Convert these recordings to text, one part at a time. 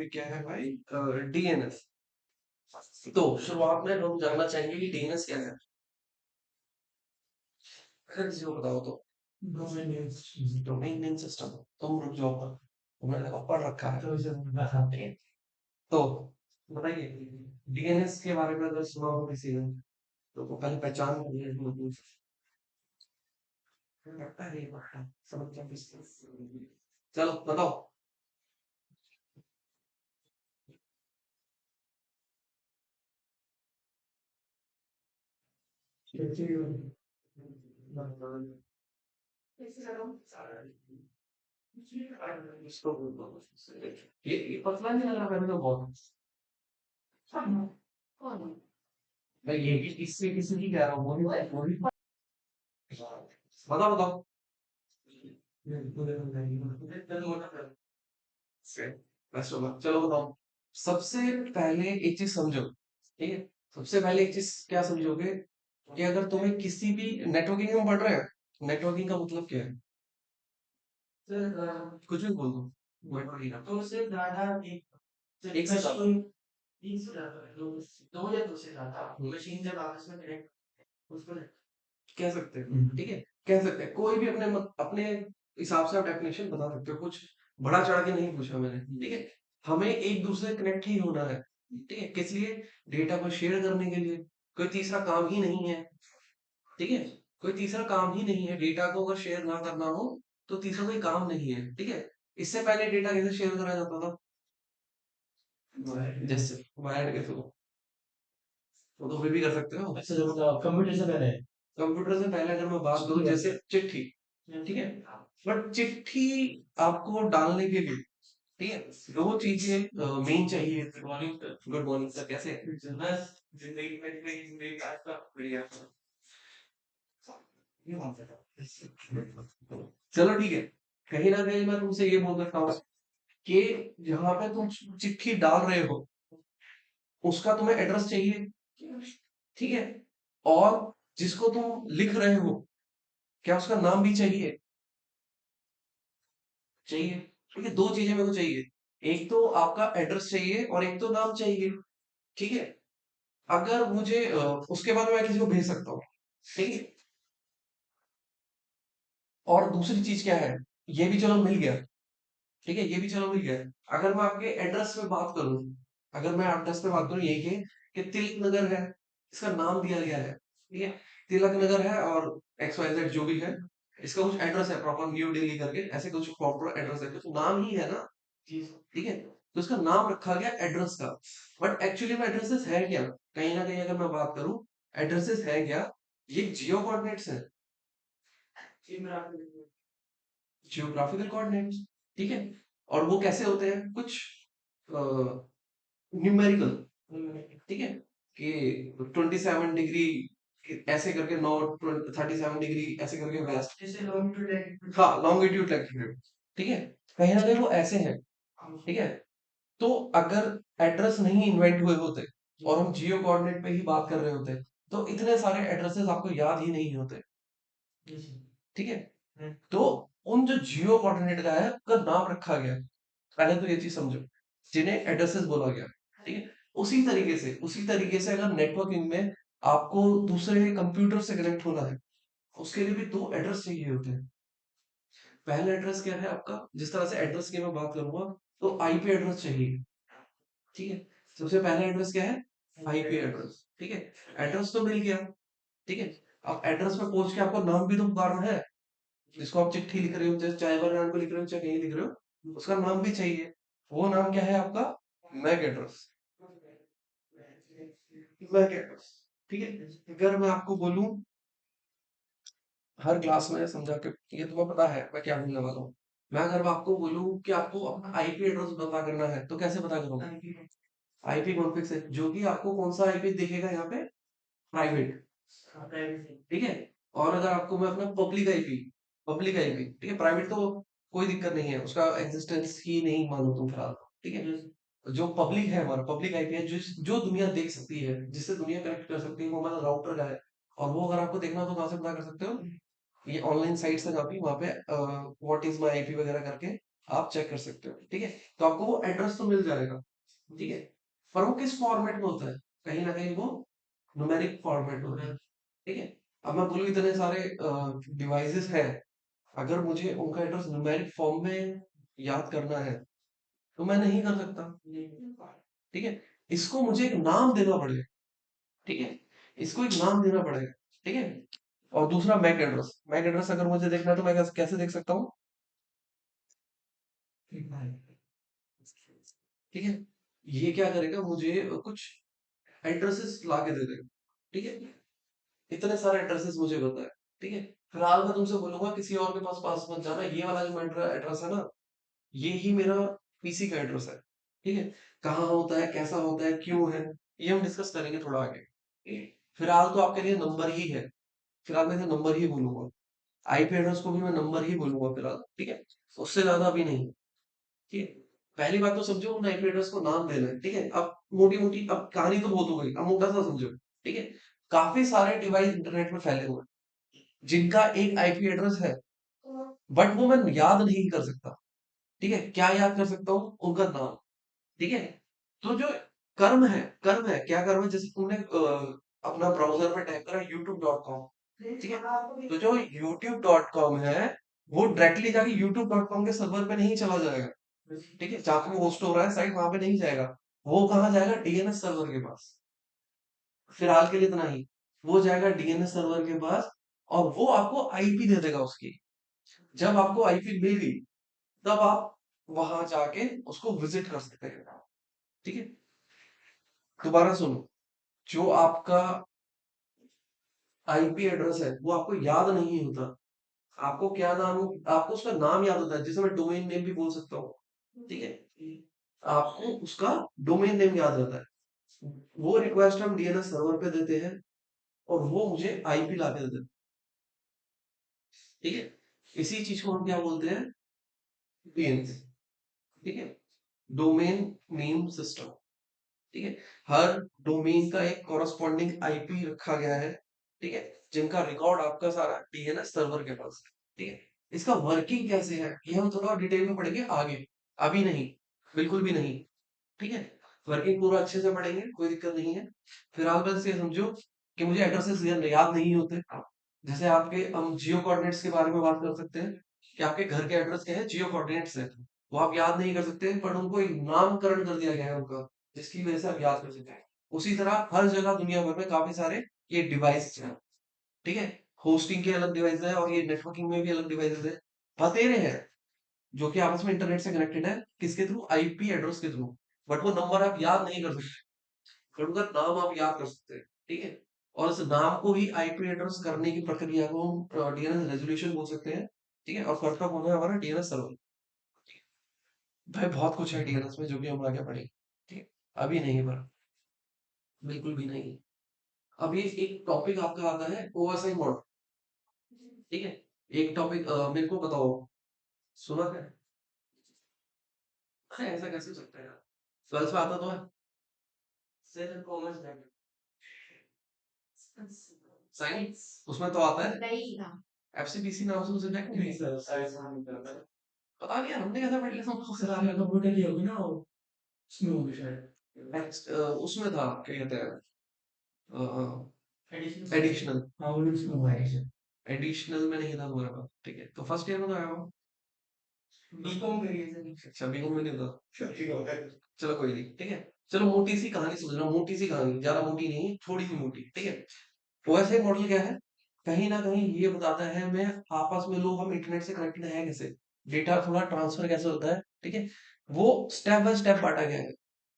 Topic क्या है भाई? डीएनएस। तो शुरुआत में हम जानना चाहेंगे कि डीएनएस क्या है? अगर किसी को बताओ तो डोमेन नेम सिस्टम। तुम रुक जाओ पर, तुमने देखो पढ़ रखा है। ठीक है? तो बताइए, डीएनएस के बारे में अगर सुना हो किसी ने तो वो पहले पहचान अरे वाह, समझ गया। चलो बताओ। ये पतला नहीं लग रहा मैंने तो बहुत। मैं ये भी इससे किसी की कह रहा हूँ, वो भी बताओ बताओ। बेस्ट होगा, चलो बताओ। सबसे पहले एक चीज समझो, ठीक है? सबसे पहले एक चीज क्या समझोगे कि अगर तुम्हें किसी भी नेटवर्किंग में पढ़ रहे हैं, नेटवर्किंग का मतलब क्या है? कुछ भी बोल दो। नेटवर्किंग का तो उससे ज्यादा एक से ज्यादा, तीन से ज्यादा है, दो या दो से ज्यादा मशीन जब आपस में कनेक्ट, उसको कह सकते हैं, ठीक है? कह सकते हैं, कोई भी अपने हिसाब से आप डेफिनेशन बता सकते हो, कुछ बड़ा चढ़ा के नहीं पूछा मैंने, ठीक है? हमें एक दूसरे से कनेक्ट ही होना है, ठीक है? किस लिए? डेटा को शेयर करने के लिए। कोई तीसरा काम ही नहीं है, ठीक है? कोई तीसरा काम ही नहीं है, डेटा को अगर शेयर ना करना हो तो तीसरा कोई काम नहीं है, ठीक है? इससे पहले डेटा कैसे शेयर करा जाता था? जैसे वायर्ड कैसे हो, वो तो फिर भी कर सकते हो। अच्छा जो कंप्यूटर से पहले, कंप्यूटर से पहले अगर मैं बात करूं, जैसे चिट्ठी, ठीक है? बट चिट्ठी आपको डालने के लिए, ठीक है, दो चीजें मेन चाहिए। Good morning, good morning sir, कैसे हैं? बस जिंदगी में जिंदगी का आपका बढ़िया। चलो ठीक है, कहीं ना कहीं मैं तुमसे ये बोल सकता हूँ कि जहां पे तुम चिट्ठी डाल रहे हो उसका तुम्हें एड्रेस चाहिए, ठीक है? और जिसको तुम लिख रहे हो, क्या उसका नाम भी चाहिए? चाहिए, ठीक है? दो चीजें मेरे को चाहिए, एक तो आपका एड्रेस चाहिए और एक तो नाम चाहिए, ठीक है? अगर मुझे उसके बाद मैं किसी को भेज सकता हूँ, ठीक है? और दूसरी चीज क्या है, ये भी चलो मिल गया, ठीक है? ये भी चलो मिल गया। अगर मैं आपके एड्रेस पे बात करूं, अगर मैं एड्रेस पे बात करूं यही कि तिलक नगर है, इसका नाम दिया गया है, ठीक है? तिलक नगर है और एक्स वाई जेड जो भी है, इसका कुछ एड्रेस है प्रॉपर न्यू दिल्ली करके, ऐसे कुछ प्रॉपर एड्रेस है, तो नाम ही है ना, ठीक है? तो इसका नाम रखा गया एड्रेस का। बट एक्चुअली में एड्रेसेस है क्या? कहीं ना कहीं अगर मैं बात करूं, एड्रेसेस है क्या? ये जियो कोऑर्डिनेट्स है, जियोग्राफिकल कोऑर्डिनेट्स, ठीक है? और वो कैसे होते हैं? कुछ न्यूमेरिकल, ठीक है? कि 27 डिग्री ऐसे करके नॉर्थ, 37 डिग्री ऐसे करके वेस्ट, हाँ लॉन्गिट्यूड लैटिट्यूड, ठीक है? कहीं ना कहीं वो ऐसे हैं, ठीक है? तो अगर एड्रेस नहीं इन्वेंट हुए होते और हम जियो कोऑर्डिनेट पे ही बात कर रहे होते, तो इतने सारे एड्रेसेस आपको याद ही नहीं होते, ठीक है? तो उन जो जियो कोऑर्डिनेट का है उसका नाम रखा गया, पहले तो ये चीज समझो, जिन्हें एड्रेसेस बोला गया, ठीक है? उसी तरीके से अगर नेटवर्किंग में आपको दूसरे कंप्यूटर से कनेक्ट होना है, उसके लिए भी दो एड्रेस चाहिए होते हैं। पहला एड्रेस क्या है आपका, जिस तरह से एड्रेस की मैं बात करूंगा, तो आईपी एड्रेस चाहिए, ठीक है? सबसे पहला एड्रेस क्या है? आईपी एड्रेस, ठीक है? एड्रेस तो मिल गया, ठीक है? अब एड्रेस पे पहुंच के आपको नाम भी तो पुकारना है, जिसको आप चिट्ठी लिख रहे हो, जैसे चाय वाले नाम को लिख रहे हो, चाहे कहीं लिख रहे हो, उसका नाम भी चाहिए। वो नाम क्या है आपका? मैक एड्रेस, मैक एड्रेस, ठीक है? अगर मैं आपको बोलूं, हर क्लास में समझा के, ये तुम्हें पता है मैं क्या बोलने वाला हूँ। मैं अगर आपको बोलूं कि आपको अपना आईपी एड्रेस पता करना है, तो कैसे पता करोगे? आईपी कॉन्फ़िग से, जो कि आपको कौन सा आईपी दिखेगा यहाँ पे? प्राइवेट, ठीक है? और अगर आपको मैं अपना पब्लिक आईपी, ठीक है? प्राइवेट तो कोई दिक्कत नहीं है, उसका एग्जिस्टेंस ही नहीं मानो तुम फिलहाल, ठीक है? जो पब्लिक है, हमारा पब्लिक आईपी है, जो दुनिया देख सकती है, जिससे दुनिया कनेक्ट कर सकती है, वो हमारा राउटर का है। और वो अगर आपको देखना हो तो कहाँ से पता कर सकते हो? ये ऑनलाइन साइट्स है काफी, वहाँ पे व्हाट इज माई आईपी वगैरह करके आप चेक कर सकते हो, ठीक है। तो आपको वो एड्रेस तो मिल जाएगा, ठीक है। पर वो किस फॉर्मेट में होता है, कहीं ना कहीं वो न्यूमेरिक फॉर्मेट में होता है, ठीक है। अब मैं बोलूँ इतने सारे डिवाइसेस हैं, अगर मुझे उनका एड्रेस न्यूमेरिक फॉर्म में याद करना है तो मैं नहीं कर सकता, ठीक है। इसको मुझे एक नाम देना पड़ेगा, ठीक है। इसको एक नाम देना पड़ेगा, ठीक है। और दूसरा मैक एड्रेस अगर मुझे देखना है तो मैं कैसे देख सकता हूँ, ठीक है। ये क्या करेगा, मुझे कुछ एड्रेसेस ला के दे देगा, ठीक है। इतने सारे एड्रेसेस मुझे पता है, ठीक है। फिलहाल मैं तुमसे बोलूंगा किसी और के पास मत जाना, ये वाला जो एड्रेस है ना, ये ही मेरा पीसी का एड्रेस है, ठीक है। कहाँ होता है, कैसा होता है, क्यों है, ये हम डिस्कस करेंगे थोड़ा आगे, ठीक है? फिलहाल तो आपके लिए नंबर ही है, फिलहाल मैं नंबर ही बोलूंगा, आईपी एड्रेस को भी मैं नंबर ही बोलूंगा फिलहाल, ठीक है। उससे ज्यादा अभी नहीं, ठीक है। पहली बात तो समझो उन आईपी एड्रेस को नाम देना है, ठीक है। अब मोटी मोटी अब कहानी तो बहुत हो गई, अब मोटा सा समझो, ठीक है। काफी सारे डिवाइस इंटरनेट में फैले हुए हैं जिनका एक आईपी एड्रेस है, बट वो मैं याद नहीं कर सकता, ठीक है। क्या याद कर सकता हूँ, उनका नाम, ठीक है। तो जो कर्म है, क्या कर्म है, जैसे तुमने अपना ब्राउजर में टाइप करा youtube.com, ठीक है। तो जो youtube.com है वो डायरेक्टली जाके youtube.com के सर्वर पे नहीं चला जाएगा, ठीक है। जहाँ पे वो होस्ट हो रहा है साइट, वहां पे नहीं जाएगा, वो कहाँ जाएगा, डीएनएस सर्वर के पास। फिलहाल के लिए इतना ही, वो जाएगा डीएनएस सर्वर के पास, और वो आपको आईपी दे देगा उसकी। जब आपको आईपी मिली तब आप वहां जाके उसको विजिट कर सकते हैं, ठीक है। दोबारा सुनो, जो आपका आईपी एड्रेस है वो आपको याद नहीं होता, आपको क्या नाम, आपको उसका नाम याद होता है, जिसे मैं डोमेन नेम भी बोल सकता हूँ, ठीक है। आपको उसका डोमेन नेम याद रहता है, वो रिक्वेस्ट हम डीएनएस सर्वर पे देते हैं और वो मुझे आईपी ला के देते हैं, ठीक है। इसी चीज को हम क्या बोलते हैं, डीएनएस, ठीक है, डोमेन नेम सिस्टम, ठीक है। हर डोमेन का एक कॉरस्पॉन्डिंग आईपी रखा गया है, ठीक है, जिनका रिकॉर्ड आपका सारा डीएनएस सर्वर के पास है, ठीक है। इसका वर्किंग कैसे है ये हम थोड़ा डिटेल में पढ़ेंगे आगे, अभी नहीं, बिल्कुल भी नहीं, ठीक है। वर्किंग पूरा अच्छे से पढ़ेंगे, कोई दिक्कत नहीं है। फिलहाल बस ये समझो कि मुझे एड्रेसेस याद नहीं होते, जैसे आपके हम जियो कोऑर्डिनेट्स के बारे में बात कर सकते हैं कि आपके घर के एड्रेस क्या है, जियो कोऑर्डिनेट्स है, वो आप याद नहीं कर सकते, पर उनको एक नामकरण कर दिया गया है उनका, जिसकी वजह से आप याद कर सकते हैं। उसी तरह हर जगह दुनिया भर में काफी सारे ये डिवाइस हैं, ठीक है। होस्टिंग के अलग डिवाइस है और ये नेटवर्किंग में भी अलग डिवाइसेस है, बतेरे हैं जो कि आपस में इंटरनेट से कनेक्टेड है, किसके थ्रू, आईपी एड्रेस के थ्रू। बट वो नंबर आप याद नहीं कर सकते, पर उनका नाम आप याद कर सकते हैं, ठीक है। और उस नाम को ही आईपी एड्रेस करने की प्रक्रिया को हम डीएनएस रेजोल्यूशन बोल सकते हैं, ठीक है। और फर्स्ट ऑफ होना है हमारा डीएनएस सर्वर। भाई बहुत कुछ है डीएनएस में जो कि हम आगे पढ़ेंगे, ठीक है। अभी नहीं, पर बिल्कुल भी नहीं। अब ये एक टॉपिक आपका आता है ओएसआई मॉडल, ठीक है। एक टॉपिक मेरे को बताओ, सुना है, अरे ऐसा कैसे हो सकता है यार, ट्वेल्थ में आता तो है, साइंस उसमें तो आता है, एफसीपीसी नाम से उसे टैग नहीं है। पता नहीं यार हमने कैसे पढ़ लिया, समझ चला गया कंप्यूटर की होगी ना वो, उसमें होगी शायद। उसमें था क्या कहते हैं, एडिशनल, हाँ वो उसमें हुआ है, एडिशनल में नहीं था हमारे पास, ठीक है। तो फर्स्ट ईयर में तो आया हुआ, बीकॉम करिए सर, अच्छा बीकॉम में नहीं था, चलो कोई नहीं, ठीक है। चलो मोटी सी कहानी समझना, मोटी सी कहानी, ज्यादा मोटी नहीं, थोड़ी सी मोटी, ठीक है। ओएसआई मॉडल क्या है, कहीं ना कहीं ये बताता है हमें आपस में लोग, हम इंटरनेट से कनेक्टेड है कैसे, डेटा थोड़ा ट्रांसफर कैसे होता है, ठीक है। वो स्टेप बाय स्टेप बांटा गया है,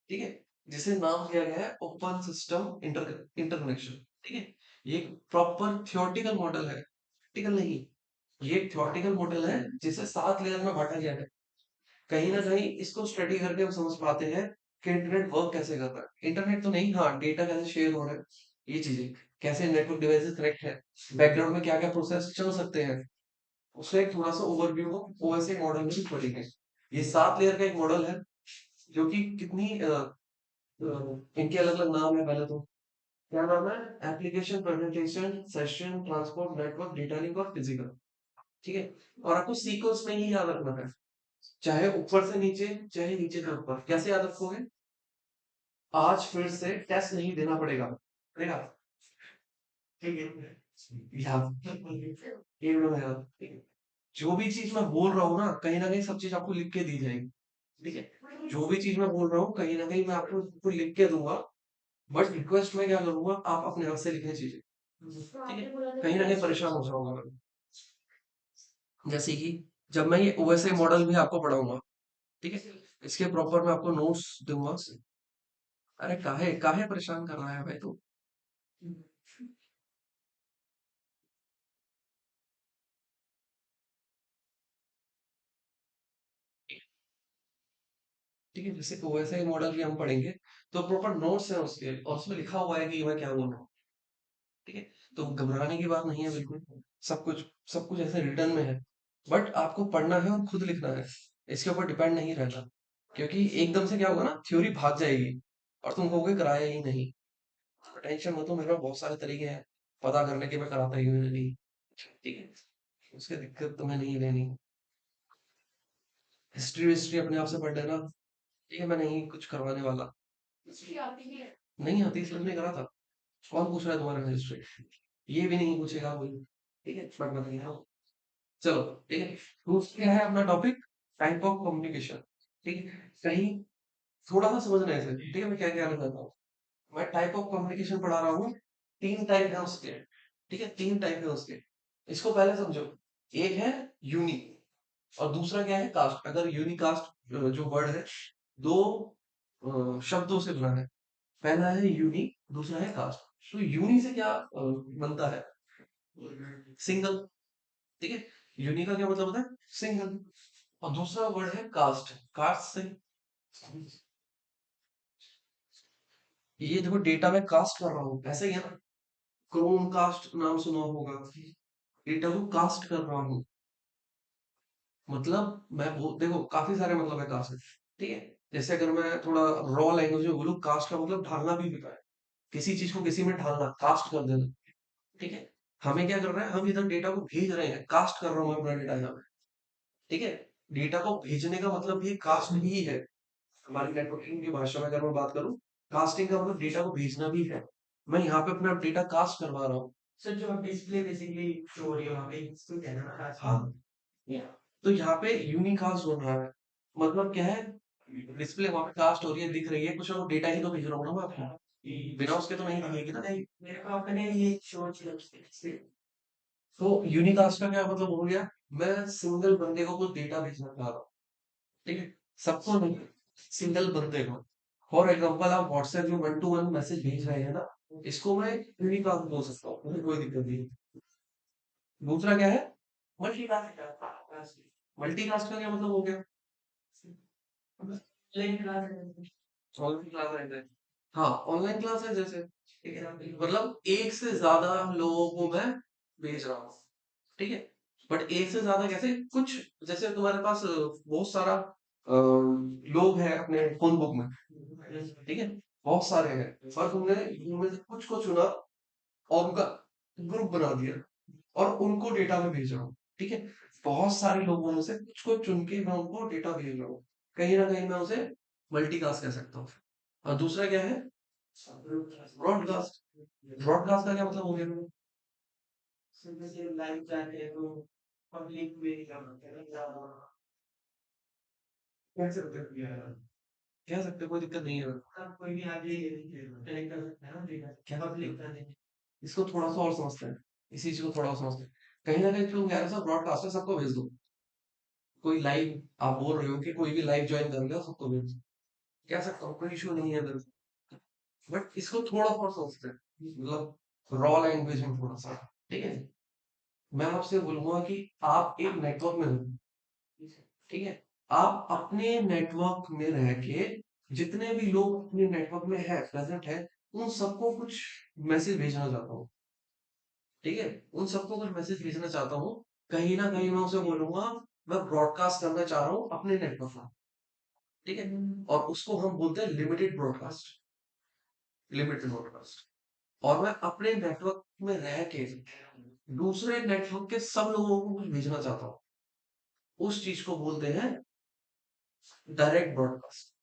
ठीक है, जिसे नाम दिया गया है ओपन सिस्टम इंटरकनेक्शन, ठीक है। ये एक प्रॉपर थियोरटिकल मॉडल है, प्रैक्टिकल नहीं, ये एक थियोरटिकल मॉडल है जिसे 7 लेयर में बांटा गया है। कहीं ना कहीं इसको स्टडी करके हम समझ पाते हैं कि इंटरनेट वर्क कैसे करता है, इंटरनेट तो नहीं, हाँ डेटा कैसे शेयर हो रहा है, ये चीजें कैसे नेटवर्क डिवाइसेस कनेक्ट है, बैकग्राउंड में क्या क्या प्रोसेस चल सकते हैं, उसका एक थोड़ा सा ओवरव्यू हो ओएसआई मॉडल में भी पढ़ेंगे। ये 7 लेयर का एक मॉडल है जो कि कितनी इनके अलग अलग नाम है, पहले तो क्या नाम है, application, presentation, session, transport, network, data link और फिजिकल, ठीक है। और आपको सीक्वेंस में ही याद रखना है, चाहे ऊपर से नीचे, चाहे नीचे से ऊपर। कैसे याद रखोगे? आज फिर से टेस्ट नहीं देना पड़ेगा, पड़ेगा। ठीक है, याद एक मिनट में याद। ठीक है। जो भी चीज मैं बोल रहा हूँ ना कहीं सब चीज आपको लिख के दी जाएगी। ठीक है, जो भी चीज मैं बोल रहा हूँ कहीं ना कहीं मैं आपको उसको लिख के दूंगा। बट रिक्वेस्ट में क्या करूंगा, आप अपने हाथ से लिखें चीजें। ठीक है, कहीं ना कहीं परेशान हो जाऊंगा मैं। जैसे कि जब मैं ये ओएसए मॉडल भी आपको पढ़ाऊंगा, ठीक है, इसके प्रॉपर मैं आपको नोट्स दूंगा। अरे काहे काहे परेशान कर रहा है भाई तू? ठीक है, जैसे ओएसआई मॉडल भी हम पढ़ेंगे तो प्रॉपर नोट्स है उसके और उसमें लिखा हुआ है कि मैं क्या बोल रहा हूँ। ठीक है, तो घबराने की बात नहीं है बिल्कुल। सब कुछ सब कुछ ऐसे रिटर्न में है। बट आपको पढ़ना है और खुद लिखना है, इसके ऊपर डिपेंड नहीं रहना। क्योंकि एकदम से क्या होगा ना, थ्योरी भाग जाएगी और तुम कहोगे कराया ही नहीं। टेंशन मत लो, मेरे पास बहुत सारे तरीके हैं पता करने के, मैं कराता ही हूँ या नहीं। ठीक है, उसकी दिक्कत तुम्हें नहीं लेनी। हिस्ट्री विस्ट्री अपने आप से पढ़ लेना। ठीक है, मैं नहीं कुछ करवाने वाला। नहीं आती इसलिए नहीं करा था। कौन पूछ रहा है तुम्हारे में हिस्ट्री? ये भी नहीं पूछेगा कोई। ठीक है, बट बताइए। चलो, ठीक है। दूसरा क्या है अपना टॉपिक? Type of communication. ठीक है, कहीं थोड़ा सा समझना है इसे। ठीक है, मैं क्या कहना चाहता हूँ। मैं टाइप ऑफ कम्युनिकेशन पढ़ा रहा हूँ। तीन टाइप है उसके। ठीक है, तीन टाइप है उसके। इसको पहले समझो। एक है यूनिक और दूसरा क्या है, कास्ट। अगर यूनिकास्ट जो वर्ड है, दो शब्दों से बना है। पहला है यूनिक, दूसरा है कास्ट। तो यूनी से क्या बनता है? सिंगल। ठीक है, यूनिक का क्या मतलब होता है? सिंगल। और दूसरा वर्ड है कास्ट। कास्ट से ये देखो, डेटा में कास्ट कर रहा हूँ, ऐसा ही है ना। क्रोम कास्ट नाम सुना होगा। डेटा को कास्ट कर रहा हूँ। मतलब मैं देखो काफी सारे मतलब है कास्ट। ठीक है, जैसे अगर मैं थोड़ा रॉ लैंग्वेज में बोलूँ, कास्ट का मतलब ढालना भी होता है। किसी चीज को किसी में ढालना, कास्ट कर देना। ठीक है, हमें क्या कर रहा है, हम इधर डेटा को भेज रहे हैं, कास्ट कर रहा हूँ मैं अपना डेटा यहाँ पे। ठीक है, डेटा को भेजने का मतलब भी कास्ट ही है। हमारी नेटवर्किंग की भाषा में अगर मैं बात करूँ, कास्टिंग का मतलब डेटा को भेजना भी है। मैं यहाँ पे अपना डेटा कास्ट करवा रहा हूँ। सर जो डिस्प्ले बेसिकली शो हो रही है वहाँ पे, इसको कहना है ना, हाँ। तो यहाँ पे यूनिकास्ट हो रहा है। मतलब क्या है, डिस्प्ले वहां पे कास्ट हो रही है, दिख रही है, कुछ डेटा ही तो भेज रहा हूँ ना मैं आपको। बिना उसके तो नहीं दिखेगी ना। नहीं, मेरे को आपने ये शो किया। तो यूनिकास्ट का क्या मतलब हो गया? मैं सिंगल बंदे को कुछ डेटा भेजना चाह रहा हूँ। ठीक है, सबको नहीं, सिंगल बंदे को। फॉर एग्जाम्पल आप व्हाट्सएप में वन टू वन मैसेज भेज रहे हैं ना, इसको मैं यूनिकास्ट बोल सकता हूँ, मुझे कोई दिक्कत नहीं। दूसरा क्या है? मल्टीकास्ट। मल्टीकास्ट का क्या मतलब हो गया? ऑनलाइन क्लास है। हाँ, ऑनलाइन क्लास है जैसे। ठीक है, मतलब एक से ज्यादा लोगों को मैं भेज रहा हूँ। ठीक है, बट एक से ज्यादा कैसे? कुछ, जैसे तुम्हारे पास बहुत सारा लोग हैं अपने फोन बुक में। ठीक है, बहुत सारे हैं और तुमने उनमें से कुछ को चुना और उनका ग्रुप बना दिया और उनको डेटा में भेज रहा हूँ। ठीक है, बहुत सारे लोगों में से कुछ को चुन के मैं उनको डेटा भेज रहा हूँ। कहीं ना कहीं मैं उसे मल्टीकास्ट कह सकता हूँ। और दूसरा क्या है? ब्रॉडकास्ट। ब्रॉडकास्ट का क्या मतलब हो गया? लाइव जाके तो पब्लिक में कह सकते हो यार, कह सकते हो, कोई दिक्कत नहीं है। कोई भी आगे कनेक्ट कर सकता है ना डेटा, क्या पब्लिक कर देंगे। इसको थोड़ा सा और समझते हैं, इसी चीज को थोड़ा और समझते हैं। कहीं ना कहीं तुम कह रहे हो ब्रॉडकास्ट है, सबको भेज दो। कोई लाइव, आप बोल रहे हो कि कोई भी लाइव ज्वाइन कर लिया, सबको भेज दो। कह सकता हूँ, कोई इशू नहीं है इधर। बट इसको थोड़ा और समझते हैं, मतलब रॉ लैंग्वेज में थोड़ा सा। ठीक है, मैं आपसे बोलूंगा कि आप एक नेटवर्क में हो। ठीक है, आप अपने नेटवर्क में रह के जितने भी लोग अपने नेटवर्क में है, प्रेजेंट है, उन सबको कुछ मैसेज भेजना चाहता हूँ। ठीक है, उन सबको कुछ मैसेज भेजना चाहता हूँ। कहीं ना कहीं मैं उसे बोलूंगा, मैं ब्रॉडकास्ट करना चाह रहा हूँ अपने नेटवर्क में। ठीक है, और उसको हम बोलते हैं लिमिटेड ब्रॉडकास्ट। Limited broadcast. और मैं अपने नेटवर्क में रह के दूसरे नेटवर्क के सब लोगों को कुछ भेजना चाहता हूँ। उस चीज को बोलते हैं डायरेक्ट ब्रॉडकास्ट,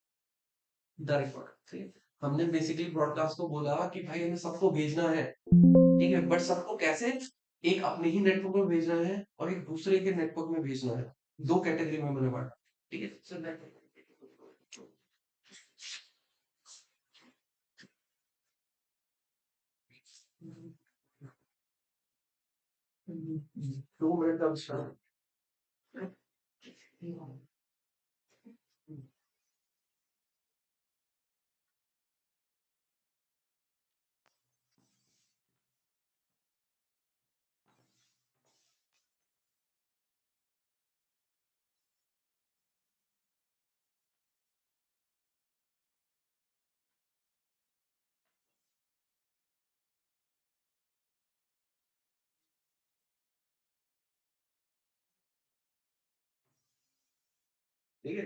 डायरेक्ट ब्रॉडकास्ट, ठीक है। हमने बेसिकली ब्रॉडकास्ट को बोला कि भाई हमें सबको भेजना है, ठीक है, बट सबको कैसे? एक अपने ही नेटवर्क में भेजना है और एक दूसरे के नेटवर्क में भेजना है। दो कैटेगरी में मैंने बांटा, ठीक है। दो मिनट का विश्राम। ठीक है।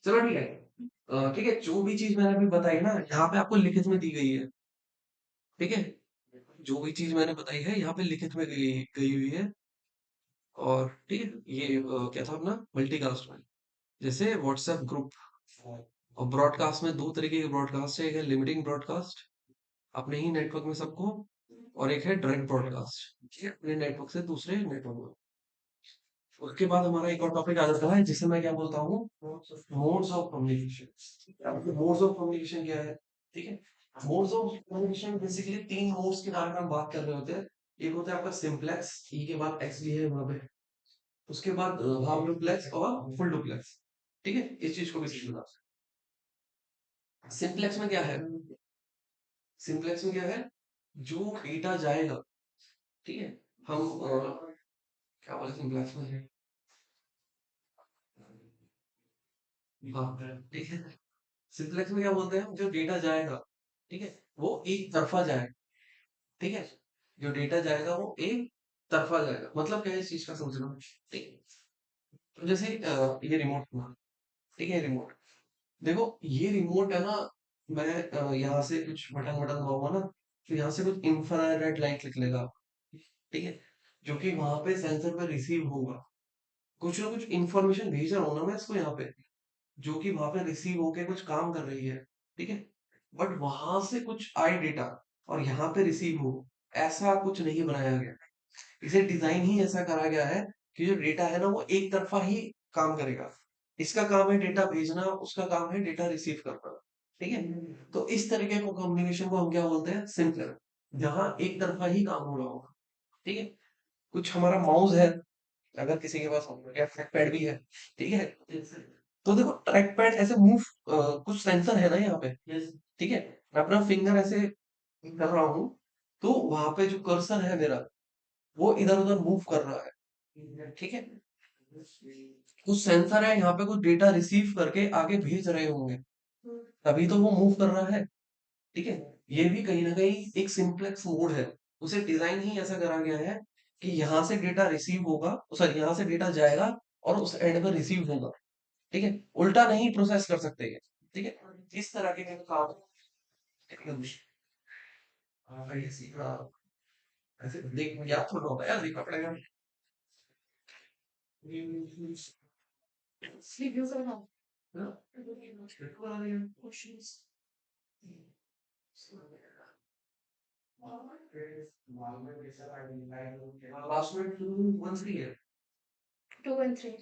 चलो ठीक है। ठीक है, जो भी चीज मैंने अभी बताई ना यहाँ पे आपको लिखित में दी गई है, ठीक है। जो भी चीज मैंने बताई है यहाँ पे लिखित में गई गई हुई है। और ठीक है, ये क्या था अपना मल्टीकास्ट में, जैसे व्हाट्सएप ग्रुप। और ब्रॉडकास्ट में दो तरीके के ब्रॉडकास्ट है, एक है लिमिटिंग ब्रॉडकास्ट अपने ही नेटवर्क में सबको, और एक है डायरेक्ट ब्रॉडकास्ट, ये अपने नेटवर्क से दूसरे नेटवर्क में। उसके बाद हमारा एक और टॉपिक आ जाता है जिसे मैं क्या बोलता हूँ, modes of communication. Modes of communication क्या है, ठीक है। मोड्स ऑफ कम्युनिकेशन बेसिकली तीन मोड्स के बारे में हम बात कर रहे होते हैं। एक होता है आपका सिंपलेक्स, ई के बाद एक्स भी है वहां पे। उसके बाद हाफ डुप्लेक्स और फुल डुप्लेक्स, ठीक है। इस चीज को भी समझना। सिंपलेक्स में क्या है, सिंपलेक्स में क्या है, जो डेटा जाएगा, ठीक है। हम क्या बोले सिंपलेक्स में, हाँ ठीक है। सिंपलेक्स में क्या बोलते हैं, जो डेटा जाएगा, ठीक है, वो एक तरफा जाएगा, ठीक है। जो डेटा जाएगा वो एक तरफा जाएगा, मतलब क्या है इस चीज का समझना, ठीक है। तो जैसे ये रिमोट हुआ, ठीक है, रिमोट। देखो ये रिमोट है ना, मैं यहाँ से कुछ बटन बटन दबाऊंगा ना, तो यहाँ से कुछ इंफ्रारेड लाइट निकलेगा, ठीक है, जो कि वहां पे सेंसर पे रिसीव होगा। कुछ ना कुछ इंफॉर्मेशन भेज रहा हूँ ना मैं इसको यहाँ पे, जो कि वहां पे रिसीव होके कुछ काम कर रही है, ठीक है। बट वहां से कुछ आए डेटा और यहाँ पे रिसीव हो, ऐसा कुछ नहीं बनाया गया। इसे डिजाइन ही ऐसा करा गया है कि जो डेटा है ना वो एक तरफा ही काम करेगा। इसका काम है डेटा भेजना, उसका काम है डेटा रिसीव करना, ठीक है। तो इस तरीके को कम्युनिकेशन को हम क्या बोलते हैं, सिंपलर, जहाँ एक तरफा ही काम हो रहा होगा, ठीक है। कुछ हमारा माउस है, अगर किसी के पास ट्रैक पैड भी है, ठीक है। तो देखो ट्रैक पैड ऐसे मूव, कुछ सेंसर है ना यहाँ पे, ठीक है। मैं अपना फिंगर ऐसे कर रहा हूँ, तो वहां पे जो कर्सर है मेरा, वो इधर उधर मूव कर रहा है, ठीक है। कुछ सेंसर है यहाँ पे, कुछ डेटा रिसीव करके आगे भेज रहे होंगे, तभी तो वो मूव कर रहा है, ठीक है। ये भी कहीं ना कहीं एक सिंपलेक्स मोड है। उसे डिजाइन ही ऐसा करा गया है कि यहाँ से डेटा रिसीव होगा, सॉरी यहाँ से डेटा जाएगा और उस एंड पर रिसीव होगा, ठीक है। उल्टा नहीं प्रोसेस कर सकते ये, ठीक है। इस तरह के काम एकदम ये सीखना, ऐसे देख याद थोड़ा होता है यार, देखना पड़ेगा। लास्ट में 2 1 3 है। 2 1 3,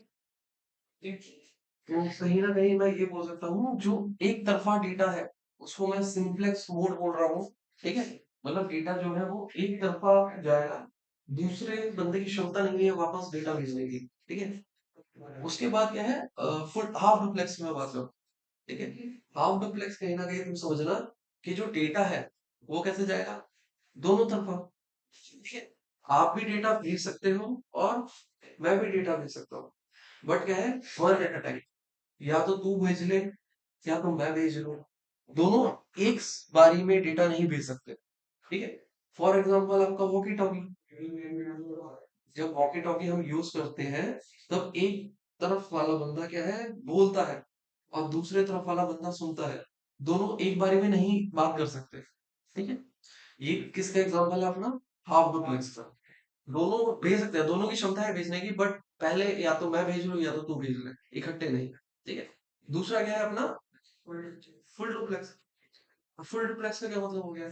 तो कहीं ना कहीं मैं ये बोल सकता हूँ, जो एक तरफा डेटा है उसको मैं सिंपलेक्स मोड बोल रहा हूँ, ठीक है। मतलब डेटा जो है वो एक तरफा जाएगा, दूसरे बंदे की क्षमता नहीं है वापस डेटा भेजने की, ठीक है। उसके बाद क्या है, फुल हाफ डुप्लेक्स में बात करूँ, ठीक है। हाफ डुप्लेक्स कहीं ना कहीं तुम समझना कि जो डेटा है वो कैसे जाएगा, दोनों तरफा, ठीक है। आप भी डेटा भेज सकते हो और मैं भी डेटा भेज सकता हूँ, बट क्या है, वन एट अ टाइम, या तो तू भेज ले या तो मैं भेज लूँ, दोनों एक बारी में डेटा नहीं भेज सकते। ठीक है, फॉर एग्जाम्पल आपका वॉकी टॉकी, जब वॉकी टॉकी हम यूज करते हैं तब एक तरफ वाला बंदा क्या है बोलता है और दूसरे तरफ वाला बंदा सुनता है, दोनों एक बारी में नहीं बात कर सकते। ठीक है, ये किसका एग्जाम्पल है अपना, हाफ डुप्लेक्स का। दोनों भेज सकते हैं, दोनों की क्षमता है भेजने की, बट पहले या तो मैं भेज लूं या तो तू भेज ले, इकट्ठे नहीं। ठीक है, दूसरा क्या है अपना फुल डुप्लेक्स। फुल डुप्लेक्स का क्या मतलब हो गया,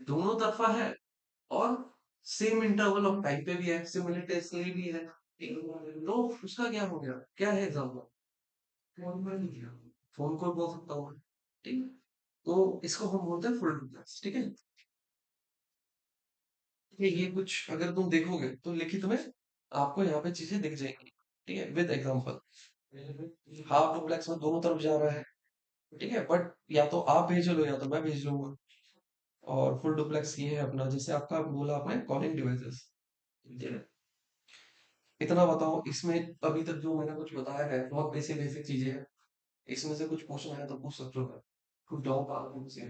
दोनों तरफा है और सेम इंटरवल ऑफ टाइम पे भी है, सिमुलेटेनियसली भी है। ठीक है? तो उसका क्या हो गया, क्या है एग्जाम्पल, फोन कॉल बोल सकता हूँ मैं। ठीक है, तो इसको हम बोलते हैं फुल डुप्लेक्स। ठीक है, ये कुछ अगर तुम देखोगे तो लिखित में आपको यहाँ पे चीजें दिख जाएंगी। ठीक है, विद एग्जाम्पल, हाफ डुप्लेक्स में दोनों तरफ जा रहा है। ठीक है, बट या तो आप भेज लो या तो मैं भेज लूंगा। और फुल डुप्लेक्स ये है अपना, जैसे आपका बोला आपने कॉलिंग डिवाइसेस। इतना बताओ इसमें, अभी तक जो मैंने कुछ बताया है बहुत बेसिक बेसिक चीजें हैं, इसमें से कुछ पूछना है तो पूछ सकते हो, कुछ डाउट आ रहा है मुझसे।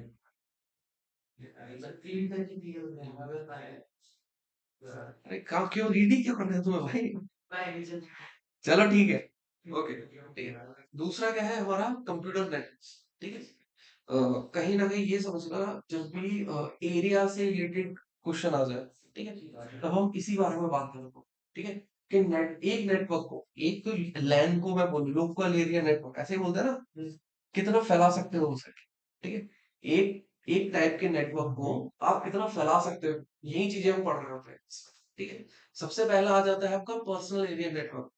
अरे काम क्यों, रीडिंग क्यों करना है तुम्हें भाई। चलो ठीक है, ओके ठीक है। दूसरा क्या है हमारा कंप्यूटर नेटवर्क। ठीक है, कहीं ना कहीं ये समझना, जब भी एरिया से रिलेटेड क्वेश्चन आ जाए, ठीक है, तब हम इसी बारे में बात करेंगे। ठीक है, कि एक नेटवर्क को, एक तो लैन को मैं बोलूँ लोकल एरिया नेटवर्क ऐसे ही बोलते हैं ना, कितना फैला सकते हो उसे। ठीक है, एक एक टाइप के नेटवर्क को आप कितना फैला सकते हो, यही चीजें हम पढ़ रहे होते हैं। ठीक है, सबसे पहला आ जाता है आपका पर्सनल एरिया नेटवर्क।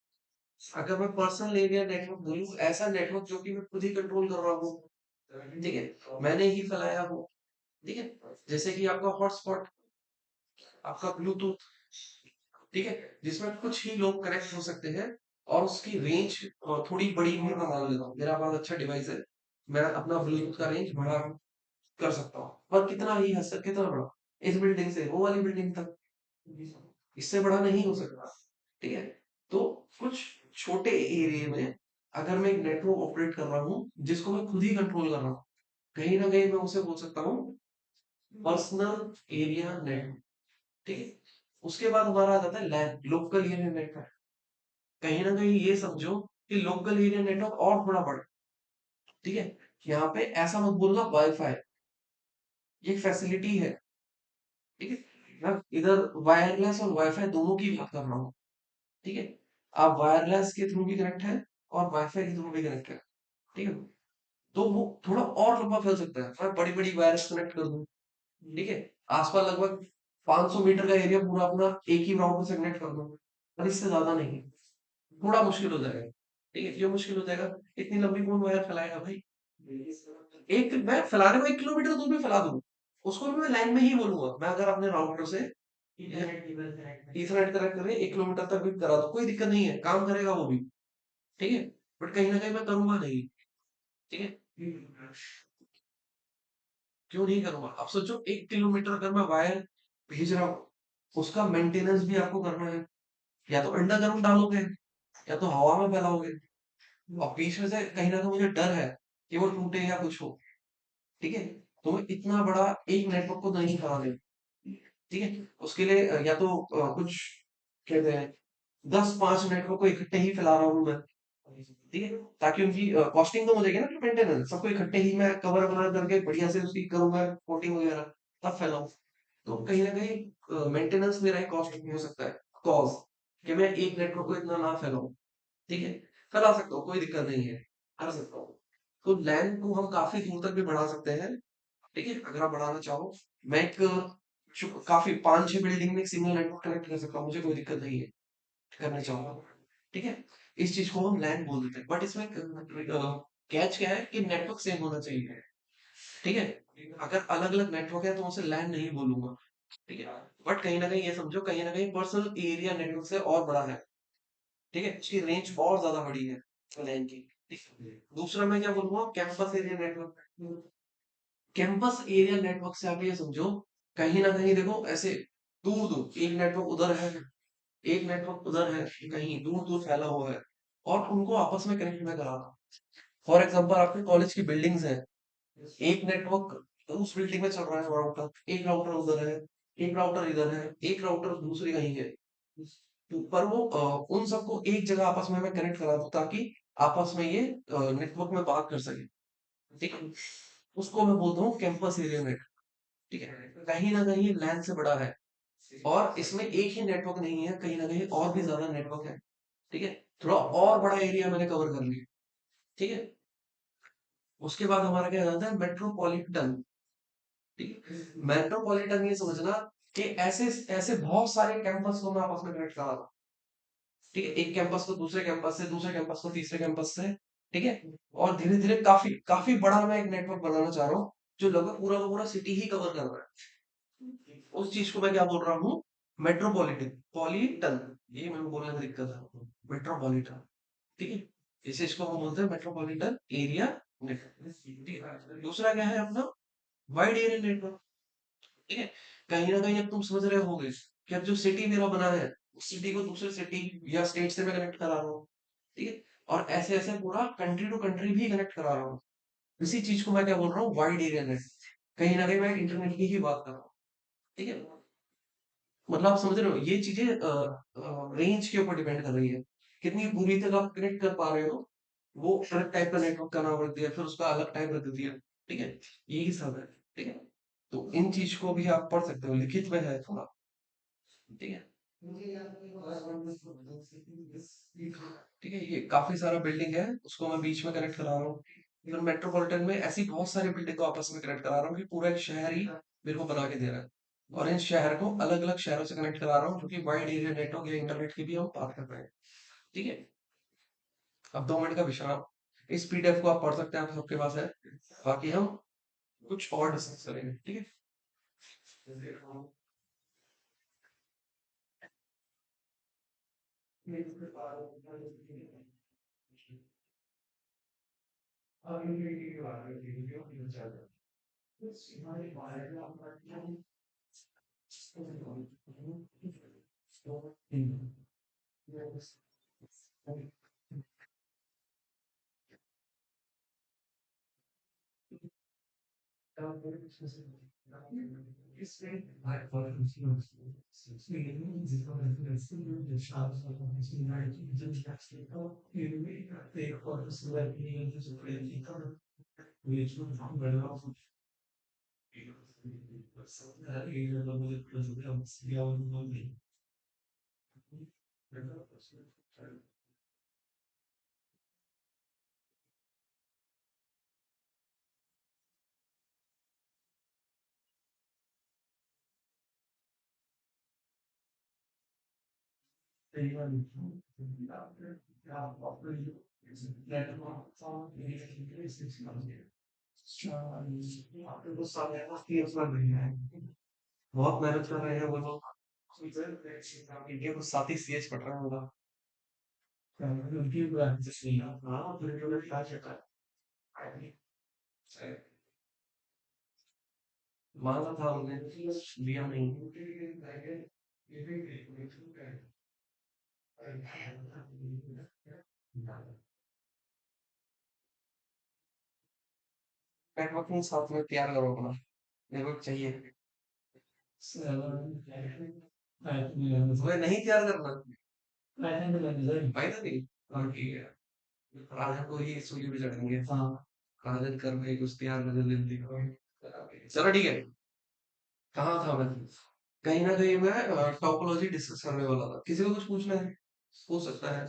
अगर मैं पर्सनल एरिया नेटवर्क बोलूँ, ऐसा नेटवर्क जो कि मैं खुद ही कंट्रोल कर रहा हूँ, ठीक है, मैंने ही फैलाया हो। ठीक है, जैसे कि आपका हॉटस्पॉट, आपका ब्लूटूथ। ठीक है, जिसमें कुछ ही लोग कनेक्ट हो सकते हैं और उसकी रेंज थोड़ी बड़ी भी मैं मान लेता हूँ, मेरा पास अच्छा डिवाइस है, मैं अपना ब्लूटूथ का रेंज बड़ा कर सकता हूँ, पर कितना ही हद तक, कितना बड़ा, इस बिल्डिंग से वो वाली बिल्डिंग तक, इससे बड़ा नहीं हो सकता। ठीक है, तो कुछ छोटे एरिया में अगर मैं एक नेटवर्क ऑपरेट कर रहा हूँ जिसको मैं खुद ही कंट्रोल कर रहा हूँ, कहीं ना कहीं मैं उसे बोल सकता हूँ पर्सनल एरिया नेटवर्क। ठीक है, उसके बाद हमारा आ जाता है लैन, लोकल एरिया नेटवर्क। कहीं ना कहीं ये समझो कि लोकल एरिया नेटवर्क और थोड़ा बड़ा। ठीक है, यहाँ पे ऐसा मत बोलना वाईफाई, ये फैसिलिटी है। ठीक है, मैं इधर वायरलेस और वाईफाई दोनों की बात कर रहा हूँ। ठीक है, आप वायरलेस के थ्रू भी कनेक्ट है और वाईफाई के थ्रू भी कनेक्ट है। ठीक है, तो वो थोड़ा और लंबा फैल सकता है, मैं बड़ी बड़ी वायर्स कनेक्ट कर दूं। ठीक है, आसपास लगभग 500 मीटर का एरिया पूरा अपना एक ही राउटर से कनेक्ट कर दूं, पर इससे ज्यादा नहीं, थोड़ा मुश्किल हो जाएगा। ठीक है, क्यों मुश्किल हो जाएगा, इतनी लंबी कौन वायर फैलाएगा भाई। एक मैं फैलाने को 1 किलोमीटर दूर भी फैला दूं, उसको भी मैं लाइन में ही बोलूंगा, मैं अगर अपने राउटर से ईथरनेट कनेक्ट करके 1 किलोमीटर तक भी करा दो, कोई दिक्कत नहीं है, काम करेगा वो भी। ठीक है, बट कहीं ना कहीं मैं करूंगा नहीं। ठीक है, क्यों नहीं करूंगा, अब सोचो 1 किलोमीटर अगर मैं वायर भेज रहा हूँ, उसका मेंटेनेंस भी आपको करना है, या तो अंडरग्राउंड डालोगे या तो हवा में फैलाओगे, और बीच में से कहीं ना कहीं मुझे डर है कि वो टूटे या कुछ हो। ठीक है, तो मैं इतना बड़ा एक नेटवर्क को नहीं फैला दे। ठीक है, उसके लिए या तो कुछ कहते हैं 10-5 नेटवर्क को इकट्ठे ही फैला रहा हूँ मैं। ठीक है, ताकि उनकी कॉस्टिंग कम हो जाएगी ना, मेंटेनेंस सबको इकट्ठे ही मैं कवर कवर करके बढ़िया से उसकी करूंगा कोटिंग वगैरह, तब फैलाऊं। तो कहीं ना कहीं मेंटेनेंस मेरा एक कॉस्ट हो सकता है, कॉज, कि मैं एक नेटवर्क को इतना ना फैलाऊं। ठीक है, फैला सकता हूँ, कोई दिक्कत नहीं है, कर सकता हूँ। तो लैन को हम काफी दूर तक भी बढ़ा सकते हैं। ठीक है, अगर आप बढ़ाना चाहो, मैं एक काफी 5-6 बिल्डिंग में एक सिंगल नेटवर्क कनेक्ट कर सकता हूँ, मुझे कोई दिक्कत नहीं है, करना चाहूंगा। ठीक है, इस चीज को हम लैन बोल देते हैं, बट इसमें कैच क्या है कि नेटवर्क सेम होना चाहिए। ठीक है, अगर अलग अलग नेटवर्क है तो उसे लैन नहीं बोलूंगा। ठीक है, बट कहीं ना कहीं ये समझो, कहीं ना कहीं पर्सनल एरिया नेटवर्क से और बड़ा है। ठीक है, उसकी रेंज और ज्यादा बड़ी है लैन की। ठीक है? दूसरा मैं क्या बोलूंगा, campus area network. Campus area network से आप ये समझो, कहीं ना कहीं देखो ऐसे दूर दूर एक नेटवर्क उधर है, एक नेटवर्क उधर है, कहीं दूर दूर फैला हुआ है। और उनको आपस में कनेक्ट मैं करा रहा हूँ। फॉर एग्जाम्पल आपके कॉलेज की बिल्डिंग्स है, एक नेटवर्क उस बिल्डिंग में चल रहा है राउटर, एक राउटर उधर है, एक राउटर इधर है, एक राउटर दूसरी कहीं है। पर वो उन सबको एक जगह आपस में मैं कनेक्ट करा दूं ताकि आपस में ये नेटवर्क में बात कर सके। ठीक है, उसको मैं बोलता हूँ कैंपस एरिया नेट। ठीक है, कहीं ना कहीं लैन से बड़ा है और इसमें एक ही नेटवर्क नहीं है, कहीं ना कहीं और भी ज्यादा नेटवर्क है। ठीक है, थोड़ा और बड़ा एरिया मैंने कवर कर लिया। ठीक है, उसके बाद हमारा क्या आता है, मेट्रोपॉलिटन। ठीक है, मेट्रोपॉलिटन ये समझना कि ऐसे ऐसे बहुत सारे कैंपस को मैं आपस में कनेक्ट करा रहा हूँ। ठीक है, एक कैंपस को दूसरे कैंपस से, दूसरे कैंपस को तीसरे कैंपस से। ठीक है, और धीरे धीरे काफी काफी बड़ा मैं एक नेटवर्क बनाना चाह रहा हूँ जो लगभग पूरा का पूरा सिटी ही कवर कर रहा है। उस चीज को मैं क्या बोल रहा हूँ, मेट्रोपॉलिटन पॉलिटन। ये मेरे को बोलने में दिक्कत है, मेट्रोपॉलिटन। ठीक है, इस चीज को हम बोलते हैं मेट्रोपॉलिटन एरिया नेटवर्क। ठीक है, दूसरा क्या है अपना, वाइड एरिया नेटवर्क। ठीक है, कहीं ना कहीं अब तुम समझ रहे होगे कि अब जो सिटी मेरा बना है उस सिटी को दूसरे सिटी या स्टेट से मैं कनेक्ट करा रहा हूँ। ठीक है, और ऐसे ऐसे पूरा कंट्री टू कंट्री भी कनेक्ट करा रहा हूँ। इसी चीज को मैं क्या बोल रहा हूँ, वाइड एरिया नेट। कहीं ना कहीं मैं इंटरनेट की ही बात कर रहा हूँ। ठीक है, मतलब आप समझ रहे हो ये चीजें रेंज के ऊपर डिपेंड कर रही है, कितनी दूरी तक आप कनेक्ट कर पा रहे हो। वो अलग टाइप का नेटवर्क का नाम रख दिया, फिर उसका अलग टाइप रख दिया। ठीक है, यही सब है। ठीक है, तो इन चीज को भी आप पढ़ सकते हो, लिखित में है थोड़ा। ठीक है, ठीक है, ये काफी सारा बिल्डिंग है उसको मैं बीच में कनेक्ट करा रहा हूँ। फिर मेट्रोपॉलिटन में ऐसी बहुत सारी बिल्डिंग को आपस में कनेक्ट करा रहा हूँ कि पूरा एक शहर ही मेरे को बना के दे रहा है। और इन शहर को अलग अलग शहरों से कनेक्ट करा रहा हूँ, जो कि वाइड एरिया नेटवर्क या इंटरनेट की भी हम बात कर रहे हैं। ठीक है, अब 2 मिनट का विश्राम। इस पीडीएफ को आप पढ़ सकते हैं, आप सबके पास है। बाकी हम कुछ और डिस्कस करेंगे। ठीक है, बहुत मेहनत कर रहे हैं वो लोग। इंडिया को साथ ही सीएच पढ़ रहा होगा। हाँ, मांगा था हमने, लिया नहीं। नेटवर्किंग साथ में तैयार करो अपना, नेटवर्क चाहिए। तुम्हें नहीं तैयार करना, फायदा नहीं। हाँ ठीक है, राजन को ही सूली पे चढ़ेंगे। हाँ, राजन कर भाई कुछ तैयार कर जल्दी। चलो ठीक है, कहाँ था मैं, कहीं ना कहीं मैं टोपोलॉजी डिस्कस करने वाला था। किसी को कुछ पूछना है, पूछ सकता है।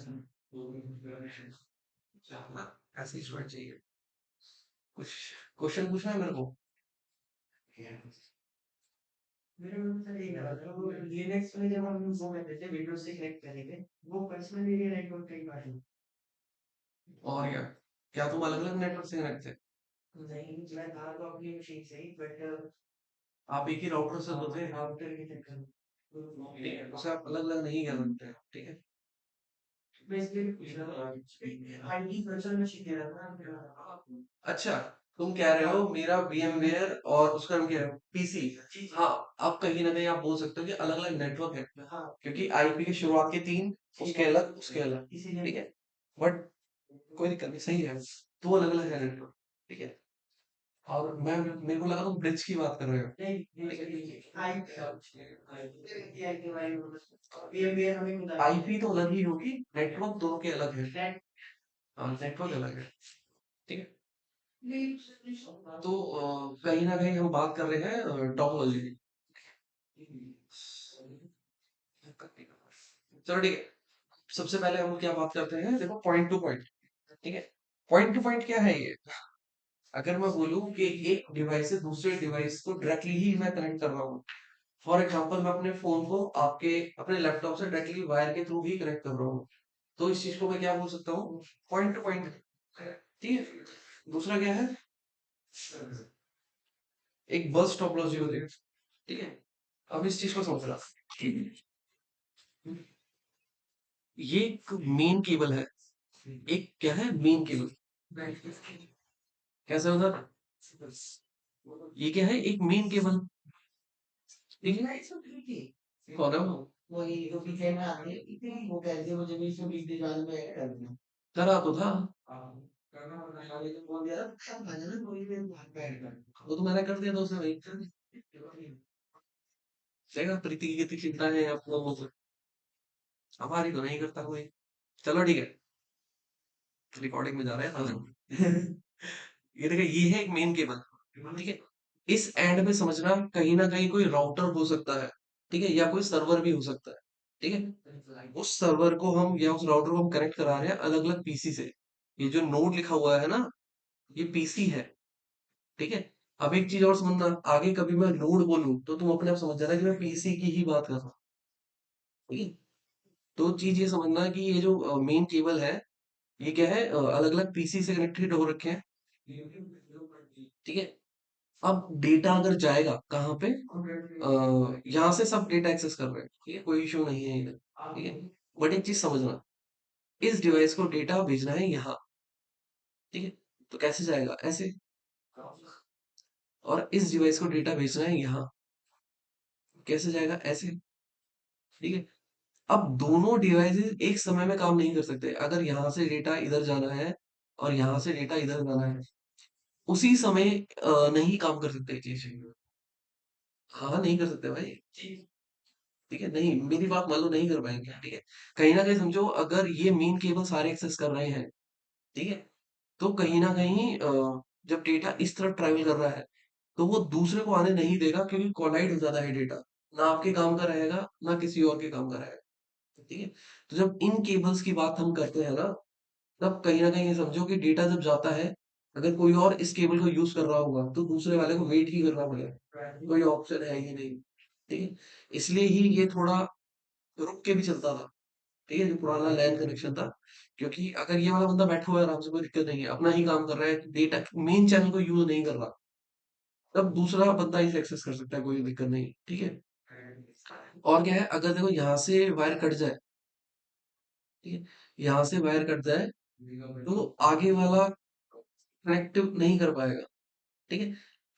ऐसे स्टूडेंट चाहिए, कुछ क्वेश्चन पूछना है मेरे को। मेरे मन से नहीं लगा था वो लिनक्स में जब हम वो करते थे विंडोज से कनेक्ट करेंगे, वो पर्सनल एरिया नेटवर्क कई बार है। और क्या, क्या तुम अलग अलग नेटवर्क से कनेक्ट थे? नहीं, मैं था तो अपनी मशीन से ही, बट आप एक ही राउटर से होते हैं, राउटर के चक्कर में। ठीक है, उसे आप अलग अलग नहीं कर सकते। ठीक है, मैं इसलिए पूछ रहा था, आईटी वर्चुअल मशीन कह रहा था ना। अच्छा, तुम कह रहे हो मेरा VMware और उसका नाम क्या है, पीसी। हाँ, अब कहीं ना कहीं आप बोल सकते हो कि अलग अलग नेटवर्क है। हाँ, क्योंकि आईपी की शुरुआत के 3, उसके अलग, उसके अलग। ठीक है, बट कोई दिक्कत नहीं, सही है। दो अलग अलग है नेटवर्क, ठीक है। और मैं मेरे को लगा तुम ब्रिज की बात कर रहे हो, आईपी तो अलग ही होगी, नेटवर्क दोनों के अलग है। हाँ, नेटवर्क अलग है, ठीक है। तो कहीं ना कहीं हम बात कर रहे हैं टोपोलॉजी की। चलो ठीक है, सबसे पहले हम क्या बात करते हैं, देखो पॉइंट टू पॉइंट, ठीक है। पॉइंट टू पॉइंट क्या है ये? अगर मैं बोलूं कि एक डिवाइस से दूसरे डिवाइस को डायरेक्टली ही मैं कनेक्ट कर रहा हूँ, फॉर एग्जांपल मैं अपने फोन को आपके अपने लैपटॉप से डायरेक्टली वायर के थ्रू ही कनेक्ट कर रहा हूँ, तो इस चीज को मैं क्या बोल सकता हूँ? पॉइंट टू पॉइंट, ठीक है। दूसरा क्या है? एक बस टोपोलॉजी होती है, ठीक है। अब इस चीज को समझना, ये एक मेन केबल है, एक क्या है, मेन केबल। कैसे होता है? ये क्या है, एक मेन केबल, ठीक है। कौन है वो? करा तो था, वो तो मैंने कर दिया था उसने भाई। देखा, प्रीति की कितनी चिंता है आपको, वो तो हमारी तो नहीं करता कोई। चलो ठीक है, रिकॉर्डिंग में जा रहे हैं ना। ये देखिए, ये है एक मेन केबल, ठीक है। इस एंड में समझना, कहीं ना कहीं कोई राउटर हो सकता है, ठीक है, या कोई सर्वर भी हो सकता है, ठीक है। उस सर्वर को हम या उस राउटर को हम कनेक्ट करा रहे हैं अलग अलग पीसी से। ये जो नोड लिखा हुआ है ना, ये पीसी है, ठीक है। अब एक चीज और समझना, आगे कभी मैं नोड बोलूं तो तुम अपने आप समझ जाना कि मैं पीसी की ही बात कर रहा हूँ, ठीक है। तो चीज ये समझना कि ये जो मेन केबल है, ये क्या है, अलग अलग पीसी से कनेक्टेड हो रखे हैं, ठीक है। अब डेटा अगर जाएगा कहाँ पे, यहाँ से सब डेटा एक्सेस कर रहे हैं, ठीक है, कोई इशू नहीं है इधर, ठीक है। बट एक चीज समझना, इस डिवाइस को डेटा भेजना है यहाँ, ठीक है। तो कैसे जाएगा, ऐसे। और इस डिवाइस को डेटा भेजना है यहाँ, कैसे जाएगा, ऐसे, ठीक है। अब दोनों डिवाइसेस एक समय में काम नहीं कर सकते, अगर यहाँ से डेटा इधर जाना है और यहाँ से डेटा इधर जाना है, उसी समय नहीं काम कर सकते चीज। हाँ, नहीं कर सकते भाई, ठीक है। नहीं, मेरी बात मान लो नहीं कर पाएंगे, ठीक है। कहीं ना कहीं समझो, अगर ये मेन केबल सारे एक्सेस कर रहे हैं, ठीक है, तो कहीं ना कहीं जब डेटा इस तरफ ट्रैवल कर रहा है, तो वो दूसरे को आने नहीं देगा, क्योंकि कोलाइड हो जाता है डेटा, ना आपके काम का रहेगा ना किसी और के काम का रहेगा, ठीक है। तो जब इन केबल्स की बात हम करते हैं ना, तब कहीं ना कहीं ये समझो कि डेटा जब जाता है, अगर कोई और इस केबल को यूज कर रहा होगा तो दूसरे वाले को वेट ही करना पड़ेगा, कोई ऑप्शन है ही नहीं, ठीक है। इसलिए ही ये थोड़ा रुक के भी चलता था, ठीक है, जो पुराना लैन कनेक्शन था। क्योंकि अगर ये वाला बंदा बैठा हुआ है आराम से, कोई दिक्कत नहीं है, अपना ही काम कर रहा है, डेटा मेन चैनल को यूज नहीं कर रहा, तब दूसरा बंदा इसे एक्सेस कर सकता है, कोई दिक्कत नहीं, ठीक है। और क्या है, अगर देखो यहाँ से वायर कट जाए, ठीक है, यहाँ से वायर कट जाए, तो आगे वाला कनेक्ट नहीं कर पाएगा, ठीक है।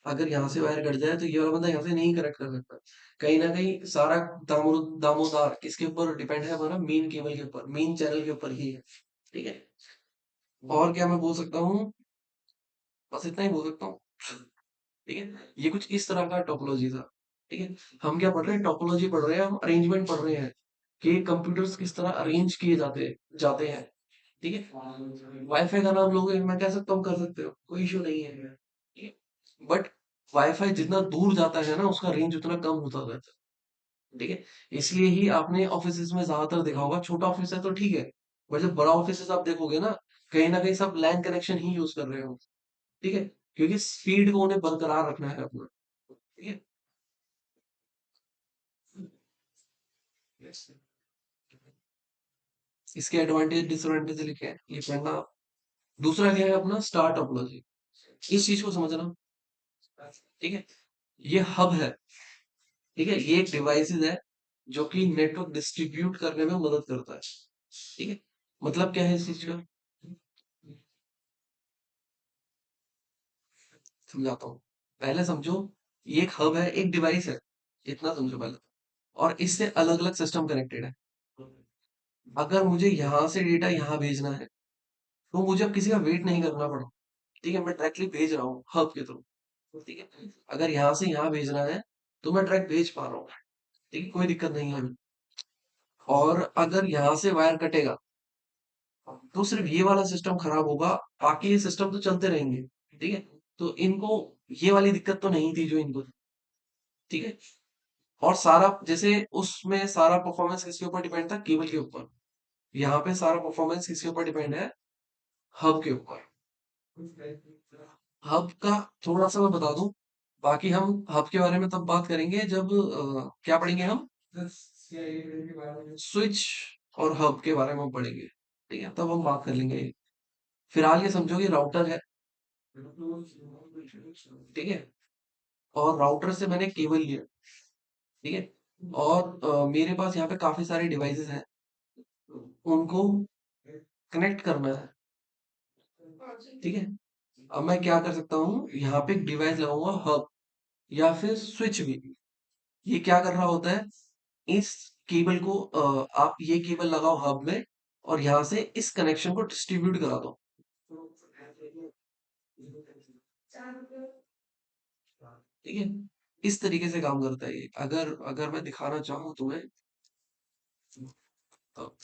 अगर यहाँ से वायर कट जाए तो ये वाला बंदा यहाँ से नहीं कनेक्ट कर सकता। कहीं ना कहीं सारा दामोदार किसके ऊपर डिपेंड है, हमारा मेन केबल के ऊपर, मेन चैनल के ऊपर ही है, ठीक है। और क्या मैं बोल सकता हूँ, बस इतना ही बोल सकता हूँ, ठीक है। ये कुछ इस तरह का टोपोलॉजी था, ठीक है। हम क्या पढ़ रहे हैं, टोपोलॉजी पढ़ रहे हैं, हम अरेंजमेंट पढ़ रहे हैं कि कंप्यूटर्स किस तरह अरेंज किए जाते जाते हैं, ठीक है। वाईफाई का नाम लोगे, मैं कह सकता हूँ, कर सकते हो, कोई इशू नहीं है, ठीक है। बट वाईफाई जितना दूर जाता है ना, उसका रेंज उतना कम होता रहता है, ठीक है। इसलिए ही आपने ऑफिस में ज्यादातर देखा होगा, छोटा ऑफिस है तो ठीक है, बट जब बड़ा ऑफिस आप देखोगे ना कहीं सब लैन कनेक्शन ही यूज कर रहे हो, ठीक है, क्योंकि स्पीड को उन्हें बरकरार रखना है अपना, ठीक है। इसके एडवांटेज डिसएडवांटेज लिखे हैं, ये पढ़ना। दूसरा क्या है अपना, स्टार टोपोलॉजी, इस चीज को समझना, ठीक है। ये हब है, ठीक है, ये एक डिवाइसेस है जो कि नेटवर्क डिस्ट्रीब्यूट करने में मदद करता है, ठीक है। मतलब क्या है इस चीज का, समझाता हूँ। पहले समझो, ये एक हब है, एक डिवाइस है, इतना समझो पहले। और इससे अलग अलग सिस्टम कनेक्टेड है। अगर मुझे यहाँ से डेटा यहाँ भेजना है, तो मुझे अब किसी का वेट नहीं करना पड़ा। ठीक है, मैं डायरेक्टली भेज रहा हूँ हब के थ्रू। ठीक है, अगर यहाँ से यहाँ भेजना है तो मैं डायरेक्ट भेज पा रहा हूँ। ठीक है, कोई दिक्कत नहीं है अभी। और अगर यहाँ से वायर कटेगा तो सिर्फ ये वाला सिस्टम खराब होगा, बाकी ये सिस्टम तो चलते रहेंगे। ठीक है, तो इनको ये वाली दिक्कत तो नहीं थी जो इनको थी। ठीक है, और सारा जैसे उसमें सारा परफॉर्मेंस किसके ऊपर डिपेंड था, केबल के ऊपर। यहाँ पे सारा परफॉर्मेंस किसके ऊपर डिपेंड है, हब के ऊपर। हब का थोड़ा सा मैं बता दूं, बाकी हम हब के बारे में तब बात करेंगे जब क्या पढ़ेंगे हम, स्विच और हब के बारे में पढ़ेंगे। ठीक है, तब हम बात कर लेंगे। फिलहाल ये समझो कि राउटर है। ठीक है, और राउटर से मैंने केबल लिया। ठीक है, और मेरे पास यहाँ पे काफी सारे डिवाइसेस हैं, उनको कनेक्ट करना है। ठीक है, अब मैं क्या कर सकता हूँ, यहाँ पे एक डिवाइस लगाऊंगा हब या फिर स्विच भी। ये क्या कर रहा होता है, इस केबल को आप ये केबल लगाओ हब में, और यहाँ से इस कनेक्शन को डिस्ट्रीब्यूट करा दो। ठीक है, इस तरीके से काम करता है ये। अगर अगर मैं दिखाना चाहूँ तुम्हें तो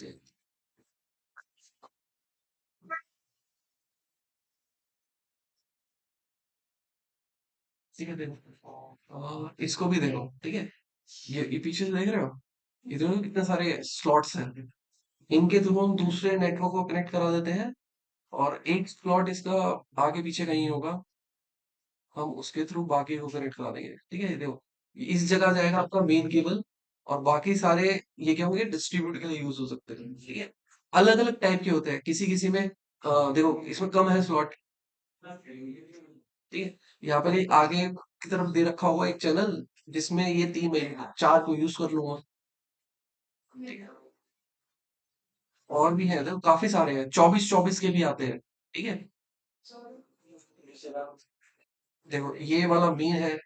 ठीक है, देखो इसको भी देखो। ठीक है, ये पीछे से देख रहे हो, ये देखो कितने सारे स्लॉट्स हैं। इनके थ्रू हम दूसरे नेटवर्क को कनेक्ट करा देते हैं, और एक स्लॉट इसका आगे पीछे कहीं होगा, हम उसके थ्रू बाकी को कनेक्ट करा देंगे। ठीक है, ये देखो इस जगह जाएगा आपका मेन केबल, और बाकी सारे ये क्या होंगे, डिस्ट्रीब्यूट के लिए यूज हो सकते हैं। ठीक है, अलग अलग टाइप के होते हैं, किसी किसी में देखो इसमें कम है स्लॉट। ठीक है, यहाँ पर एक आगे की तरफ दे रखा होगा एक चैनल, जिसमें ये तीन महीने चार को यूज कर लूंगा। ठीक है, और भी है, देखो काफी सारे हैं, 24 24 के भी आते हैं। ठीक है, देखो ये वाला मेन है,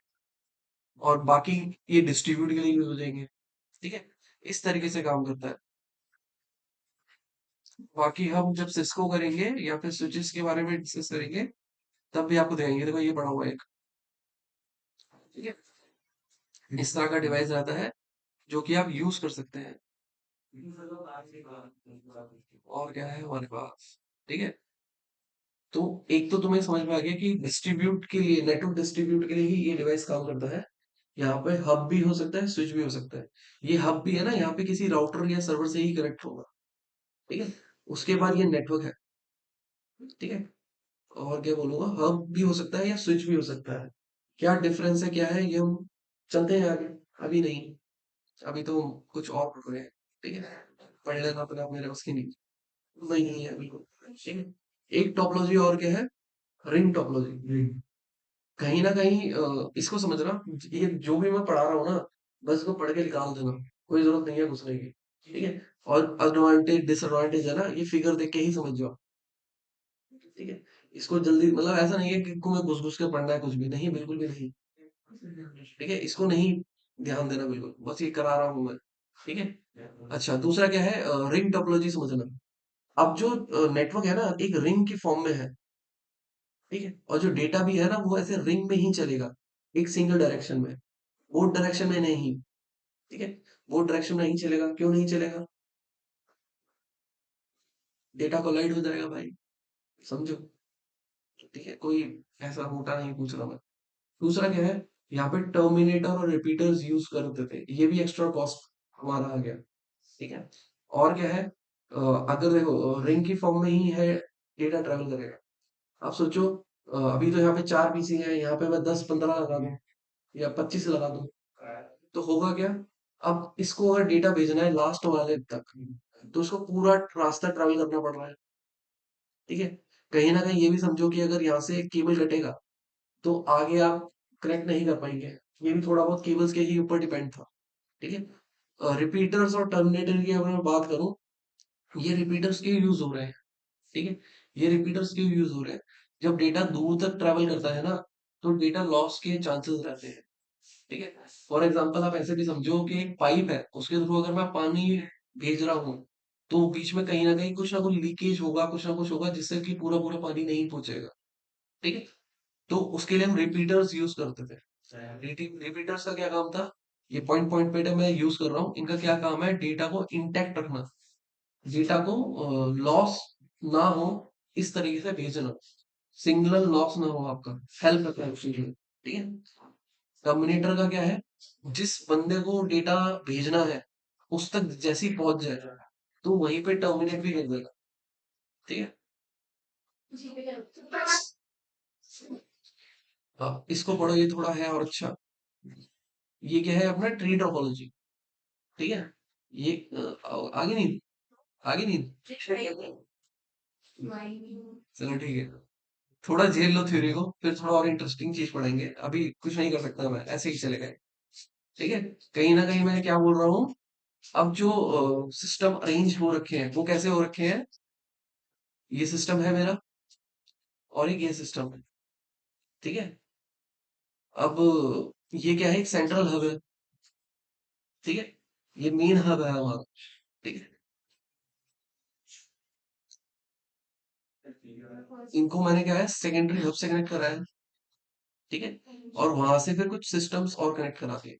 और बाकी ये डिस्ट्रीब्यूट के लिए यूज हो जाएंगे। ठीक है, इस तरीके से काम करता है। बाकी हम जब सिस्को करेंगे या फिर स्विचेस के बारे में डिस्कस करेंगे, तब भी आपको दिखाएंगे। देखो ये बड़ा हुआ है एक। ठीक है, इस तरह का डिवाइस रहता है जो कि आप यूज कर सकते हैं। और क्या है हमारे पास। ठीक है, तो एक तो तुम्हें समझ में आ गया कि डिस्ट्रीब्यूट के लिए, नेटवर्क डिस्ट्रीब्यूट के लिए ही ये डिवाइस काम करता है। यहाँ पे हब भी हो सकता है, स्विच भी हो सकता है। ये हब भी है ना, यहाँ पे किसी राउटर या सर्वर से ही कनेक्ट होगा। ठीक है, उसके बाद ये नेटवर्क है। ठीक है, और क्या बोलूंगा, हब भी हो सकता है या स्विच भी हो सकता है। क्या डिफरेंस है, क्या है, ये हम चलते हैं आगे। अभी नहीं, अभी तो कुछ और पढ़ रहे हैं। ठीक है, पढ़ लेना अपने आप, मेरे उसकी नहीं, नहीं है बिल्कुल। ठीक है, एक टोपोलॉजी और क्या है, रिंग टोपोलॉजी। कहीं ना कहीं इसको समझना, ये जो भी मैं पढ़ा रहा हूँ ना, बस इसको पढ़ के निकाल देना, कोई जरूरत नहीं है घुसने की। ठीक है, और एडवांटेज डिसएडवांटेज है ना, ये फिगर देख के ही समझ जाओ। ठीक है, इसको जल्दी, मतलब ऐसा नहीं है कि तुम्हें घुस घुस के पढ़ना है, कुछ भी नहीं, बिल्कुल भी नहीं। ठीक है, इसको नहीं ध्यान देना बिल्कुल, बस ये करा रहा हूँ मैं। ठीक है, अच्छा दूसरा क्या है, रिंग टोपोलॉजी समझना। अब जो नेटवर्क है ना, एक रिंग की फॉर्म में है। ठीक है, और जो डेटा भी है ना, वो ऐसे रिंग में ही चलेगा, एक सिंगल डायरेक्शन में, बोथ डायरेक्शन में नहीं। ठीक है, बोथ डायरेक्शन में नहीं चलेगा, क्यों नहीं चलेगा, डेटा कोलाइड हो जाएगा भाई, समझो। ठीक है, कोई ऐसा मोटा नहीं पूछ रहा मैं। दूसरा क्या है, यहाँ पे टर्मिनेटर और रिपीटर्स यूज करते थे, ये भी एक्स्ट्रा कॉस्ट हमारा आ गया। ठीक है, और क्या है, अगर देखो रिंग की फॉर्म में ही है, डेटा ट्रेवल करेगा। आप सोचो, अभी तो यहाँ पे 4 पीसी है, यहाँ पे मैं 10 15 लगा दूं या 25 लगा दूं, तो होगा क्या, अब इसको अगर डेटा भेजना है लास्ट वाले तक, तो इसको पूरा रास्ता ट्रेवल करना पड़ रहा है। ठीक है, कहीं ना कहीं ये भी समझो कि अगर यहाँ से केबल कटेगा तो आगे आप कनेक्ट नहीं कर पाएंगे। ये भी थोड़ा बहुत केबल्स के ही ऊपर डिपेंड था। ठीक है, रिपीटर्स और टर्मिनेटर की अगर मैं बात करूं, ये रिपीटर्स क्यों यूज हो रहे हैं। ठीक है, ये रिपीटर्स क्यों यूज हो रहे हैं, जब डेटा दूर तक ट्रेवल करता है ना, तो डेटा लॉस के चांसेस रहते हैं। ठीक है, फॉर एग्जाम्पल आप ऐसे भी समझो कि एक पाइप है, उसके थ्रू अगर मैं पानी भेज रहा हूँ, तो बीच में कहीं ना कहीं कुछ ना कुछ लीकेज होगा, कुछ ना कुछ होगा, जिससे कि पूरा पूरा पानी नहीं पहुंचेगा। ठीक है। तो उसके लिए हम रिपीटर्स यूज करते थे। रिपीटर्स का क्या काम था? ये पॉइंट पॉइंट पे मैं यूज कर रहा हूँ, इनका क्या काम है? डेटा को इंटैक्ट रखना, डेटा को लॉस ना हो, इस तरीके से भेजना, सिंगल लॉस ना हो आपका, हेल्प करता है उसके लिए। ठीक है। टर्मिनेटर का क्या है? जिस बंदे को डेटा भेजना है उस तक जैसे ही पहुंच जाए तो वहीं पे टर्मिनेट भी कर देगा। ठीक है। हाँ, इसको पढ़ो, ये थोड़ा है और अच्छा। ये क्या है? अपना ट्री टोपोलॉजी। ठीक है। ये आगे नहीं, आगे नहीं, चलो ठीक है। थोड़ा झेल लो थ्योरी को, फिर थोड़ा और इंटरेस्टिंग चीज पढ़ेंगे। अभी कुछ नहीं कर सकता मैं, ऐसे ही चले गए। ठीक है। कहीं ना कहीं मैं क्या बोल रहा हूँ, अब जो सिस्टम अरेंज हो रखे हैं वो कैसे हो रखे हैं? ये सिस्टम है मेरा, और एक ये सिस्टम है। ठीक है। अब ये क्या है? एक सेंट्रल हब है। ठीक है। ये मेन हब है हमारा। ठीक है। इनको मैंने क्या है, सेकेंडरी हब से कनेक्ट करा है। ठीक है। और वहां से फिर कुछ सिस्टम्स और कनेक्ट करा दिए।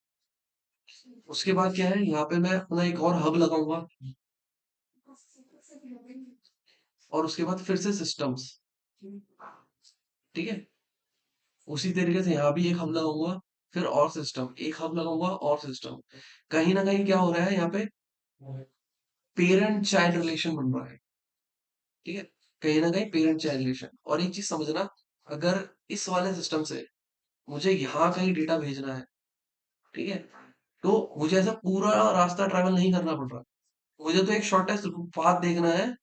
उसके बाद क्या है, यहाँ पे मैं अपना एक और हब लगाऊंगा, और उसके बाद फिर से सिस्टम्स। ठीक है। उसी तरीके से यहाँ भी एक हब लगाऊंगा, फिर और सिस्टम, एक हब लगाऊंगा और सिस्टम। कहीं ना कहीं क्या हो रहा है यहाँ पे? पेरेंट चाइल्ड रिलेशन बन रहा है। ठीक है। कहीं ना कहीं पेरेंट चाइल्ड रिलेशन। और एक चीज समझना, अगर इस वाले सिस्टम से मुझे यहाँ कहीं डेटा भेजना है, ठीक है, तो मुझे ऐसा पूरा रास्ता ट्रैवल नहीं करना पड़ रहा। मुझे तो एक शॉर्टेस्ट पाथ देखना है,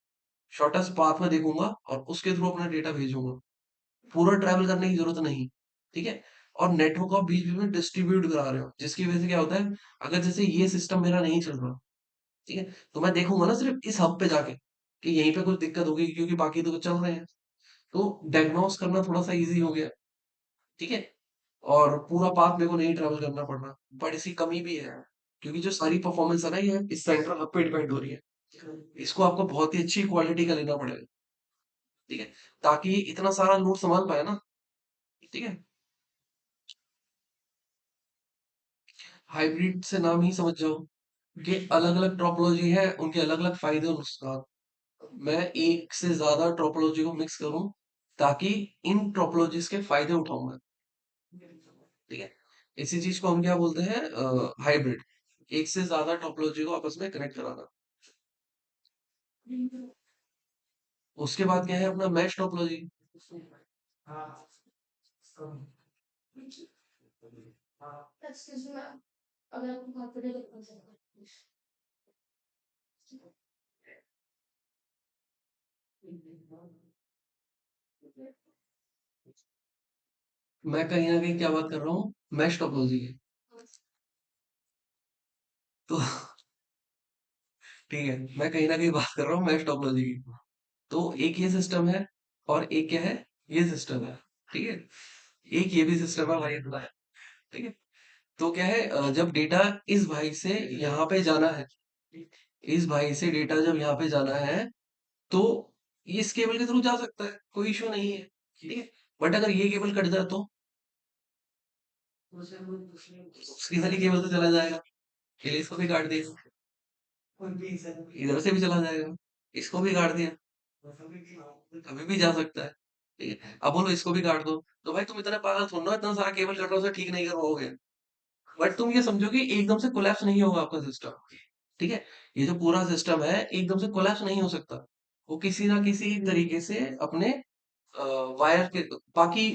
शॉर्टेस्ट पाथ में देखूंगा और उसके थ्रू अपना डेटा भेजूंगा। पूरा ट्रैवल करने की जरूरत नहीं। ठीक है। और नेटवर्क को बीच बीच में डिस्ट्रीब्यूट करा रहे हो, जिसकी वजह से क्या होता है, अगर जैसे ये सिस्टम मेरा नहीं चल रहा, ठीक है, तो मैं देखूंगा ना सिर्फ इस हब पे जाके कि यहीं पे कुछ दिक्कत होगी, क्योंकि बाकी तो चल रहे हैं। तो डायग्नोस करना थोड़ा सा इजी हो गया। ठीक है। और पूरा पाथ मेरे को नहीं ट्रैवल करना पड़ रहा। बट इसकी कमी भी है, क्योंकि जो सारी परफॉर्मेंस है ना, ये इस सेंट्रल हब पे डिपेंड हो रही है। इसको आपको बहुत ही अच्छी क्वालिटी का लेना पड़ेगा। ठीक है। ताकि इतना सारा लोड संभाल पाए ना। ठीक है। हाइब्रिड से नाम ही समझ जाओ कि अलग अलग टोपोलॉजी है, उनके अलग अलग फायदे और नुकसान। मैं एक से ज्यादा टोपोलॉजी को मिक्स करूं ताकि इन टोपोलॉजीज के फायदे उठाऊंगा। ठीक है। इसी चीज को हम क्या बोलते हैं? हाइब्रिड। एक से ज्यादा टोपोलॉजी को आपस में कनेक्ट कराना। उसके बाद क्या है अपना मैश टोपोलॉजी। मैं कहीं ना कहीं क्या बात कर रहा हूँ? मैश टोपोलॉजी की। तो ठीक है, मैं कहीं ना कहीं बात कर रहा हूँ मैश टोपोलॉजी की। तो एक ये सिस्टम है, और एक क्या है, ये सिस्टम है। ठीक है। एक ये भी सिस्टम है भाई अपना। ठीक है। तो क्या है, जब डेटा इस भाई से यहाँ पे जाना है, इस भाई से डेटा जब यहाँ पे जाना है, तो ये इस केबल के थ्रू जा सकता है, कोई इशू नहीं है। ठीक है। बट अगर ये केबल कट जाए तो उसकी वाली केबल तो चला जाएगा, इसलिए इसको भी काट दिया। इधर से भी चला जाएगा, इसको भी काट दिया, कभी भी जा सकता है। ठीक है। अब बोलो इसको भी काट दो, तो भाई तुम इतना पागल थोड़ा ना, इतना सारा केबल कट रहा हो, उसे ठीक नहीं कर पाओगे। बट तुम ये समझो कि एकदम से कोलैप्स नहीं होगा आपका सिस्टम। ठीक है। ये जो पूरा सिस्टम है एकदम से कोलैप्स नहीं हो सकता। वो किसी ना किसी तरीके से अपने वायर के बाकी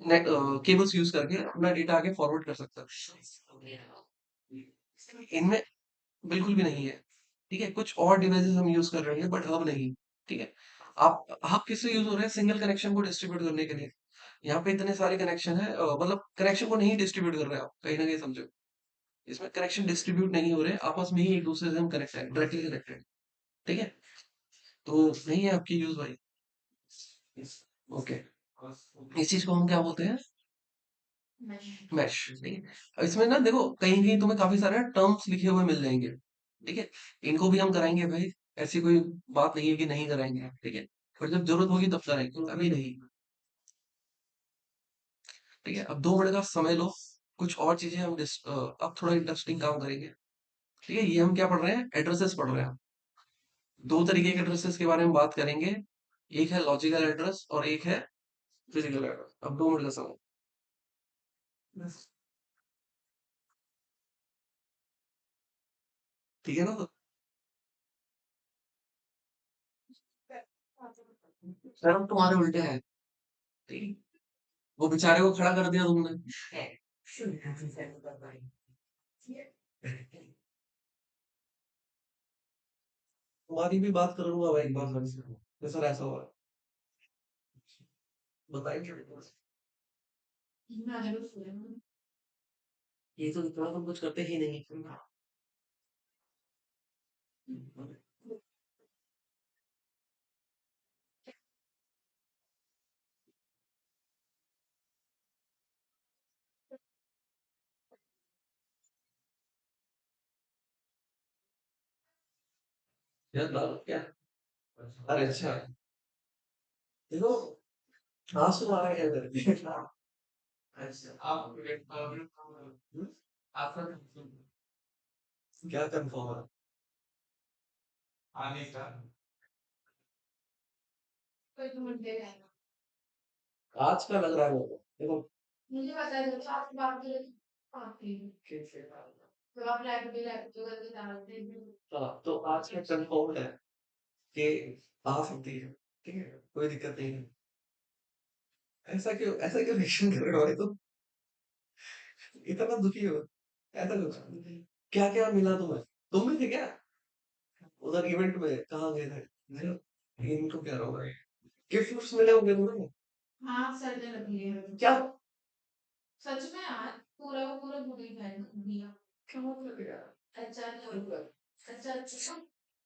केबल्स यूज करके अपना डेटा आगे फॉरवर्ड कर सकता है। इनमें बिल्कुल भी नहीं है। ठीक है। कुछ और डिवाइसेस हम यूज कर रहे हैं बट हब नहीं। ठीक है। आप हब किससे यूज हो रहे हैं? सिंगल कनेक्शन को डिस्ट्रीब्यूट करने के लिए। यहाँ पे इतने सारे कनेक्शन है, मतलब कनेक्शन को नहीं डिस्ट्रीब्यूट कर रहे हैं आप, कहीं ना कहीं समझो। इसमें कनेक्शन डिस्ट्रीब्यूट नहीं हो रहे, आपस में ही एक दूसरे से हम कनेक्ट है, डायरेक्टली कनेक्टेड। ठीक है। तो नहीं है आपकी यूज भाई। ओके। इस चीज को हम क्या बोलते हैं? मैश। ठीक है। अब इसमें ना देखो, कहीं कहीं तुम्हें काफी सारे टर्म्स लिखे हुए मिल जाएंगे। ठीक है। इनको भी हम कराएंगे भाई। ऐसी कोई बात नहीं है कि नहीं कराएंगे, ठीक है। पर जब जरूरत होगी तब कराएंगे, अभी नहीं। ठीक है, अब 2 मिनट का समय लो। कुछ और चीजें हम अब थोड़ा इंटरेस्टिंग काम करेंगे। ठीक है, ये हम क्या पढ़ रहे हैं, एड्रेसेस पढ़ रहे हैं। दो तरीके के एड्रेसेस के बारे में बात करेंगे। एक है लॉजिकल एड्रेस और एक है फिजिकल एड्रेस। अब 2 मिनट का समय। ठीक है ना, तो सर हम तुम्हारे उल्टे हैं। ठीक है? वो बेचारे को खड़ा कर दिया तुमने। तुम्हारी भी बात करूंगा भाई एक बार सर से। तो सर ऐसा हुआ, बताइए। ये तो इतना तुम कुछ करते ही नहीं। यार लाल क्या? अरे अच्छा, देखो आज तुम्हारा क्या करते। अच्छा आप आपका क्या कंफर्म है आने का? आज का लग रहा है मेरे को। देखो मुझे पता है जब आप बात करें कैसे तो आप रैपिड डालते हैं। हाँ, तो आज का कंफर्म है कि आ सकती है। ठीक है, कोई दिक्कत नहीं है। ऐसा क्यों रिएक्शन कर रहे हो भाई तुम? इतना दुखी हो? ऐसा कुछ क्या क्या मिला तुम्हें? तुम भी थे क्या उधर इवेंट में? कहाँ गए थे? इनको क्या रहा होगा, गिफ्ट मिले होंगे तुम्हें। हाँ सर्दी लगी है क्या? सच में यार पूरा का पूरा बुरी दिया। क्या मतलब यार? अच्छा अच्छा अच्छा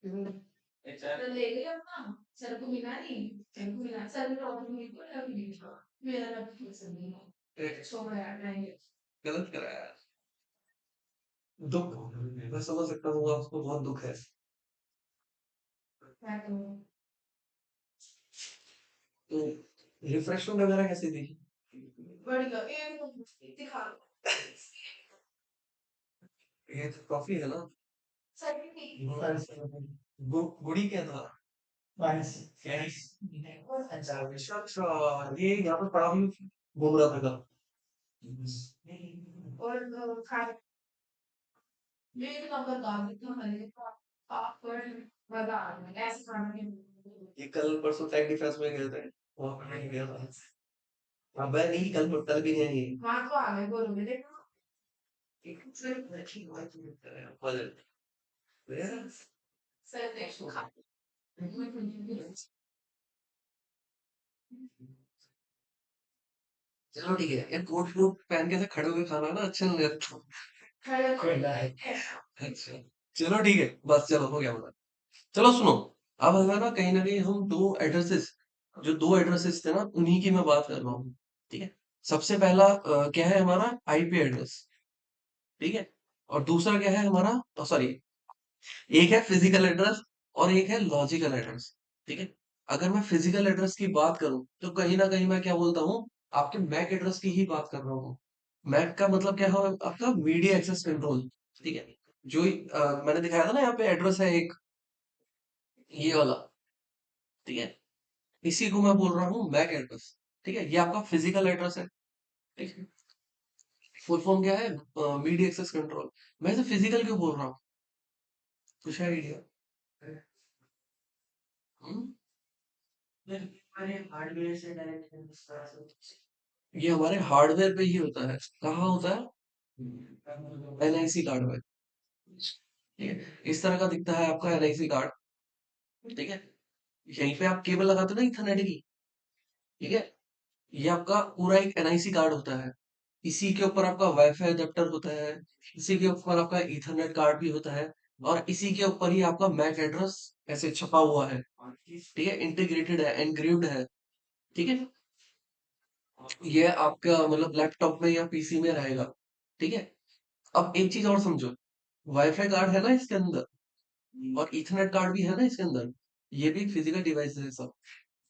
तो ले गए अपना। सर को मिला नहीं, सर को मिला, सर ने प्रॉब्लम नहीं को लग नहीं था। मेरा लग पसंद नहीं है, छोड़ यार नहीं। गलत करा यार। दुख, मैं समझ सकता हूँ आपको बहुत दुख है। क्या करूं? तो रिफ्रेशमेंट वगैरह कैसी थी? बढ़िया एक दिखा लो। ये तो ट्रॉफी है ना? गुड़ी क्या था? कैरिस। अच्छा अच्छा अच्छा, ये यहाँ पर पड़ा भी घूम रहा था कल। और ये नंबर डाल देता हूँ आप पर मजा आ रहा है ऐसे खाना नहीं। ये कल परसों टेक डिफेंस में गए थे, वहाँ पर नहीं गया था। हाँ मैं नहीं, कल भी नहीं है। वहाँ तो आ गए बोलो मेरे को। एक सिर्फ अच्छी बात है फल। सर देखो खा। चलो ठीक है, ये कोट वोट पहन के ऐसे खड़े हुए खाना ना अच्छा नहीं लगता। खड़े खोलना है। अच्छा चलो ठीक है, बस चलो हो गया मतलब। चलो सुनो, अब अगर ना कहीं हम दो एड्रेसेस, जो दो एड्रेसेस थे ना उन्हीं की मैं बात कर रहा हूँ। ठीक है, सबसे पहला क्या है हमारा आईपी एड्रेस। ठीक है, और दूसरा क्या है हमारा, सॉरी, एक है फिजिकल एड्रेस और एक है लॉजिकल एड्रेस। ठीक है, अगर मैं फिजिकल एड्रेस की बात करूं तो कहीं ना कहीं मैं क्या बोलता हूँ, आपके मैक एड्रेस की ही बात कर रहा हूँ। मैक का मतलब क्या है, आपका मीडिया एक्सेस कंट्रोल। ठीक है, जो मैंने दिखाया था ना यहाँ पे एड्रेस है एक, ये वाला। ठीक है, इसी को मैं बोल रहा हूँ मैक एड्रेस। ठीक है, ये आपका फिजिकल एड्रेस है। ठीक है, फुल फॉर्म क्या है, मीडिया एक्सेस कंट्रोल। मैं इसे फिजिकल क्यों बोल रहा हूँ, कुछ आइडिया? ये हमारे हार्डवेयर पे ही होता है। कहाँ होता है? एनआईसी कार्ड में। ठीक है, इस तरह का दिखता है आपका एनआईसी कार्ड। ठीक है, यहीं पे आप केबल लगाते हो ना इथरनेट की। ठीक है, ये आपका पूरा एक एनआईसी कार्ड होता है। इसी के ऊपर आपका वाईफाई अडेप्टर होता है। इसी के ऊपर आपका ईथरनेट कार्ड भी होता है। और इसी के ऊपर ही आपका मैक एड्रेस ऐसे छपा हुआ है। ठीक है, इंटीग्रेटेड है, एनक्रिप्ट है। ठीक है, ये आपका मतलब लैपटॉप में या पीसी में रहेगा। ठीक है, अब एक चीज और समझो, वाईफाई कार्ड है ना इसके अंदर, और ईथरनेट कार्ड भी है ना इसके अंदर, ये भी एक फिजिकल डिवाइस है सब।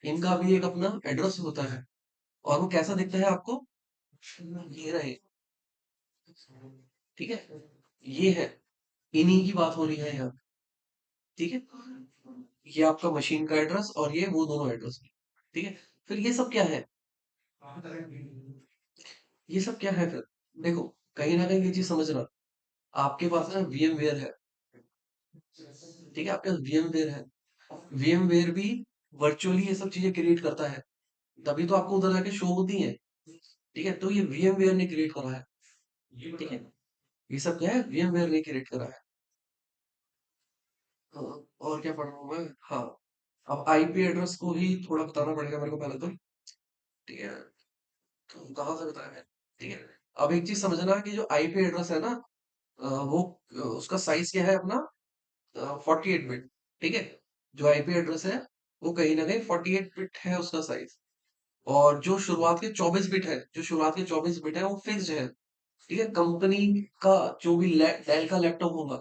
इनका भी एक अपना एड्रेस होता है। और वो कैसा दिखता है आपको, ये रहे, ठीक है, ये है, इन्हीं की बात हो रही है यहाँ, ठीक है। ये आपका मशीन का एड्रेस और ये वो दोनों एड्रेस, ठीक है। फिर ये सब क्या है, ये सब क्या है फिर, देखो, कहीं ना कहीं ये चीज समझना, आपके पास ना VMware है, ठीक है, आपके पास VMware है। VMware भी वर्चुअली ये सब चीजें क्रिएट करता है, तभी तो आपको उधर जाके शो होती है, ठीक है। तो ये VMware ने क्रिएट करा है, ठीक है। ये सब क्या है, VMware ने क्रिएट करा है। हाँ, और क्या पढ़ रहा हूँ मैं, हाँ, अब IP एड्रेस को ही थोड़ा बताना पड़ेगा मेरे को पहले तो, ठीक है। तो कहाँ से बताया है, ठीक है। अब एक चीज समझना कि जो IP एड्रेस है ना, वो उसका साइज क्या है अपना, 48 बिट, ठीक है। जो IP एड्रेस है वो कहीं ना कहीं 48 बिट है उसका साइज। और जो शुरुआत के 24 बिट है, जो शुरुआत के 24 बिट है वो फिक्स्ड है, ठीक है। कंपनी का जो भी डेल का लैपटॉप होगा,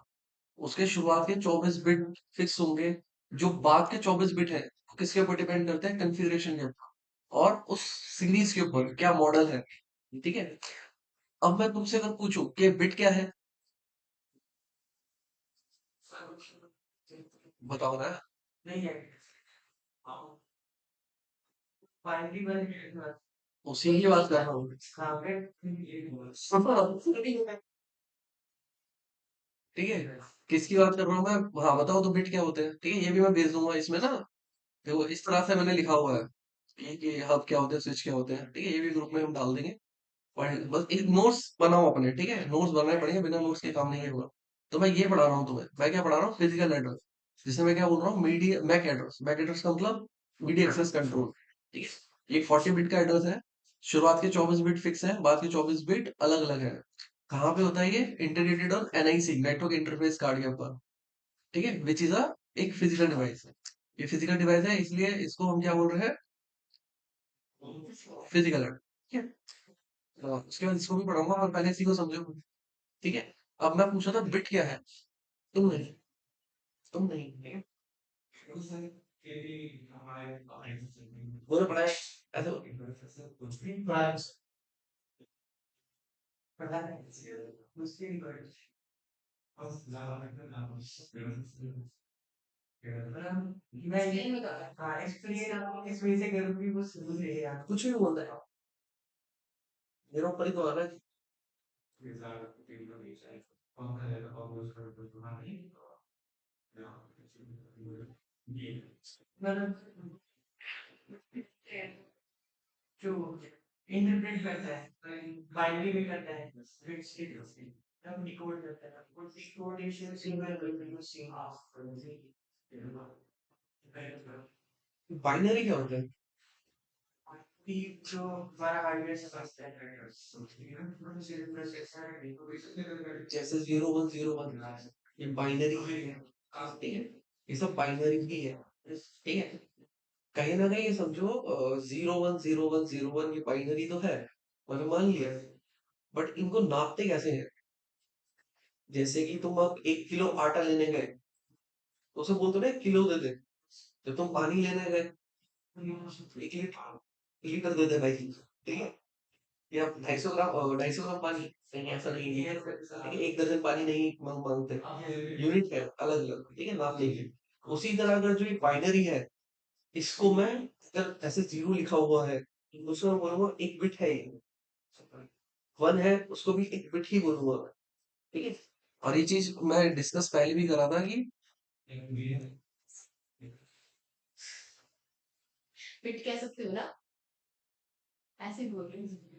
उसके शुरुआत के 24 बिट फिक्स होंगे। जो बाद के 24 बिट है वो किसके ऊपर डिपेंड करते हैं, कॉन्फ़िगरेशन के ऊपर और उस सीरीज के ऊपर क्या मॉडल है, ठीक है। अब मैं तुमसे अगर पूछूं कि बिट क्या है, बताओ ना। उसी की बात कर रहा हूँ। ठीक है, किसकी बात कर रहा हूँ मैं, हाँ बताओ तो बिट क्या होते हैं, ठीक है। ये भी मैं भेज दूंगा इसमें ना, देखो इस तरह से मैंने लिखा हुआ है कि हब क्या होते हैं, स्विच क्या होते हैं, ठीक है। ये भी ग्रुप में हम डाल देंगे। और बस एक नोट्स बनाओ अपने, ठीक है, नोट्स बनाने पड़ेंगे, बिना नोट्स के काम नहीं होगा। तो मैं ये पढ़ा रहा हूँ तुम्हें, मैं क्या पढ़ा रहा हूँ, फिजिकल एड्रेस, जिसे मैं क्या बोल रहा हूँ, media MAC address. MAC address का मतलब मीडिया एक्सेस कंट्रोल, ठीक है। ये 40 बिट का एड्रेस है, शुरुआत के 24 बिट फिक्स है, बाद के 24 बिट अलग अलग है। कहाँ पे होता है ये, integrated on NIC, network interface card के ऊपर, ठीक है, विच इज अ एक फिजिकल डिवाइस है। ये फिजिकल डिवाइस है, इसलिए इसको हम क्या बोल रहे हैं, फिजिकल है, ठीक है। उसके बाद इसको भी पढ़ाऊंगा, और पहले इसी को समझो, ठीक है। अब मैं पूछा था बिट क्या है, तुम नहीं, तुम नहीं, ठीक है। बोलो पढ़ा है, ऐसे कुछ भी बोल रहा है, मेरा ऊपर ही तो आ रहा है। बाइनरी क्या होता है, जैसे 0101, ये बाइनरी ही है, ठीक है। ये सब बाइनरी ही है, ठीक है। कहीं ना कहीं ये समझो, 010101 ये बाइनरी तो है, मतलब मान लिया, बट इनको नापते कैसे हैं, जैसे कि तुम अब 1 किलो आटा लेने गए, तो उसे बोलते हो ना 1 किलो दे दे। जब तुम पानी लेने गए, 1 लीटर दे दे भाई, ठीक है। या 250 ग्राम, 250 ग्राम पानी, नहीं ऐसा नहीं है, ठीक है, 1 दर्जन पानी नहीं मांगते, यूनिट है अलग अलग, ठीक है, नापने के लिए। उसी तरह अगर जो ये बाइनरी है, इसको मैं अगर ऐसे जीरो लिखा हुआ है, तो उसको मैं बोलूंगा एक बिट है ये, 1 है उसको भी एक बिट ही बोलूंगा मैं, ठीक है। और ये चीज मैं डिस्कस पहले भी करा था कि बिट कह सकते हो ना, ऐसे बोल रहे हैं।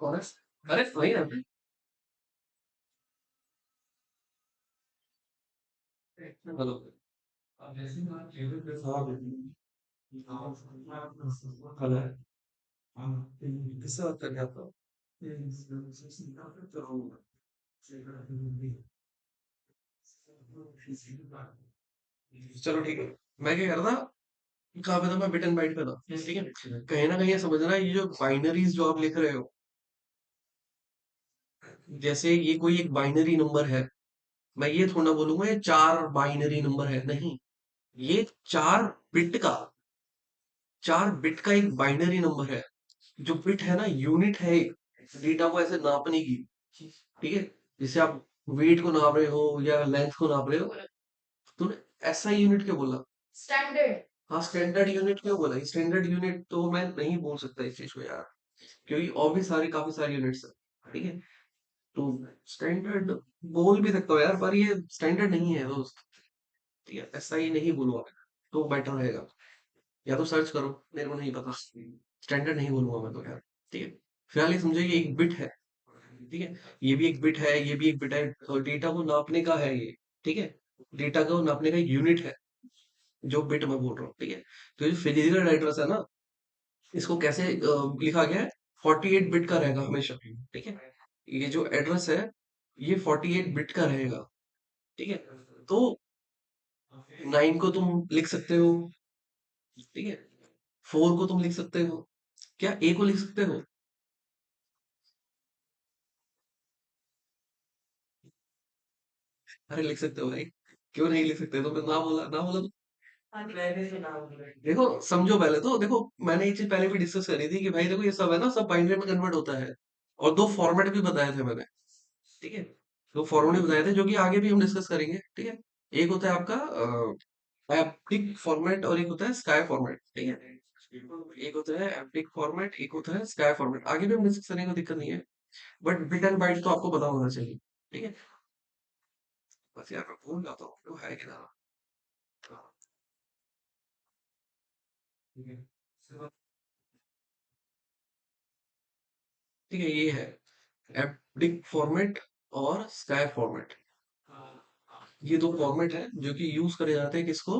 कौन है, अरे वही ना, हेलो, हाँ हेलो, किससे बात कर रहे हैं आप, चलो ठीक है। मैं क्या कर रहा था, कहाँ पे था मैं, बिट एंड बाइट पे था, ठीक है। कहीं ना कहीं ये समझना, ये जो बाइनरीज जो आप लिख रहे हो, जैसे ये कोई एक बाइनरी नंबर है, मैं ये थोड़ा ना बोलूंगा ये 4 बाइनरी नंबर है, नहीं। ये 4 बिट का 4 बिट का एक बाइनरी नंबर है। जो बिट है ना, यूनिट है एक डेटा को ऐसे नापने की। ठीक है, जैसे आप वेट को नाप रहे हो या लेंथ को नाप रहे हो, तूने ऐसा यूनिट क्यों बोला? स्टैंडर्ड। हाँ, स्टैंडर्ड यूनिट क्यों बोला? स्टैंडर्ड यूनिट तो मैं नहीं बोल सकता इस चीज को यार, क्योंकि और भी सारे काफी सारे यूनिट्स है। ठीक है, तो स्टैंडर्ड बोल भी सकता हूँ यार, पर ये स्टैंडर्ड नहीं है दोस्त। ठीक है, ऐसा ही नहीं बोलूंगा मैं, तो बेटर रहेगा। या तो सर्च करो, मेरे को नहीं पता। स्टैंडर्ड नहीं बोलूंगा मैं तो यार। ठीक है, फिलहाल ये समझो ये एक बिट है। ठीक है, ये भी एक बिट है, ये भी एक बिट है, और डेटा को नापने का है ये। ठीक है, डेटा को नापने का एक यूनिट है, जो बिट मैं बोल रहा हूँ। ठीक है, तो जो फिजिकल एड्रेस है ना, इसको कैसे लिखा गया है? 48 बिट का रहेगा हमेशा। ठीक है, ये जो एड्रेस है, ये 48 बिट का रहेगा। ठीक है, तो 9 को तुम लिख सकते हो। ठीक है, 4 को तुम लिख सकते हो, क्या ए को लिख सकते हो? अरे लिख सकते हो भाई, क्यों नहीं लिख सकते? तो मैं ना बोला, ना बोला तो देखो, समझो पहले तो देखो, मैंने ये चीज पहले भी डिस्कस करी थी कि भाई देखो, ये सब है ना, सब बाइनरी में कन्वर्ट होता है। और दो फॉर्मेट भी बताए थे मैंने। ठीक है, दो फॉर्मेट भी बताए थे, जो कि आगे भी हम डिस्कस करेंगे। ठीक है, एक होता है आपका एप्टिक फॉर्मेट, और एक होता है स्काई फॉर्मेट। ठीक है, एक होता है एप्टिक फॉर्मेट, एक होता है स्काई फॉर्मेट। आगे भी हम डिस्कस करेंगे, कोई दिक्कत नहीं है। बट बिट एंड बाइट तो आपको पता होना चाहिए। ठीक है, बस यार मैं भूल जाता हूँ तो है कि ना। हाँ, ठीक है, ठीक है, ये है एप्टिक फॉर्मेट और स्काई फॉर्मेट। ये दो फॉर्मेट है जो कि यूज करे जाते हैं किसको?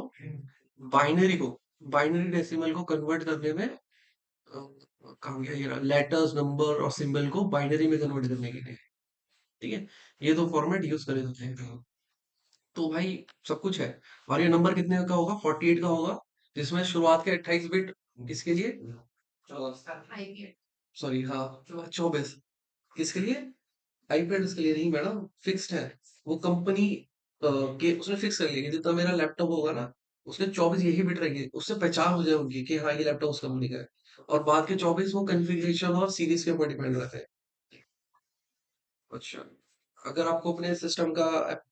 बाइनरी को, बाइनरी डेसिमल को कन्वर्ट करने में। कहाँ गया ये? लेटर्स, नंबर और सिंबल को बाइनरी में कन्वर्ट करने के लिए। ठीक है, ये दो फॉर्मेट यूज करे जाते हैं। तो भाई सब कुछ है। और ये नंबर कितने का होगा? 48 का होगा, जिसमें शुरुआत के 28 बिट किसके लिए? सॉरी, हाँ, 24 किसके लिए? आईपी एड्रेस के लिए नहीं मैडम, फिक्स्ड है। वो कंपनी के उसने फिक्स कर लिया कि जितना मेरा लैपटॉप होगा ना, उसके 24 यही बिट रहेंगे, उससे पहचान हो जाए उनकी कि हाँ ये लैपटॉप उस कंपनी का है। और बाद के 24 वो कॉन्फ़िगरेशन और सीरीज के ऊपर डिपेंड रहते हैं। अच्छा, अगर आपको अपने सिस्टम का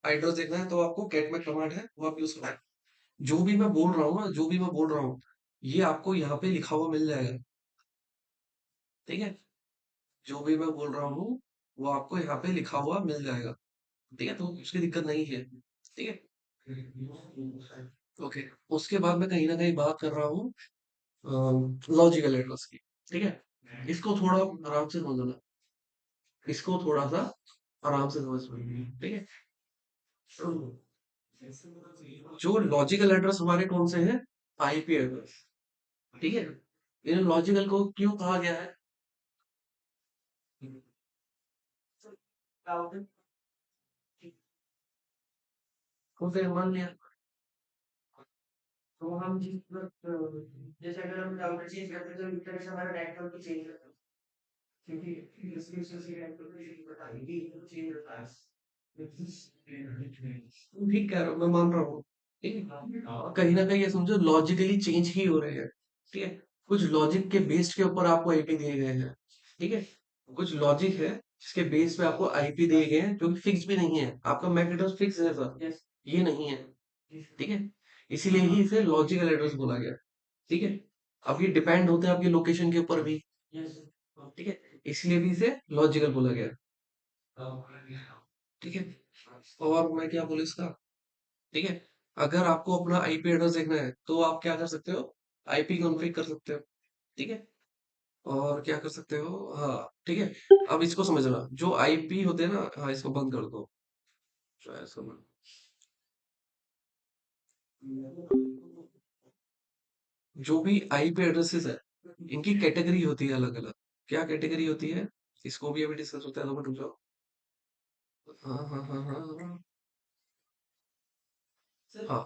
एड्रेस देखना है, तो आपको गेट में कमांड है, वो आप यूज करें। जो भी मैं बोल रहा हूँ ना, जो भी मैं बोल रहा हूँ, ये आपको यहाँ पे लिखा हुआ मिल जाएगा। ठीक है, जो भी मैं बोल रहा हूँ, वो आपको यहाँ पे लिखा हुआ मिल जाएगा। ठीक है, तो उसकी दिक्कत नहीं है। ठीक है, ओके। उसके बाद मैं कहीं ना कहीं बात कर रहा हूँ लॉजिकल एड्रेस की। ठीक है, इसको थोड़ा आराम से समझना, इसको थोड़ा सा आराम से समझना। ठीक है, जो लॉजिकल एड्रेस हमारे कौन से हैं? IP address. ठीक है, इन लॉजिकल को क्यों कहा गया है? तो फिर मान लिया, तो हम जैसे अगर हम राउटर चेंज करते हैं, तो इंटरनेट हमारा नेटवर्क भी चेंज करता है, क्योंकि इसकी वजह से नेटवर्क भी बताएगी चेंज होता है। ठीक कह रहा हूँ, मैं मान रहा हूँ। ठीक है, कहीं ना कहीं ये समझो लॉजिकली चेंज ही हो रहे हैं। ठीक है, कुछ लॉजिक के बेस्ड के ऊपर आपको आईपी दिए गए हैं। ठीक है, कुछ लॉजिक है जिसके बेस पे आपको आईपी दिए गए हैं, जो कि फिक्स भी नहीं है। आपका मैक एड्रेस फिक्स है सर, ये नहीं है। ठीक है, इसीलिए ही इसे लॉजिकल एड्रेस बोला गया। ठीक है, अब ये डिपेंड होता है आपकी लोकेशन के ऊपर भी। ठीक है, इसलिए भी इसे लॉजिकल बोला गया। ठीक है, और मैं क्या बोलूँ इसका? ठीक है, अगर आपको अपना आईपी एड्रेस देखना है, तो आप क्या कर सकते हो? आईपी कॉन्फ़िग कर सकते हो। ठीक है, और क्या कर सकते हो? हाँ, ठीक है, अब इसको समझना, जो आईपी होते हैं ना, हाँ इसको बंद कर दो। शायद समझ, जो भी आईपी एड्रेसेस है, इनकी कैटेगरी होती है अलग अलग। क्या कैटेगरी होती है? इसको भी अभी डिस्कस होता है, तो रुक जाओ। हाँ हाँ हाँ हाँ हाँ हाँ।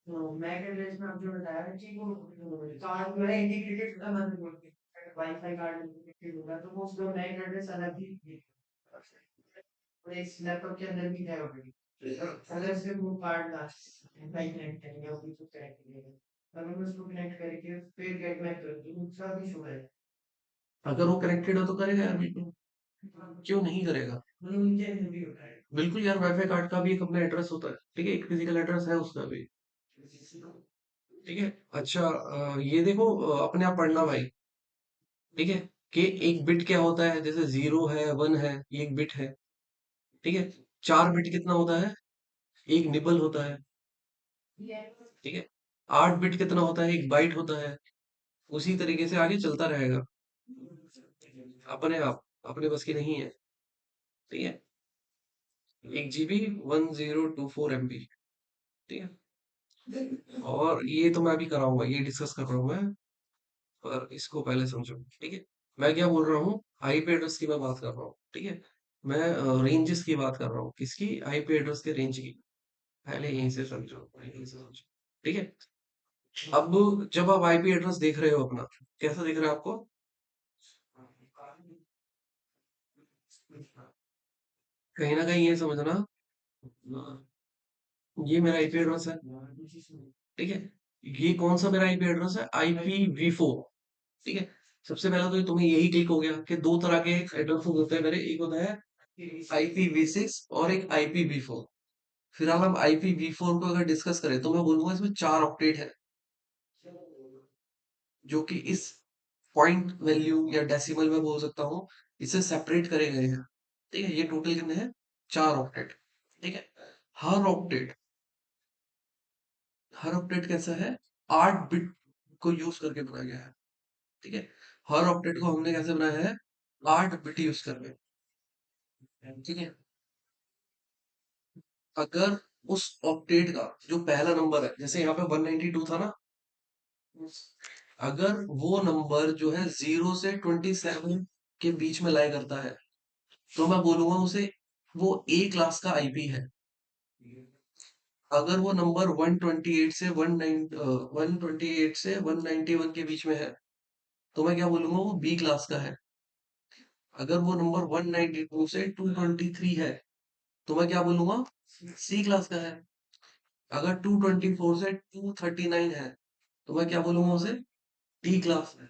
तो मैक एड्रेस में आप जो बताया कि वो कार्ड जो है इंटीग्रेटेड वाईफाई कार्ड इंटीग्रेटेड होगा, तो वो उसका मैक एड्रेस अलग ही अगर वो कनेक्टेड हो तो करेगा यार, बिल्कुल। क्यों नहीं करेगा? बिल्कुल यार, वाईफाई कार्ड का भी एक अपना एड्रेस होता है, ठीक है, एक फिजिकल एड्रेस है उसका भी। ठीक है। अच्छा, ये देखो, अपने आप पढ़ना भाई। ठीक है, कि एक बिट क्या होता है, जैसे 0 है 1 है, ये एक बिट है। ठीक है। 4 बिट कितना होता है? एक निबल होता है। ठीक है। 8 बिट कितना होता है? एक बाइट होता है। उसी तरीके से आगे चलता रहेगा, अपने आप, अपने बस की नहीं है। ठीक है। 1 GB 1024 MB। ठीक है। और ये तो मैं अभी कराऊंगा, ये डिस्कस कर रहा हूँ मैं, पर इसको पहले समझो। ठीक है। मैं क्या बोल रहा हूँ, आईपी एड्रेस की मैं बात कर रहा हूँ। ठीक है। मैं रेंजेस की बात कर रहा हूँ, किसकी? आईपी एड्रेस के रेंज की। पहले यहीं से समझो, यहीं से समझो। ठीक है। अब जब आप आईपी एड्रेस देख रहे हो अपना, कैसा दिख रहा है आपको? कहीं ना कहीं ये समझना, ये मेरा आईपी एड्रेस है। ठीक है। ये कौन सा मेरा आईपी एड्रेस है? IPv4। ठीक है। सबसे पहला तो तुम्हें यही क्लिक हो गया कि दो तरह के एड्रेस होते हैं मेरे, एक होता है IPv6 और एक IPv4। फिलहाल हम IPv4 को अगर डिस्कस करें तो मैं बोलूंगा इसमें 4 ऑक्टेट है, जो कि इस पॉइंट वैल्यू या डेसिमल में बोल सकता हूँ, इसे सेपरेट करे गए हैं। ठीक है। ये टोटल कितने हैं? 4 ऑक्टेट। ठीक है। हर ऑक्टेट हर ऑक्टेट कैसा है? 8 बिट को यूज करके बनाया गया है। ठीक है। हर ऑक्टेट को हमने कैसे बनाया है? 8 बिट यूज करके। ठीक है। अगर उस ऑक्टेट का जो पहला नंबर है, जैसे यहाँ पे 192 था ना, अगर वो नंबर जो है 0 से 27 के बीच में लाई करता है, तो मैं बोलूंगा उसे वो ए क्लास का आईपी है। अगर वो नंबर 128 से 191 के बीच में है, तो मैं क्या बोलूंगा? वो बी क्लास का है। अगर वो नंबर 192 से 223 है, तो मैं क्या बोलूंगा? सी क्लास का है। अगर 224 से 239 है, तो मैं क्या बोलूंगा उसे? डी क्लास है।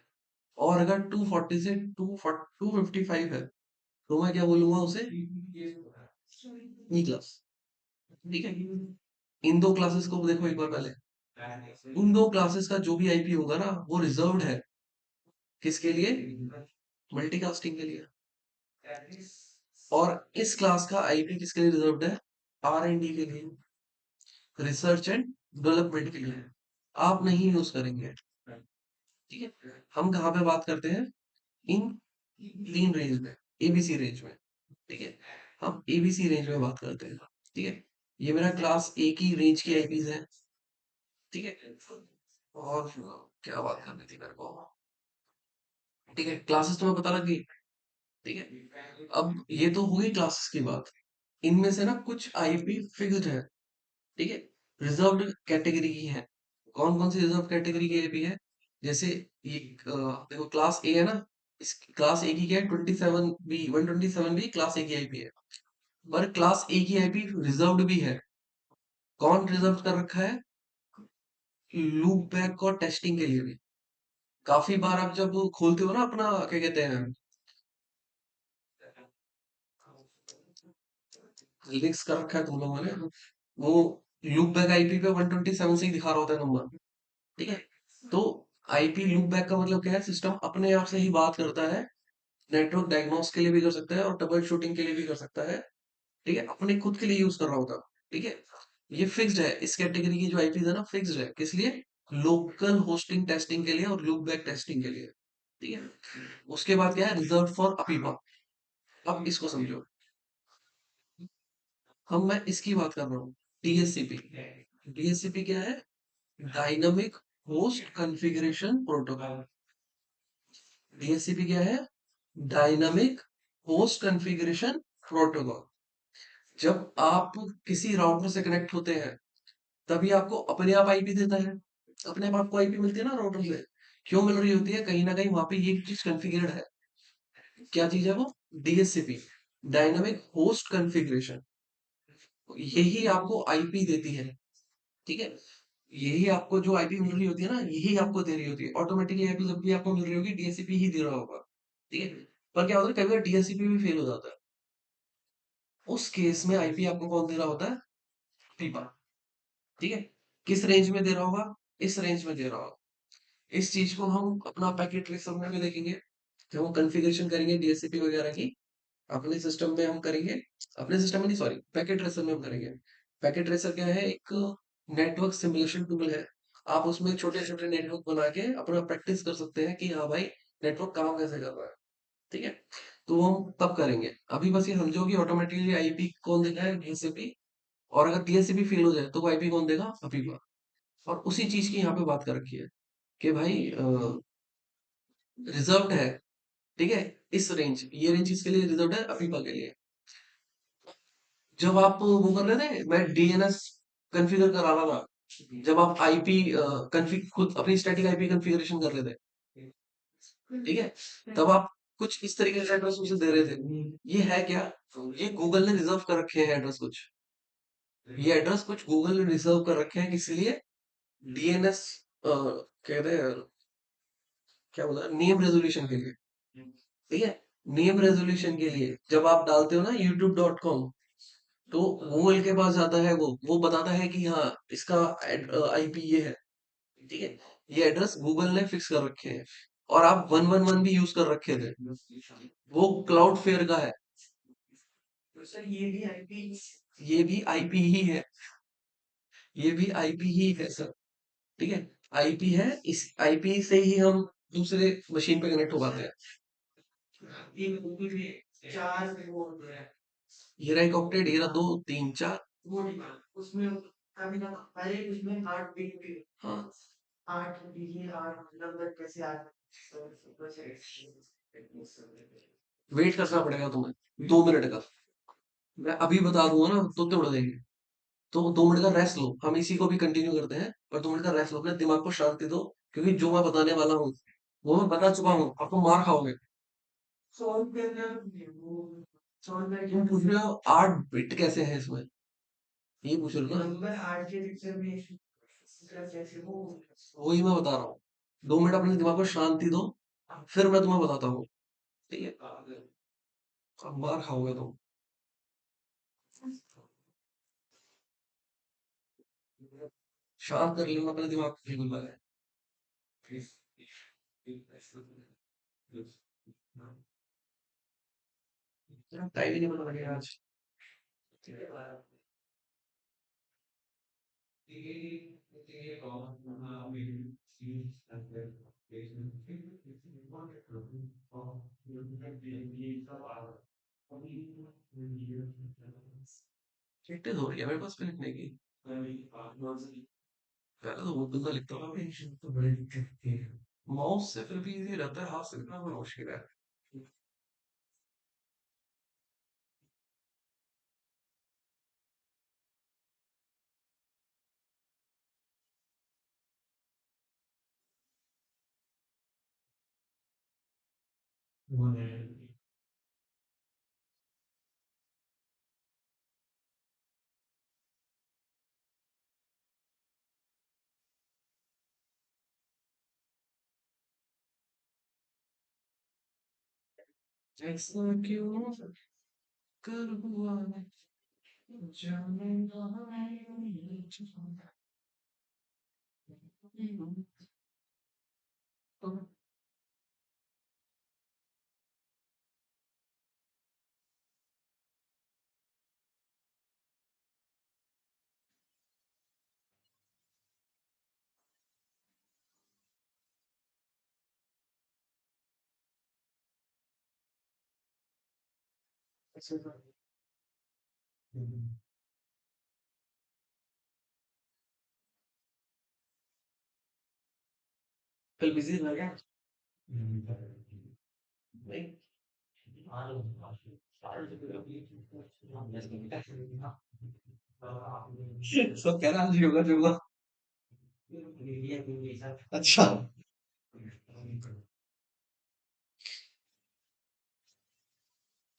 और अगर 240 से 255 है, तो मैं क्या बोलूंगा उसे? ई क्लास। ठीक है। इन दो क्लासेस को देखो एक बार पहले। इन दो क्लासेस का जो भी आईपी होगा ना, वो रिजर्व्ड है किसके लिए? मल्टीकास्टिंग के लिए। और इस क्लास का आईपी किसके लिए रिजर्व्ड है? R&D के लिए, रिसर्च एंड डेवलपमेंट के लिए। आप नहीं यूज करेंगे। ठीक है। हम कहाँ पे बात करते हैं? इन 3 रेंज में, एबीसी रेंज में। ठीक है। हम एबीसी रेंज में बात करते हैं। ठीक है। ये मेरा क्लास ए की रेंज की आईपीज है। ठीक है। और क्या बात करनी थी मेरे को? ठीक है, क्लासेस तुम्हें पता लग गई। ठीक है। अब ये तो हुई क्लासेस की बात। इनमें से ना कुछ आईपी फिक्स्ड है। ठीक है। रिजर्व्ड कैटेगरी की है। कौन कौन सी रिजर्व कैटेगरी की आईपी है? जैसे ये देखो, क्लास ए है ना, इस क्लास ए की क्या है? 27 बी, 127 बी क्लास ए की आईपी है। पर क्लास ए की आईपी रिजर्व्ड भी है। कौन रिजर्व कर रखा है? लूप बैक और टेस्टिंग के लिए भी। काफी बार आप जब खोलते हो ना अपना, क्या कहते हैं, लिंक्स कर रखा है तुम लोगों ने, वो लूप बैक आईपी पे 127 से ही दिखा रहा होता है नंबर। ठीक है। तो आईपी लूप बैक का मतलब क्या है? सिस्टम अपने आप से ही बात करता है। नेटवर्क डायग्नोस के लिए भी कर सकता है और ट्रबल शूटिंग के लिए भी कर सकता है। ठीक है। अपने खुद के लिए यूज कर रहा होता है। ठीक है। ये फिक्स्ड है, इस कैटेगरी की जो आईपी है ना, फिक्स्ड है। किस लिए? लोकल होस्टिंग टेस्टिंग के लिए और लूप बैक टेस्टिंग के लिए। ठीक है। उसके बाद क्या है? Reserve for अपीपा। अब इसको समझो। हम मैं इसकी बात कर रहा हूँ, डीएससीपी। डीएससीपी क्या है? Dynamic host configuration protocol. DSCP क्या है? Dynamic host configuration protocol. जब आप किसी राउटर से कनेक्ट होते हैं, तभी आपको अपने आप आईपी देता है। अपने आप आपको आईपी मिलती है ना राउटर से। क्यों मिल रही होती है? कहीं ना कहीं वहां पे ये चीज कॉन्फ़िगर्ड है। क्या चीज है वो? डीएससीपी। डायनामिक होस्ट कॉन्फ़िगरेशन, यही आपको आईपी देती है, ठीक है? यही आपको जो आईपी मिल रही होती है ना, यही आपको दे रही होती है। ऑटोमेटिकली आईपी जब भी आपको मिल रही होगी, डीएचसीपी ही दे रहा होगा, ठीक है? पर क्या होता है, कई बार डीएचसीपी भी फेल हो जाता है। उस केस में आईपी आपको कौन दे रहा होता है? पीपा, ठीक है? किस रेंज में दे रहा होगा? इस रेंज में दे रहा होगा। इस चीज को हम अपना पैकेट ट्रेसर में भी देखेंगे, जब हम कॉन्फ़िगरेशन करेंगे डीएचसीपी वगैरह की, अपने सिस्टम में हम करेंगे, अपने सिस्टम में नहीं, सॉरी, पैकेट ट्रेसर में हम करेंगे। पैकेट ट्रेसर क्या है? एक नेटवर्क सिमुलेशन टूल है। आप उसमें छोटे छोटे नेटवर्क बना के अपना प्रैक्टिस कर सकते हैं कि हाँ भाई, नेटवर्क काम कैसे कर रहा है, ठीक है? तो हम तब करेंगे। अभी बस ये समझो कि ऑटोमेटिकली आईपी कौन देता है? डीएचसीपी। और अगर डीएचसीपी फेल हो जाए तो वो आईपी कौन देगा? अपीपा। और उसी चीज की यहाँ पे बात कर रखी है कि भाई रिजर्व्ड है, ठीक है? इस रेंज, ये रेंज इसके लिए रिजर्व्ड है, अपीपा के लिए। जब आप वो कर रहे थे, मैं डीएनएस कॉन्फ़िगर करा रहा था, जब आप आईपी कॉन्फ़िग खुद अपनी स्टैटिक आईपी कॉन्फ़िगरेशन कर रहे थे, ठीक है? तब आप कुछ इस तरीके से एड्रेस मुझे दे रहे थे। ये है क्या? ये गूगल ने रिजर्व कर रखे हैं एड्रेस कुछ। ये एड्रेस कुछ गूगल ने रिजर्व कर रखे हैं, किस लिए? डीएनएस कहते हैं, क्या बोला, नेम रेजोल्यूशन के लिए, ठीक है? नेम रेजोल्यूशन के लिए जब आप डालते हो ना youtube.com, तो गूगल के पास जाता है, वो बताता है कि हाँ, इसका आईपी ये है, ठीक है? ये एड्रेस गूगल ने फिक्स कर रखे हैं। और आप 111 भी यूज कर रखे थे, वो क्लाउड फेयर का है। तो सर ये भी आईपी ही है, ये भी आईपी ही है सर, ठीक है? आईपी है, इस आईपी से ही हम दूसरे मशीन पे कनेक्ट हो पाते हैं। ये रहा एक ऑक्टेट, ये रहा दो तीन चार। हाँ, वेट करना पड़ेगा तुम्हें 2 मिनट का। मैं अभी बता दूंगा ना तो तोड़ देंगे। तो 2 मिनट का रेस्ट लो, हम इसी को भी कंटिन्यू करते हैं, पर 2 मिनट का रेस्ट लो, अपने दिमाग को शांति दो, क्योंकि जो मैं बताने वाला हूँ वो मैं बता चुका हूँ, अब तुम मार खाओगे। तुम पूछ रहे हो 8 बिट कैसे है इसमें, ये पूछ रहे हो ना? वही मैं बता रहा हूँ। 2 मिनट अपने दिमाग को शांति दो, फिर मैं तुम्हें बताता हूँ, ठीक है? अब मार खाओगे तुम। शांत कर लेना अपने दिमाग को, बिल्कुल। टाइम ही नहीं पता लगेगा आज। प्रैक्टिस हो रही है मेरे पास पे लिखने की। पहले तो बहुत गंदा लिखता था। माउस से फिर भी इजी रहता है, हाथ से लिखना बड़ा मुश्किल है। ऐसा क्यों कर हुआ, जाने कल बिजी था क्या? नहीं। सब कह रहा है योगा योगा। अच्छा।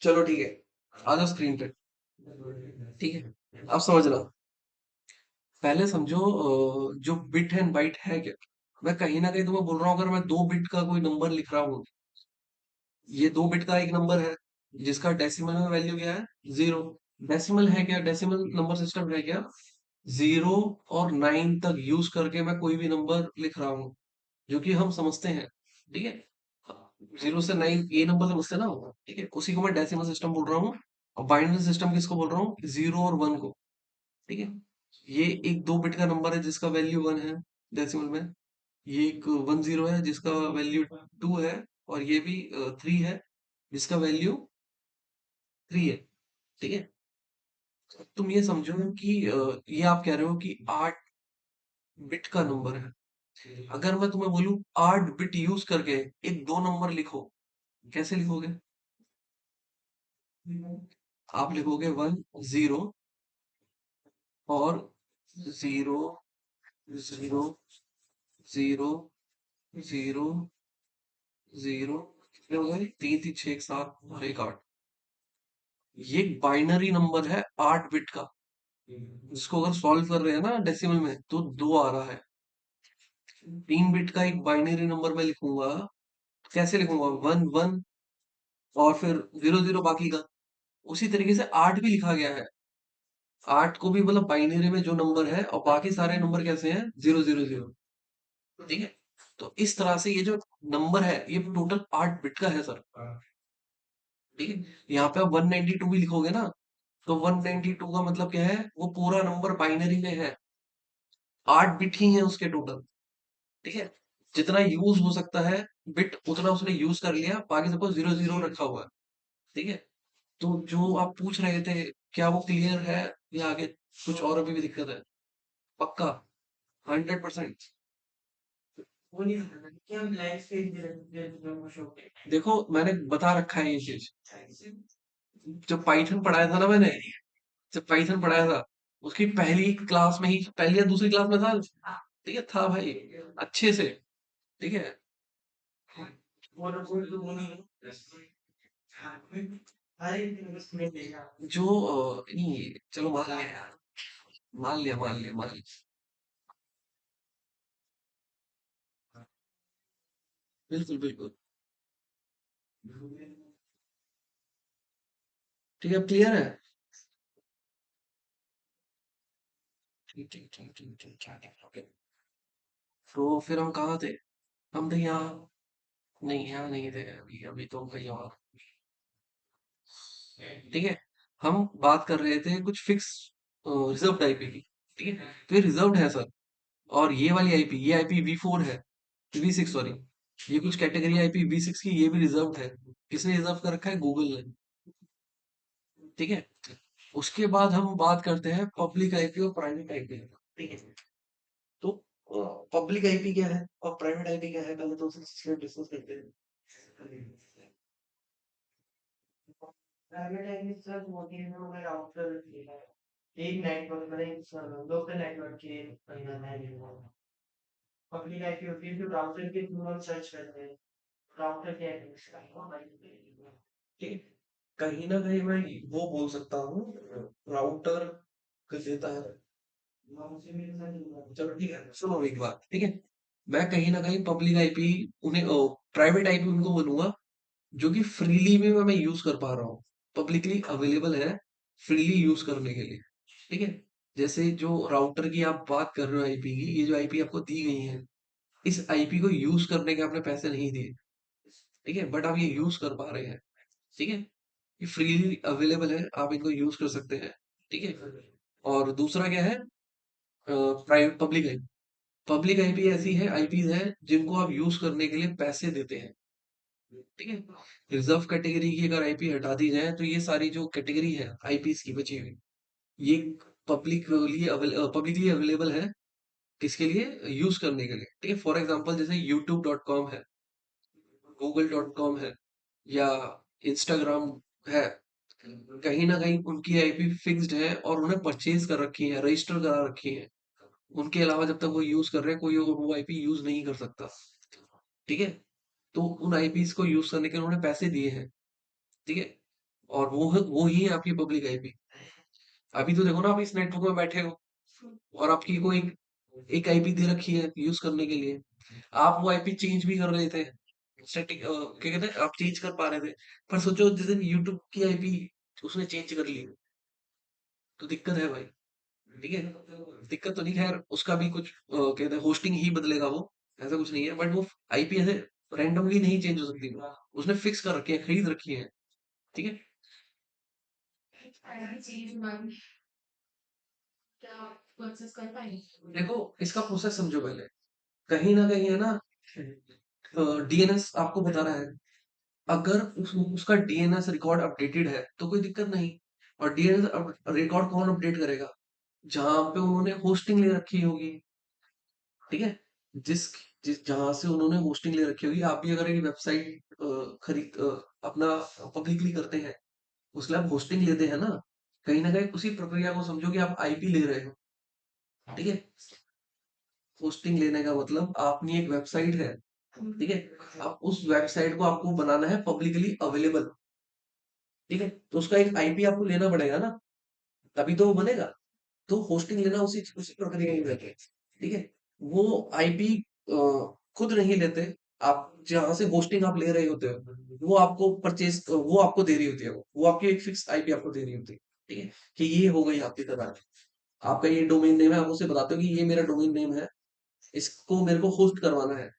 चलो ठीक है, आ जाओ स्क्रीन पे। ठीक है, अब समझना। पहले समझो जो बिट एंड बाइट है क्या। मैं कहीं ना कहीं तुम्हें बोल रहा हूँ, अगर मैं 2 बिट का कोई नंबर लिख रहा हूँ, ये 2 बिट का एक नंबर है जिसका डेसिमल में वैल्यू क्या है, 0। डेसिमल है क्या, डेसिमल नंबर सिस्टम है क्या, 0 और 9 तक यूज करके मैं कोई भी नंबर लिख रहा हूँ, जो कि हम समझते हैं। ठीक है, 0 से 9 ये नंबर समझते हैं ना। ठीक है, उसी को मैं डेसिमल सिस्टम बोल रहा हूँ। और बाइनरी सिस्टम किसको बोल रहा हूँ, 0 और 1 को। ठीक है, ये एक 2 बिट का नंबर है जिसका वैल्यू 1 है डेसिमल में। ये एक 10 है जिसका वैल्यू 2 है। और ये भी 3 है जिसका वैल्यू 3 है। ठीक है, तुम ये समझो कि ये आप कह रहे हो कि 8 बिट का नंबर है। अगर मैं तुम्हें बोलूं 8 बिट यूज करके एक दो नंबर लिखो, कैसे लिखोगे। आप लिखोगे 1 0 और 0 0 0 0 कितने हो गए, 3 3 6 7 और 1 8। ये बाइनरी नंबर है 8 बिट का, जिसको अगर सॉल्व कर रहे हैं ना डेसिमल में तो 2 आ रहा है। 3 बिट का एक बाइनरी नंबर मैं लिखूंगा, कैसे लिखूंगा, 1 1 और फिर 0 0 बाकी का। उसी तरीके से 8 भी लिखा गया है। 8 को भी मतलब बाइनरी में जो नंबर है, और बाकी सारे नंबर कैसे हैं, 0 0 0। ठीक है, तो इस तरह से ये जो नंबर है ये टोटल 8 बिट का है सर। ठीक है, यहाँ पे आप 192 भी लिखोगे ना, तो 192 का मतलब क्या है, वो पूरा नंबर बाइनरी में है। 8 बिट ही है उसके टोटल। ठीक है, जितना यूज हो सकता है बिट उतना उसने यूज कर लिया, बाकी सबको 0 0 रखा हुआ है। ठीक है, तो जो आप पूछ रहे थे, क्या वो क्लियर है या आगे कुछ और अभी भी दिक्कत है। पक्का, 100%। देखो मैंने बता रखा है ये चीज, जब पाइथन पढ़ाया था ना मैंने, जब पाइथन पढ़ाया था उसकी पहली क्लास में ही, पहली या दूसरी क्लास में था। ठीक है, था भाई, अच्छे से। ठीक है, जो नहीं, चलो मान लिया यार, मान लिया। बिल्कुल बिल्कुल। ठीक है, अब क्लियर है। ठीक, ओके। तो फिर हम कहाँ थे, हम थे यहाँ। नहीं, यहाँ नहीं थे अभी, अभी तो हम कहीं और। ठीक है, हम बात कर रहे थे कुछ फिक्स रिजर्व्ड आईपी की। ठीक है, तो ये रिजर्व्ड है सर। और ये वाली आईपी, ये आईपी V4 है, V6 सॉरी। ये कुछ कैटेगरी आईपी V6 की, ये भी रिजर्व्ड है। किसने रिजर्व कर रखा है, गूगल ने। ठीक है, उसके बाद हम बात करते हैं पब्लिक आईपी और प्राइवेट आईपी। ठीक है, तो पब्लिक आईपी क्या है और प्राइवेट आईपी क्या है, पहले तो उसे डिस्कस करते हैं। प्राइवेट आईपी सर होती है जो मैं राउटर एक नेटवर्क में लोकल नेटवर्क के अंदर है। पब्लिक आईपी होती है जो राउटर के थ्रू हम सर्च करते हैं, राउटर के एड्रेस का। ठीक है, कहीं ना कहीं मैं वो बोल सकता हूँ, राउटर कर देता है। चलो ठीक है, सुनो एक बात। ठीक है, मैं कहीं ना कहीं पब्लिक आईपी उन्हें, प्राइवेट आईपी उनको बोलूंगा जो कि फ्रीली में मैं यूज कर पा रहा हूँ, पब्लिकली अवेलेबल है फ्रीली यूज करने के लिए। ठीक है, जैसे जो राउटर की आप बात कर रहे हो आईपी की, ये जो आईपी आपको दी गई है, इस आईपी को यूज करने के आपने पैसे नहीं दिए। ठीक है, बट आप ये यूज कर पा रहे हैं। ठीक है, ये फ्रीली अवेलेबल है, आप इनको यूज कर सकते हैं। ठीक है, और दूसरा क्या है, प्राइवेट पब्लिक आईपी ऐसी है, आईपीज है जिनको आप यूज करने के लिए पैसे देते हैं। ठीक है, रिजर्व कैटेगरी की अगर आईपी हटा दी जाए तो ये सारी जो कैटेगरी है आईपीज की बची हुई, ये पब्लिकली अवेलेबल है, किसके लिए, यूज करने के लिए। ठीक है, फॉर एग्जांपल जैसे youtube.com है, google.com है, या इंस्टाग्राम है, कहीं ना कहीं उनकी आईपी फिक्स्ड है और उन्हें परचेज कर रखी है, रजिस्टर करा रखी है। उनके अलावा जब तक वो यूज कर रहे हैं, कोई और वो आईपी यूज नहीं कर सकता। ठीक है, तो उन आईपीज को यूज करने के लिए उन्होंने पैसे दिए हैं। ठीक है, और वो ही है आपकी पब्लिक आईपी। अभी तो देखो ना, आप इस नेटवर्क में बैठे हो और आपकी कोई एक आईपी दे रखी है यूज करने के लिए। आप वो आईपी चेंज भी कर रहे थे, स्टैटिक क्या कहते हैं, आप चेंज कर पा रहे थे। पर सोचो जिस दिन यूट्यूब की आईपी उसने चेंज कर ली, तो दिक्कत है भाई। ठीक है, दिक्कत तो नहीं, खैर उसका भी कुछ कहते हैं होस्टिंग ही बदलेगा वो, ऐसा कुछ नहीं है। बट वो आईपी ऐसे रैंडमली नहीं चेंज हो सकती, उसने फिक्स कर रखी है, खरीद रखी है। ठीक है। देखो, इसका प्रोसेस समझो पहले। कहीं ना कहीं है ना, डीएनएस आपको बता रहा है, अगर उसका डीएनएस रिकॉर्ड अपडेटेड है तो कोई दिक्कत नहीं। और डीएनएस रिकॉर्ड कौन अपडेट करेगा? जहां पे उन्होंने होस्टिंग ले रखी होगी। ठीक है, जिस जिस जहां से उन्होंने होस्टिंग ले रखी होगी, आप भी अगर एक वेबसाइट अपना पब्लिकली करते हैं, उसके लिए आप होस्टिंग लेते हैं ना, कहीं ना कहीं उसी प्रक्रिया को समझो कि आप आईपी ले रहे हो। ठीक है, होस्टिंग लेने का मतलब आपकी एक वेबसाइट है। ठीक है, अब उस वेबसाइट को आपको बनाना है पब्लिकली अवेलेबल। ठीक है, तो उसका एक आईपी आपको लेना पड़ेगा ना, तभी तो वो बनेगा। तो होस्टिंग लेना उसी उसी प्रक्रिया में रहता है। ठीक है, वो आईपी खुद नहीं लेते। आप जहां से होस्टिंग आप ले रहे होते हो, वो आपको परचेज, वो आपको दे रही होती है, वो आपकी एक फिक्स आईपी आपको दे रही होती है। ठीक है, कि ये हो गई आपकी तरह, आपका ये डोमेन नेम है, आप उसे बताते हो कि ये मेरा डोमेन नेम है, इसको मेरे को होस्ट करवाना है।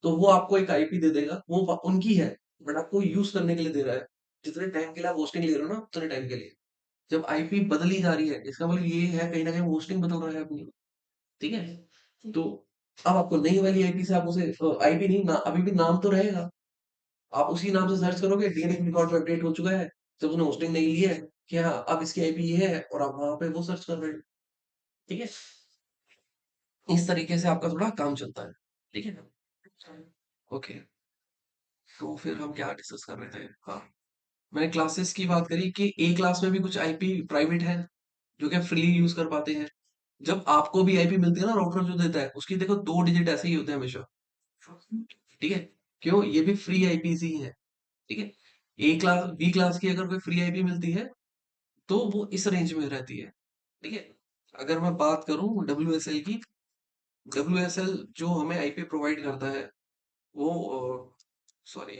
तो वो आपको एक आईपी दे देगा, वो उनकी है, बट आपको यूज करने के लिए दे रहा है। जितने टाइम के लिए आप होस्टिंग ले रहे हो ना, उतने टाइम के लिए। जब आईपी बदली जा रही है, इसका मतलब ये है कहीं ना कहीं होस्टिंग बदल रहा है अपनी। ठीक है, तो अब आपको नई वाली आईपी से आप उसे, आईपी नहीं ना, अभी भी नाम तो रहेगा। आप उसी नाम से सर्च करोगे, डीएनएस रिकॉर्ड में अपडेट हो चुका है, जब उसने होस्टिंग नहीं ली है, कि हाँ अब इसकी आईपी ये है, और आप वहां पे वो सर्च कर रहे हो। ठीक है, इस तरीके से आपका थोड़ा काम चलता है। ठीक है, ओके। तो फिर हम क्या डिस्कस कर रहे थे? हाँ, मैंने क्लासेस की बात करी कि ए क्लास में भी कुछ आईपी प्राइवेट है जो कि आप फ्रीली यूज कर पाते हैं। जब आपको भी आईपी मिलती है ना, राउटर जो देता है, उसकी देखो 2 डिजिट ऐसे ही होते हैं हमेशा। ठीक है, क्यों? ये भी फ्री आईपी ही है। ठीक है, ए क्लास बी क्लास की अगर कोई फ्री आईपी मिलती है, तो वो इस रेंज में रहती है। ठीक है, अगर मैं बात करूं डब्ल्यू एस एल की, डब्ल्यू एस एल जो हमें आईपी प्रोवाइड करता है, वो सॉरी,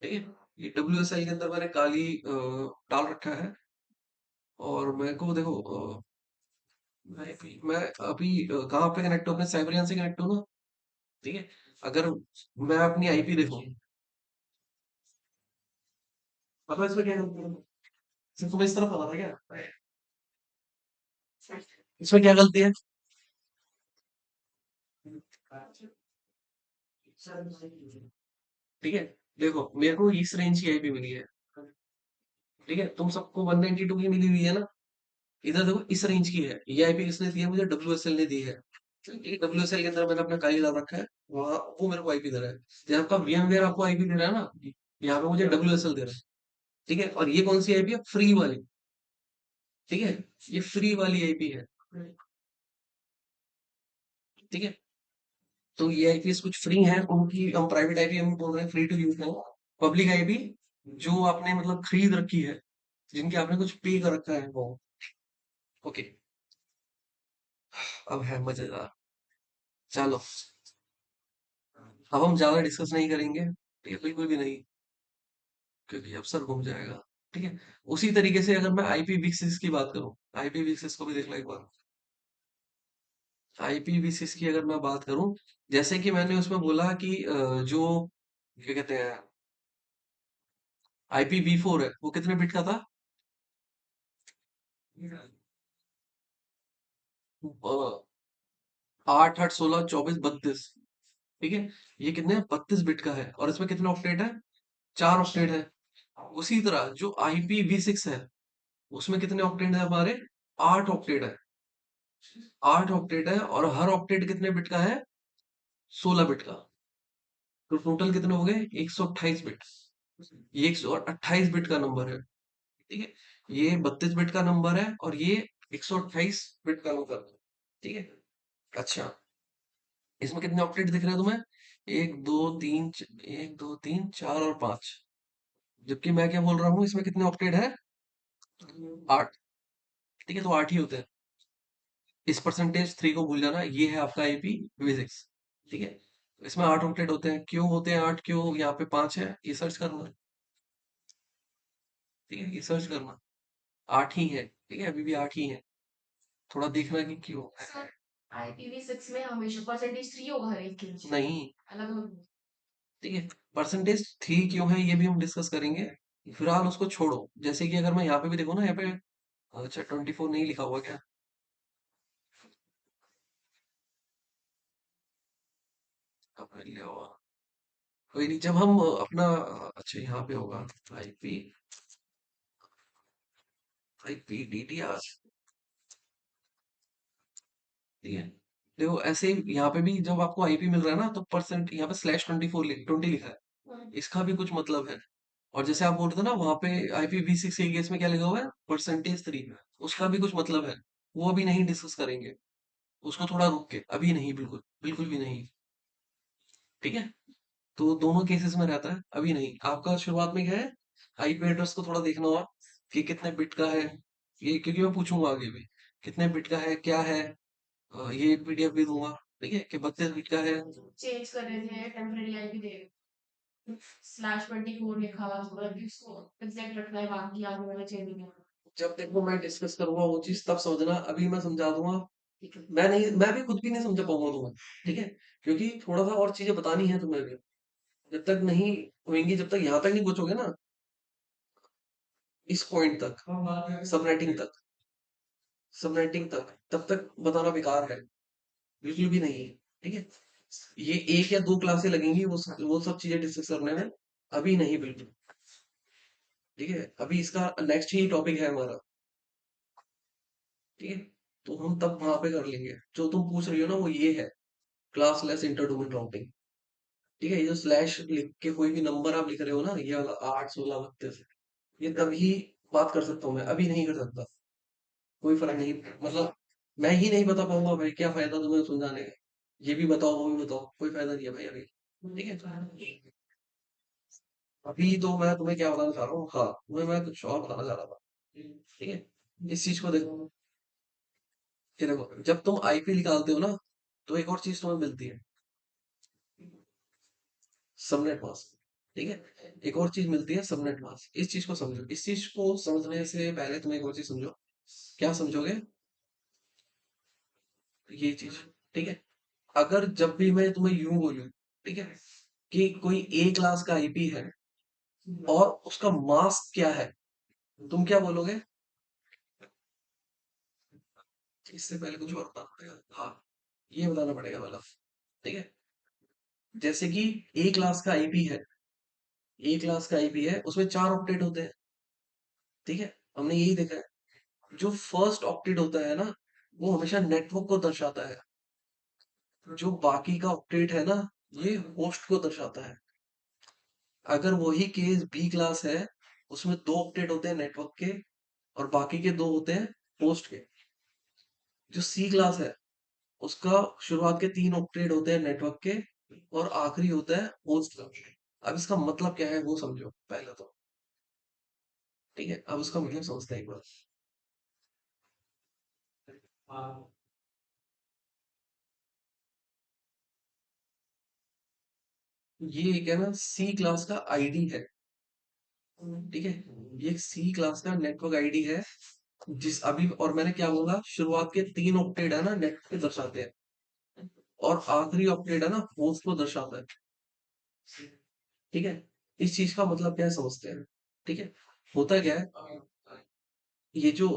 ठीक है, ये डब्ल्यू एस एल के अंदर मैंने काली डाल रखा है। और मेरे को देखो, मैं अभी कहाँ पे कनेक्ट हूँ? अपने साइबरियन से कनेक्ट हूँ ना। ठीक है, अगर मैं अपनी आईपी देखूँ, मतलब इसमें क्या गलती है? सिर्फ तुम्हें इस तरफ पता था क्या? इसमें क्या गलती है? ठीक है, देखो मेरे को इस रेंज की आईपी मिली है। ठीक है, तुम सबको 192 की मिली हुई है ना। इधर देखो इस रेंज की है, ये आईपी किसने दी है? मुझे डब्ल्यू एस एल ने दी है। डब्ल्यू एस एल के अंदर मैंने अपना काली डाल रखा है, वहाँ वो मेरे को आईपी दे रहा है। जब आपका VMware आपको आईपी दे रहा है ना, यहाँ पे मुझे डब्ल्यू एस एल दे रहा है। ठीक है, और ये कौन सी आईपी है? फ्री वाली। ठीक है, ये फ्री वाली आईपी है। ठीक है, तो ये आईपीएस कुछ फ्री हैं, उनकी हम प्राइवेट आईपी हम बोल रहे हैं फ्री टू यूज है। पब्लिक आईपी जो आपने मतलब खरीद रखी है, जिनके आपने कुछ पे कर रखा है, वो। ओके, अब है मजेदार। चलो, अब हम ज्यादा डिस्कस नहीं करेंगे, ठीक है, बिल्कुल भी नहीं, क्योंकि अब सर घूम जाएगा। ठीक है, उसी तरीके से अगर मैं IPv6 की बात करूं, IPv6 को भी देख लो एक बार। IPv6 की अगर मैं बात करूं, जैसे कि मैंने उसमें बोला कि जो क्या कहते हैं, IPv4 है, वो कितने बिट का था? 8 8 16 24 32। ठीक है, ये कितने 32 बिट का है, और इसमें कितने ऑक्टेट है? 4 ऑक्टेट है। उसी तरह जो IPv6 है, उसमें कितने ऑक्टेट है हमारे? 8 ऑक्टेट है। 8 ऑक्टेट है, और हर ऑक्टेट कितने बिट का है? 16 बिट का। तो टोटल कितने हो गए? 128 बिट। ये 128 बिट का नंबर है। ठीक है, ये 32 बिट का नंबर है, और ये 128 बिट का नंबर है। ठीक है, अच्छा, इसमें कितने ऑक्टेट दिख रहे हैं तुम्हें? एक दो तीन, एक दो तीन चार और पांच। जबकि मैं क्या बोल रहा हूँ, इसमें कितने ऑक्टेट है? आठ। ठीक है, तो आठ ही होते हैं। इस परसेंटेज थ्री को भूल जाना, ये है आपका आईपी बेसिक्स। ठीक है, इसमें आठ ऑक्टेट होते हैं। क्यों होते हैं आठ, क्यों यहाँ पे पांच है, ये सर्च करना। ठीक है, ये सर्च करना। आठ ही है, ठीक है, अभी भी आठ ही है। थोड़ा देखना कि क्यों। सर IPv6 में हमेशा परसेंटेज 3 होगा हर एक के लिए, नहीं। अलग अलग। ठीक है, परसेंटेज थ्री क्यों है ये भी हम डिस्कस करेंगे। फिलहाल उसको छोड़ो। जैसे कि अगर मैं यहाँ पे भी देखो ना, यहाँ पे अच्छा 24 नहीं लिखा हुआ क्या? अब लिखा हुआ। कोई नहीं, जब हम अपना अच्छा यहाँ पे होगा आईपी, आईपी डीटीआर। ठीक है, देखो ऐसे ही यहाँ पे भी जब आपको आईपी मिल रहा है ना, तो परसेंट यहाँ पे स्लैश 24 20 लिखा है। इसका भी कुछ मतलब है। और जैसे आप बोल रहे थे ना, वहां पे IPv6 केस में क्या लिखा हुआ है, परसेंटेज थ्री। उसका भी कुछ मतलब है। वो अभी नहीं डिस्कस करेंगे। उसको थोड़ा रुक के, अभी नहीं, बिल्कुल बिल्कुल भी नहीं। ठीक है, तो दोनों केसेस में रहता है, अभी नहीं। आपका शुरुआत में क्या है, आईपी एड्रेस को थोड़ा देखना होगा कि कितने बिट का है। ये क्योंकि मैं पूछूंगा आगे भी कितने बिट का है, क्या है। ये पीडीएफ भी दूंगा। ठीक है, कि 32 बिट का है। चेंज कर रहे थे टेम्परेरी आईपी दे /24 लिखा हुआ, मतलब कि उसको एग्जैक्ट रखना है, बाकी आगे वाला चेंज नहीं करना। जब देखो मैं डिस्कस करूंगा वो चीज तब समझना, अभी मैं समझा दूंगा। मैं नहीं, मैं भी खुद भी नहीं समझा पाऊंगा तुम्हें। ठीक है, क्योंकि थोड़ा सा और चीजें बतानी है तुम्हें भी। जब तक नहीं होंगी, जब तक यहाँ तक नहीं पहुंचोगे ना, इस पॉइंट तक, सबनेटिंग तक, सबनेटिंग तक, तब तक बताना बेकार है। बिल्कुल भी नहीं। ठीक है, ये एक या दो क्लासें लगेंगी वो सब चीजें डिस्कस करने में। अभी नहीं, बिल्कुल। ठीक है, अभी इसका नेक्स्ट ही टॉपिक है हमारा। ठीक है, तो हम तब वहां पे कर लेंगे। जो तुम पूछ रही हो ना, वो ये है class less inter domain routing. ठीक है, ये जो स्लैश लिख के कोई भी नंबर आप लिख रहे हो ना, ये वाला 8 16 32, ये तभी बात कर सकता हूँ मैं, अभी नहीं कर सकता। कोई फर्क नहीं, मतलब मैं ही नहीं बता पाऊंगा भाई, क्या फायदा तुम्हें समझाने का। ये भी बताओ वो भी बताओ, कोई फायदा नहीं है भाई अभी। ठीक है, अभी तो मैं तुम्हें क्या बताना चाह रहा हूँ, हाँ तुम्हें मैं कुछ और बताना चाह रहा था। ठीक है, इस चीज को देखो। ये देखो, जब तुम आईपी निकालते हो ना, तो एक और चीज तुम्हें मिलती है, सबनेट मास्क। ठीक है, एक और चीज मिलती है, सबनेट मास्क। इस चीज को समझो। इस चीज को समझने से पहले तुम एक और चीज समझो। क्या समझोगे? ये चीज। ठीक है, अगर जब भी मैं तुम्हें यूं बोलूं, ठीक है, कि कोई ए क्लास का आईपी है और उसका मास्क क्या है, तुम क्या बोलोगे? इससे पहले कुछ और बताना पड़ेगा, हाँ, ये बताना पड़ेगा मतलब। ठीक है, जैसे कि ए क्लास का आईपी है, ए क्लास का आईपी है, उसमें चार ऑक्टेट होते हैं। ठीक है, हमने यही देखा है। जो फर्स्ट ऑक्टेट होता है ना, वो हमेशा नेटवर्क को दर्शाता है। जो बाकी का ऑक्टेट है ना, ये होस्ट को दर्शाता है। अगर वही केस बी क्लास है, उसमें दो ऑक्टेट होते हैं नेटवर्क के, और बाकी के दो होते हैं होस्ट के। जो सी क्लास है, उसका शुरुआत के तीन ऑक्टेट होते हैं नेटवर्क के, और आखिरी होता है होस्ट का। अब इसका मतलब क्या है वो समझो पहले तो। ठीक है, अब उसका मतलब समझते हैं एक बार। ये एक है ना, सी क्लास का आईडी है। ठीक है, ये सी क्लास का नेटवर्क आईडी है। जिस अभी, और मैंने क्या बोला, शुरुआत के तीन ऑक्टेट है ना नेटवर्क पे दर्शाते हैं, और आखिरी ऑक्टेट है ना होस्ट को दर्शाता है। ठीक है, इस चीज का मतलब क्या है समझते हैं। ठीक है, होता क्या है, ये जो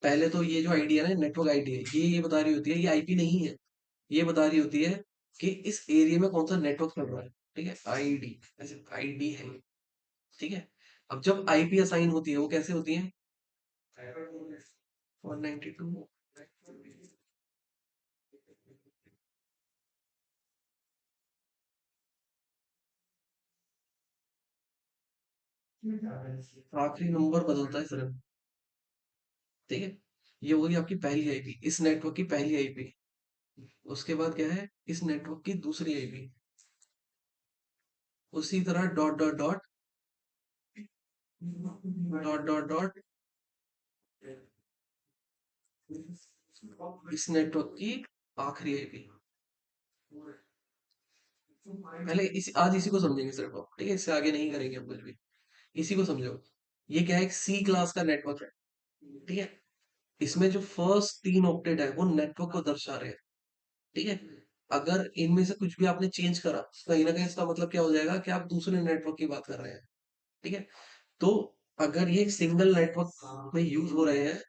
पहले तो ये जो आईडी है ना, नेटवर्क आईडी है, ये बता रही होती है, ये आईपी नहीं है। ये बता रही होती है कि इस एरिया में कौन सा नेटवर्क चल रहा है। ठीक है, आईडी, ऐसे आईडी है। ठीक है, अब जब आईपी असाइन होती है, वो कैसे होती है? 192। आखिरी नंबर बदलता है सिर्फ। ठीक है, ये होगी आपकी पहली आईपी, इस नेटवर्क की पहली आईपी। उसके बाद क्या है, इस नेटवर्क की दूसरी आईपी, उसी तरह dot dot dot dot dot dot इस नेटवर्क की आखिरी आईपी। पहले आज इसी को समझेंगे सिर्फ आप, ठीक है, इससे आगे नहीं करेंगे हम कुछ भी। इसी को समझो। ये क्या है, एक सी क्लास का नेटवर्क है, ठीक है। इसमें जो फर्स्ट 3 ऑक्टेट है वो नेटवर्क को दर्शा रहे हैं, ठीक है। अगर इनमें से कुछ भी आपने चेंज करा, कहीं ना कहीं इसका मतलब क्या हो जाएगा कि आप दूसरे नेटवर्क की बात कर रहे हैं, ठीक है। तो अगर ये एक सिंगल नेटवर्क में यूज हो रहे हैं,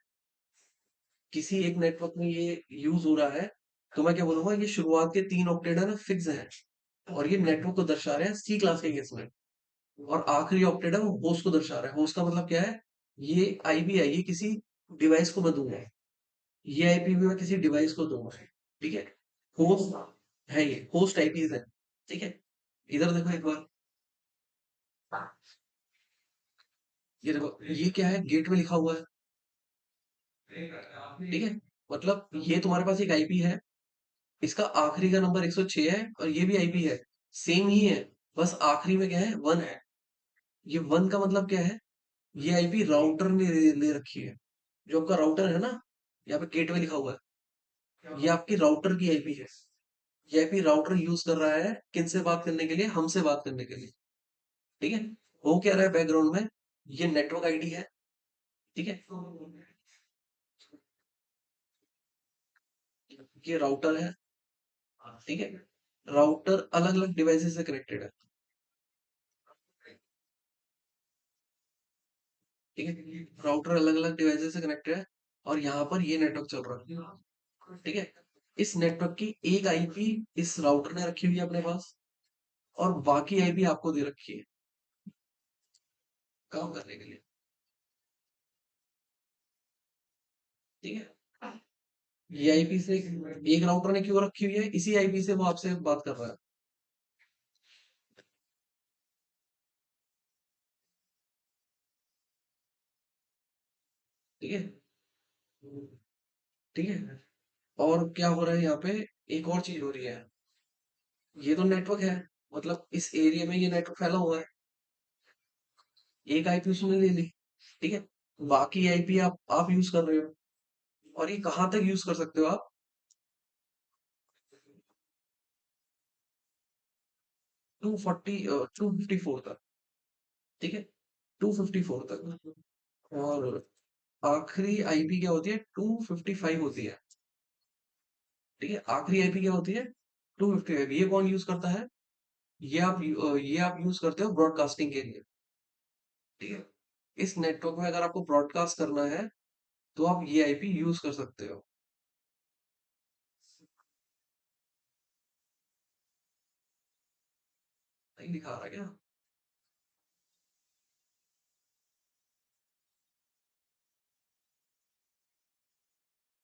किसी एक नेटवर्क में ये यूज हो रहा है, तो मैं क्या बोलूंगा, ये शुरुआत के 3 ऑक्टेट है ना, फिक्स है, और ये नेटवर्क को दर्शा रहे हैं सी क्लास के केस में। और आखिरी ऑक्टेट है वो होस्ट को दर्शा रहा है। होस्ट का मतलब क्या है, ये आईपी है, ये किसी डिवाइस को मैं दूंगा, ये आईपी भी मैं किसी डिवाइस को दूंगा, ठीक है। होस्ट है, ये होस्ट आईपीज है, ठीक है। इधर देखो एक बार, ये देखो, ये क्या है, गेटवे लिखा हुआ है, ठीक है। मतलब ये तुम्हारे पास एक आईपी है, इसका आखिरी का नंबर 106 है, और ये भी आईपी है, सेम ही है, बस आखिरी में क्या है, 1 है। ये 1 का मतलब क्या है, ये आईपी राउटर ने ले रखी है। जो आपका राउटर है ना, यहाँ पे गेटवे लिखा हुआ है, ये आपकी राउटर की आईपी है। ये आईपी राउटर यूज कर रहा है किनसे बात करने के लिए, हमसे बात करने के लिए, ठीक है। हो क्या रहा है बैकग्राउंड में, ये नेटवर्क आईडी है, ठीक है। ये राउटर है, ठीक है। राउटर अलग अलग डिवाइसेस से कनेक्टेड है, ठीक है। राउटर अलग अलग डिवाइसेस से कनेक्टेड है, और यहाँ पर ये नेटवर्क चल रहा है, ठीक है। इस नेटवर्क की एक आईपी इस राउटर ने रखी हुई है अपने पास, और बाकी आईपी आपको दे रखी है काम करने के लिए, ठीक है। ये आईपी से एक राउटर ने क्यों रखी हुई है, इसी आईपी से वो आपसे बात कर रहा है, ठीक है, ठीक है। और क्या हो रहा है यहाँ पे, एक और चीज हो रही है, ये तो नेटवर्क है, मतलब इस एरिया में ये नेटवर्क फैला हुआ है, एक आईपी उसने ले ली, ठीक है। बाकी आईपी आप यूज कर रहे हो, और ये कहाँ तक यूज कर सकते हो आप, 254 तक, ठीक है, 254 तक। और आखिरी आईपी क्या होती है, 255 होती है, ठीक है। आखिरी आईपी क्या होती है, 255। ये कौन यूज करता है, ये आप यूज करते हो ब्रॉडकास्टिंग के लिए, ठीक है। इस नेटवर्क में अगर आपको ब्रॉडकास्ट करना है, तो आप ये आईपी यूज कर सकते हो। नहीं दिखा रहा क्या,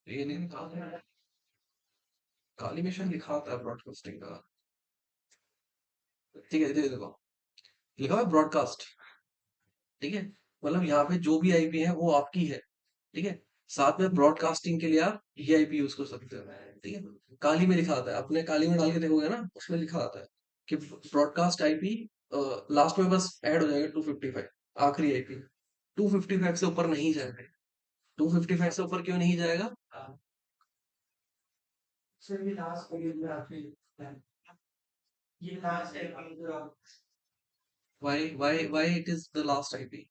ये नहीं दिखा रहा, काली मिशन दिखाता है ब्रॉडकास्टिंग का, ठीक है। देखो, लिखा हुआ है ब्रॉडकास्ट, ठीक है। मतलब यहाँ पे जो भी आईपी है वो आपकी है, ठीक है। साथ में ब्रॉडकास्टिंग के लिए आप ये आईपी यूज कर सकते हो, ठीक है। काली में लिखा आता है, अपने काली में डाल के देखोगे ना, उसमें लिखा आता है कि ब्रॉडकास्ट आईपी, लास्ट में बस ऐड हो जाएगा 255, आखिरी आईपी। 255 से ऊपर नहीं जाएगा, 255 से ऊपर क्यों नहीं जाएगा, why it is the last IP.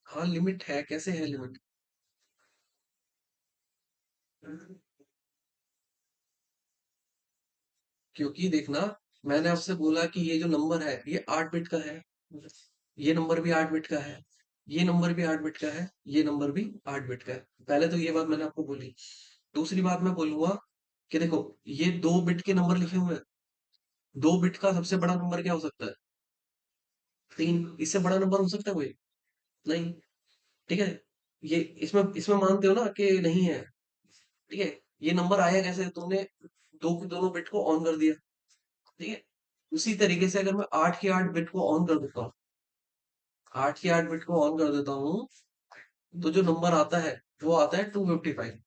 हाँ लिमिट है, कैसे है लिमिट, क्योंकि देखना, मैंने आपसे बोला कि ये जो नंबर है ये 8 बिट का है, ये नंबर भी 8 बिट का है, ये नंबर भी 8 बिट का है, ये नंबर भी 8 बिट का है। पहले तो ये बात मैंने आपको बोली। दूसरी बात मैं बोलूंगा कि देखो, ये 2 बिट के नंबर लिखे हुए हैं, 2 बिट का सबसे बड़ा नंबर क्या हो सकता है, 3। इससे बड़ा नंबर हो सकता है कोई, नहीं, ठीक है। ये इसमें इसमें मानते हो ना कि नहीं है, ठीक है। ये नंबर आया कैसे, तुमने दो के दोनों बिट को ऑन कर दिया, ठीक है। उसी तरीके से अगर मैं 8 के 8 बिट को ऑन कर देता हूँ, 8 के 8 बिट को ऑन कर देता हूँ, तो जो नंबर आता है वो आता है 255,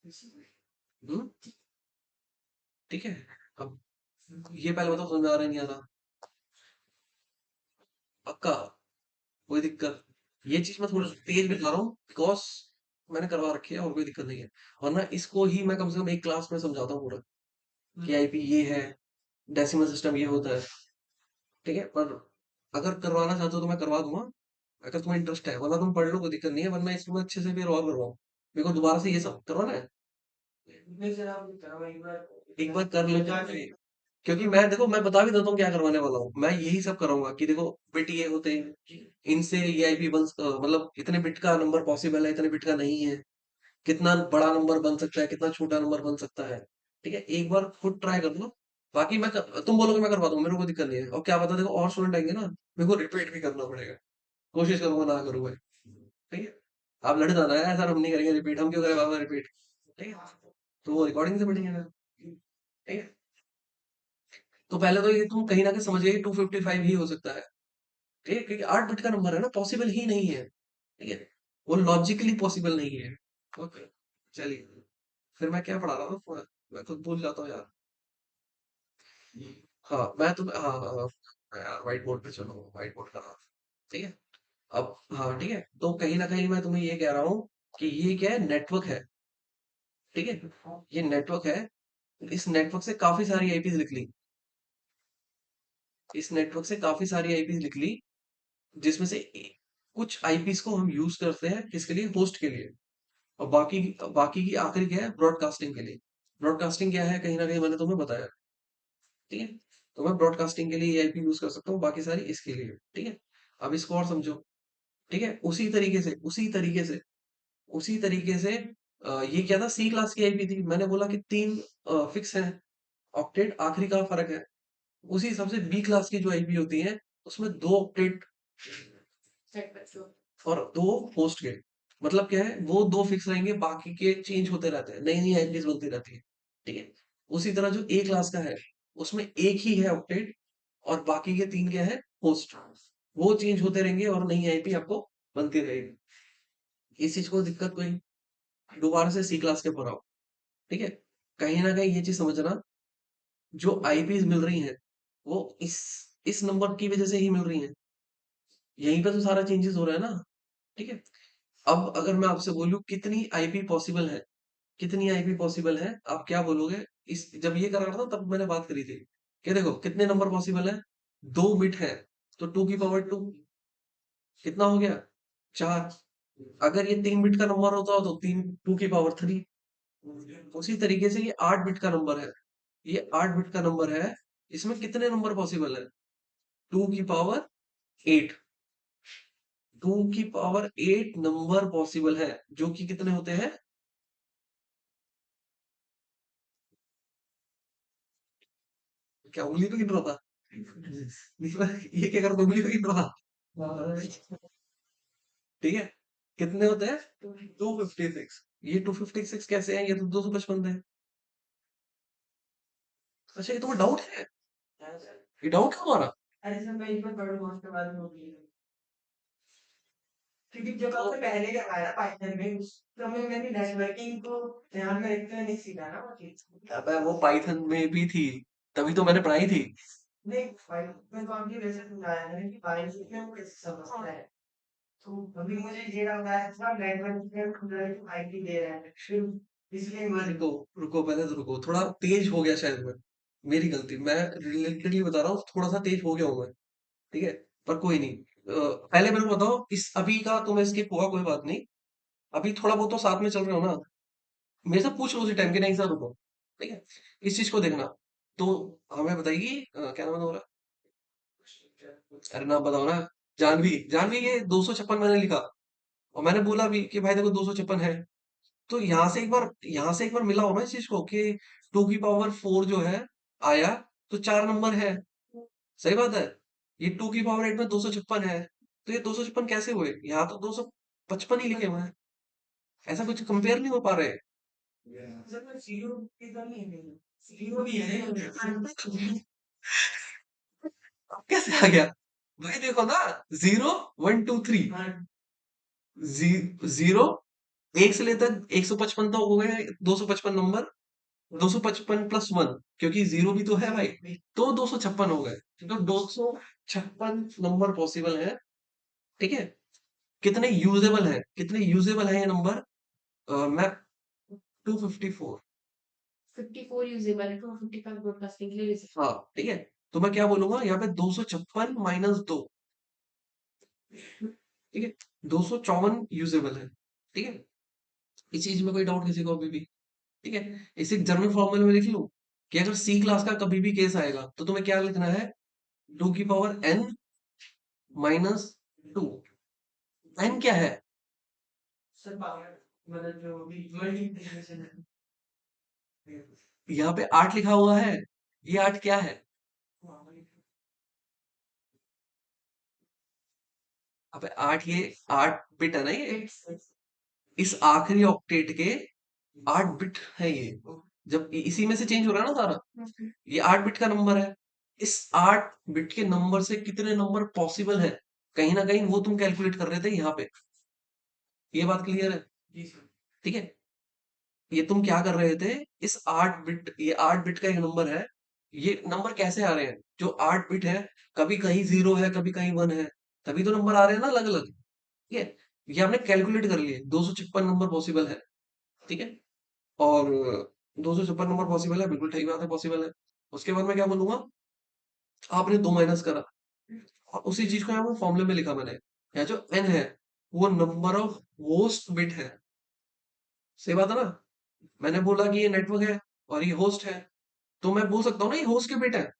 हम्म, ठीक है। अब ये पहले बताओ समझ में आ रहा है नहीं आ रहा? पक्का? कोई दिक्कत? ये चीज मैं थोड़ा तेज भी रहा हूँ बिकॉज मैंने करवा रखी है और कोई दिक्कत नहीं है। वरना इसको ही मैं कम से कम एक क्लास में समझाता हूँ पूरा कि आईपी ये है, डेसिमल सिस्टम ये होता है। ठीक है, पर अगर करवाना चाहते हो तो मैं करवा दूंगा, अगर तुम्हें इंटरेस्ट है। वरना तुम पढ़ लो, कोई दिक्कत नहीं है, वरना इसको मैं अच्छे से फिर और करवाऊँ। मेरे को दोबारा से ये सब करवाना है। एक बार कर लेते, क्योंकि मैं देखो मैं बता भी देता हूँ क्या करवाने वाला हूँ। मैं यही सब कराऊंगा कि देखो बिट ये होते हैं, इनसे ये आईपी बन मतलब इतने बिट का नंबर पॉसिबल है, इतने बिट का नहीं है, कितना बड़ा नंबर बन सकता है, कितना छोटा नंबर बन सकता है। ठीक है, एक बार खुद ट्राई कर लो। बाकी तुम बोलोगे मैं करवा दूंगा, मेरे को कोई दिक्कत नहीं है। और क्या पता देखो और स्टूडेंट आएंगे ना, मेरे को रिपीट भी करना पड़ेगा। कोशिश करूंगा ना करूँ भाई। ठीक है, आप लड़ जाना है सर, हम नहीं करेंगे रिपीट, हम क्यों करें बाबा रिपीट। ठीक है, तो वो रिकॉर्डिंग से पढ़ेंगे ना। ठीक है, तो पहले तो ये तुम कहीं ना कहीं समझ गए 255 ही हो सकता है। ठीक है, क्योंकि 8 बिट का नंबर है ना, पॉसिबल ही नहीं है। ठीक है, वो लॉजिकली पॉसिबल नहीं है। ओके, चलिए। फिर मैं क्या पढ़ा रहा था, मैं खुद भूल जाता हूँ यार। हाँ मैं तो हाँ हाँ हाँ, यार व्हाइट बोर्ड पे चलो, व्हाइट बोर्ड का नाम। ठीक है, अब हाँ ठीक है, तो कहीं ना कहीं मैं तुम्हें ये कह रहा हूँ कि ये क्या है, नेटवर्क है। ठीक है, ये नेटवर्क है। इस नेटवर्क से काफी सारी आईपीज लिख ली, इस नेटवर्क से काफी सारी आईपीज लिख ली, जिसमें से कुछ आईपीस को हम यूज करते हैं किसके लिए, होस्ट के लिए। और बाकी बाकी की आखिरी क्या है, ब्रॉडकास्टिंग के लिए। ब्रॉडकास्टिंग क्या है, कहीं ना कहीं मैंने तुम्हें बताया। ठीक है, तो मैं ब्रॉडकास्टिंग के लिए ये आईपी यूज कर सकता हूँ, बाकी सारी इसके लिए। ठीक है, अब इसको और समझो। ठीक है, उसी तरीके से ये क्या था, सी क्लास की आईपी थी, मैंने बोला कि 3 फिक्स है, ऑक्टेट आखिरी का फर्क है। उसी हिसाब से बी क्लास की जो आईपी होती है, उसमें 2 ऑक्टेट और 2 होस्ट के। मतलब क्या है, वो 2 फिक्स रहेंगे, बाकी के चेंज होते रहते हैं, नई नई आईपीज बनती रहती है। ठीक है, उसी तरह जो ए क्लास का है, उसमें एक ही है ऑक्टेट और बाकी के 3 क्या है, होस्ट। वो चेंज होते रहेंगे और नई आईपी आपको बनती रहेगी। इस चीज को दिक्कत कोई, दोबारा से सी क्लास के ऊपर आओ। ठीक है, कहीं ना कहीं ये चीज समझना, जो आईपीज मिल रही हैं वो इस नंबर की वजह से ही मिल रही हैं। यहीं पे तो सारा चेंजेस हो रहा है ना। ठीक है, अब अगर मैं आपसे बोलूं कितनी आईपी पॉसिबल है, कितनी आईपी पॉसिबल है, आप क्या बोलोगे? इस जब ये करा था तब मैंने बात करी थी कि देखो कितने नंबर पॉसिबल है, 2 बिट है, तो 2 की पावर 2 कितना हो गया, 4। अगर ये 3 बिट का नंबर होता तो 2 की पावर 3। उसी तरीके से ये 8 बिट का नंबर है, ये 8 बिट का नंबर है, इसमें कितने नंबर पॉसिबल है, 2 की पावर 8। 2 की पावर 8 नंबर पॉसिबल है, जो कि कितने होते हैं, क्या उंगली पे गिन रहा था? ये क्या कर रहा था, उंगली पे गिन रहा था। ठीक है, कितने होते हैं, 256। ये 256 कैसे है, ये तो 255 है। अच्छा, ये तुम्हें डाउट है, ये डाउट है तुम्हारा? क्योंकि जब आपने पहले लगाया पाइथन में उस समय मैंने नेटवर्किंग को ध्यान में रखते हुए नहीं सीखा ना वो चीज। अबे वो पाइथन में भी थी, तभी तो मैंने पढ़ाई थी। नहीं, पाइथन में तो आपने वैसे समझाया है ना कि पाइथन में वो कैसे समझता है। तो अभी मुझे ये लग रहा है कि आप नेटवर्किंग में खुद ही आईपी दे रहे हैं फिर, इसलिए मैं रुको, रुको पहले तो रुको, थोड़ा तेज हो गया शायद मैं, मेरी गलती, मैं रिलेटेडली बता रहा हूँ, थोड़ा सा तेज हो गया हूँ मैं। ठीक है, पर कोई नहीं। पहले मेरे को बताओ, इस अभी का तुम्हें स्किप हुआ कोई बात नहीं, अभी थोड़ा बहुत तो साथ में चल रहे हो ना, मेरे से पूछ लो उसी टाइम के, नहीं सर रुको। ठीक है, इस चीज को देखना, तो हमें बताइए क्या नाम है तुम्हारा, अरे नाम बताओ ना। जानवी, जानवी, ये 256 मैंने लिखा, और मैंने बोला भी कि भाई देखो 256 है, तो यहाँ से एक बार मिला हो ना इस चीज को कि 2 की पावर 4 जो है आया, तो 4 नंबर है। सही बात है, ये 2 की पावर 8 में 256 है, तो ये 256 कैसे हुए, यहाँ तो 255 ही लिखे हुए हैं। ऐसा कुछ कंपेयर नहीं हो पा रहे। जीरो भी है, कैसे आ गया? भाई देखो ना, 0 1 2 3, 0 एक से लेकर 155 तो हो गए 255 नंबर, 255 प्लस 1, क्योंकि जीरो भी तो है भाई, तो 256 हो गए। तो 256 नंबर पॉसिबल है, ठीक है। कितने यूजेबल है ये नंबर? मैं 254। 54 यूजेबल है, 255 ब्रॉडकास्टिंग के लिए यूजेबल। हाँ, ठीक है। तो मैं क्या बोलूंगा यहाँ पे 256 माइनस 2, ठीक है, 254 यूजेबल है, ठीक है। इस चीज में कोई डाउट किसी को अभी भी? ठीक है। इसे जर्नल फॉर्मूले में लिख लूं कि अगर सी क्लास का कभी भी केस आएगा तो तुम्हें क्या लिखना है? 2 की पावर n माइनस 2। n क्या है? सर पावर, मतलब जो भी मल्टीप्लिकेशन है। यहाँ पे 8 लिखा हुआ है, ये 8 क्या है? अबे 8, ये 8 बिट है ना ये, इस आखिरी ऑक्टेट के 8 बिट है ये। जब इसी में से चेंज हो रहा है ना सारा, ये 8 बिट का नंबर है। इस 8 बिट के नंबर से कितने नंबर पॉसिबल है, कहीं ना कहीं वो तुम कैलकुलेट कर रहे थे यहाँ पे। ये बात क्लियर है? जी सर। ठीक है। ये तुम क्या कर रहे थे? इस 8 बिट, ये 8 बिट का एक नंबर है। ये नंबर कैसे आ रहे हैं? जो 8 बिट है, कभी कहीं 0 है, कभी कहीं 1 है, तभी तो नंबर आ रहे हैं ना अलग अलग। ठीक है। ये हमने कैलकुलेट कर लिए, 256 नंबर पॉसिबल है, ठीक है। और 256 नंबर पॉसिबल है, बिल्कुल ठीक बात है, पॉसिबल है। उसके बाद मैं क्या बोलूंगा, आपने 2 माइनस करा और उसी चीज को यहाँ पे फॉर्मूले में लिखा मैंने। यहाँ जो n है वो नंबर ऑफ होस्ट बिट है। सही बात है ना? मैंने बोला कि ये नेटवर्क है और ये होस्ट है, तो मैं बोल सकता हूँ ना ये होस्ट के बिट है।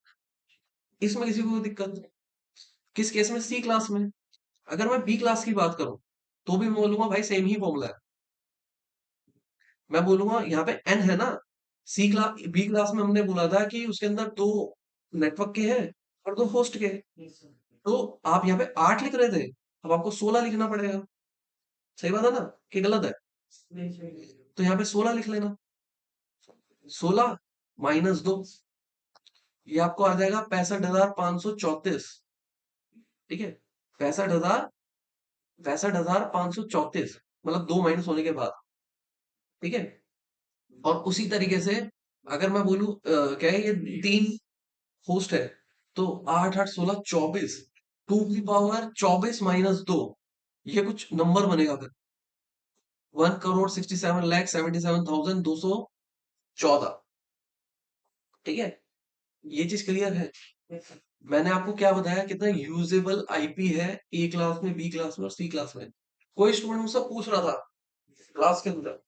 इसमें किसी को कोई दिक्कत नहीं। किस केस में? सी क्लास में। अगर मैं बी क्लास की बात करूं तो भी मैं बोलूंगा भाई सेम ही फॉर्मूला है। मैं बोलूंगा यहाँ पे n है ना, सी क्लास बी क्लास में हमने बोला था कि उसके अंदर 2 नेटवर्क के हैं और 2 होस्ट के। तो आप यहाँ पे 8 लिख रहे थे, अब आपको 16 लिखना पड़ेगा। सही बात है ना कि गलत है? तो यहाँ पे 16 लिख लेना। 16 माइनस 2, ये आपको आ जाएगा 65,534। ठीक है। 65,000, 65,534, मतलब 2 माइनस होने के बाद। ठीक है। और उसी तरीके से अगर मैं बोलूं क्या है, ये 3 होस्ट है, तो 8 8 16 24, 2 की पावर 24 माइनस 2, ये कुछ नंबर बनेगा फिर। 1,67,77,214। ठीक है। ये चीज क्लियर है? मैंने आपको क्या बताया कितना यूजेबल आईपी है ए क्लास में, बी क्लास में और सी क्लास में। कोई स्टूडेंट मुझसे पूछ रहा था क्लास के अंदर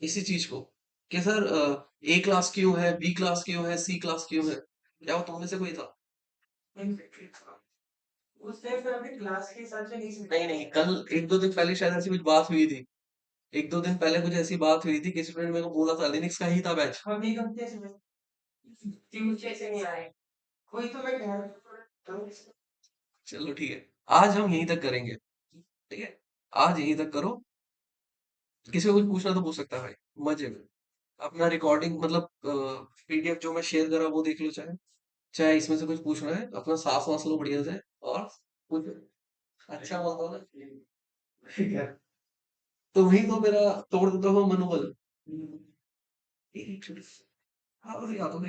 इसी चीज को कि सर ए क्लास क्यों है, बी क्लास क्यों है, सी क्लास क्यों है? क्या वो तुम में से कोई था? उस टाइम पे हमें क्लास के हिसाब से नहीं समझा। नहीं नहीं, कल 1 2 दिन पहले शायद ऐसी कुछ बात हुई थी। 1 2 दिन पहले कुछ ऐसी बात हुई थी, किसी स्टूडेंट मेरे को बोला था लिनक्स का ही था बैच। हम एक हफ्ते से ट्यूसडे से नहीं आए, कोई तो मैं कह रहा हूँ। चलो ठीक है, आज हम यहीं तक करेंगे। ठीक है, आज यहीं तक करो। किसी को कुछ पूछना तो पूछ सकता है भाई, मजे में। अपना रिकॉर्डिंग मतलब पीडीएफ जो मैं शेयर करा वो देख लो, चाहे चाहे इसमें से कुछ पूछना है अपना सांस वास लो बढ़िया से और कुछ अच्छा बोलता हूँ ना। ठीक है। तुम ही तो मेरा तोड़ देता हो मनोबल। हाँ, तो याद हो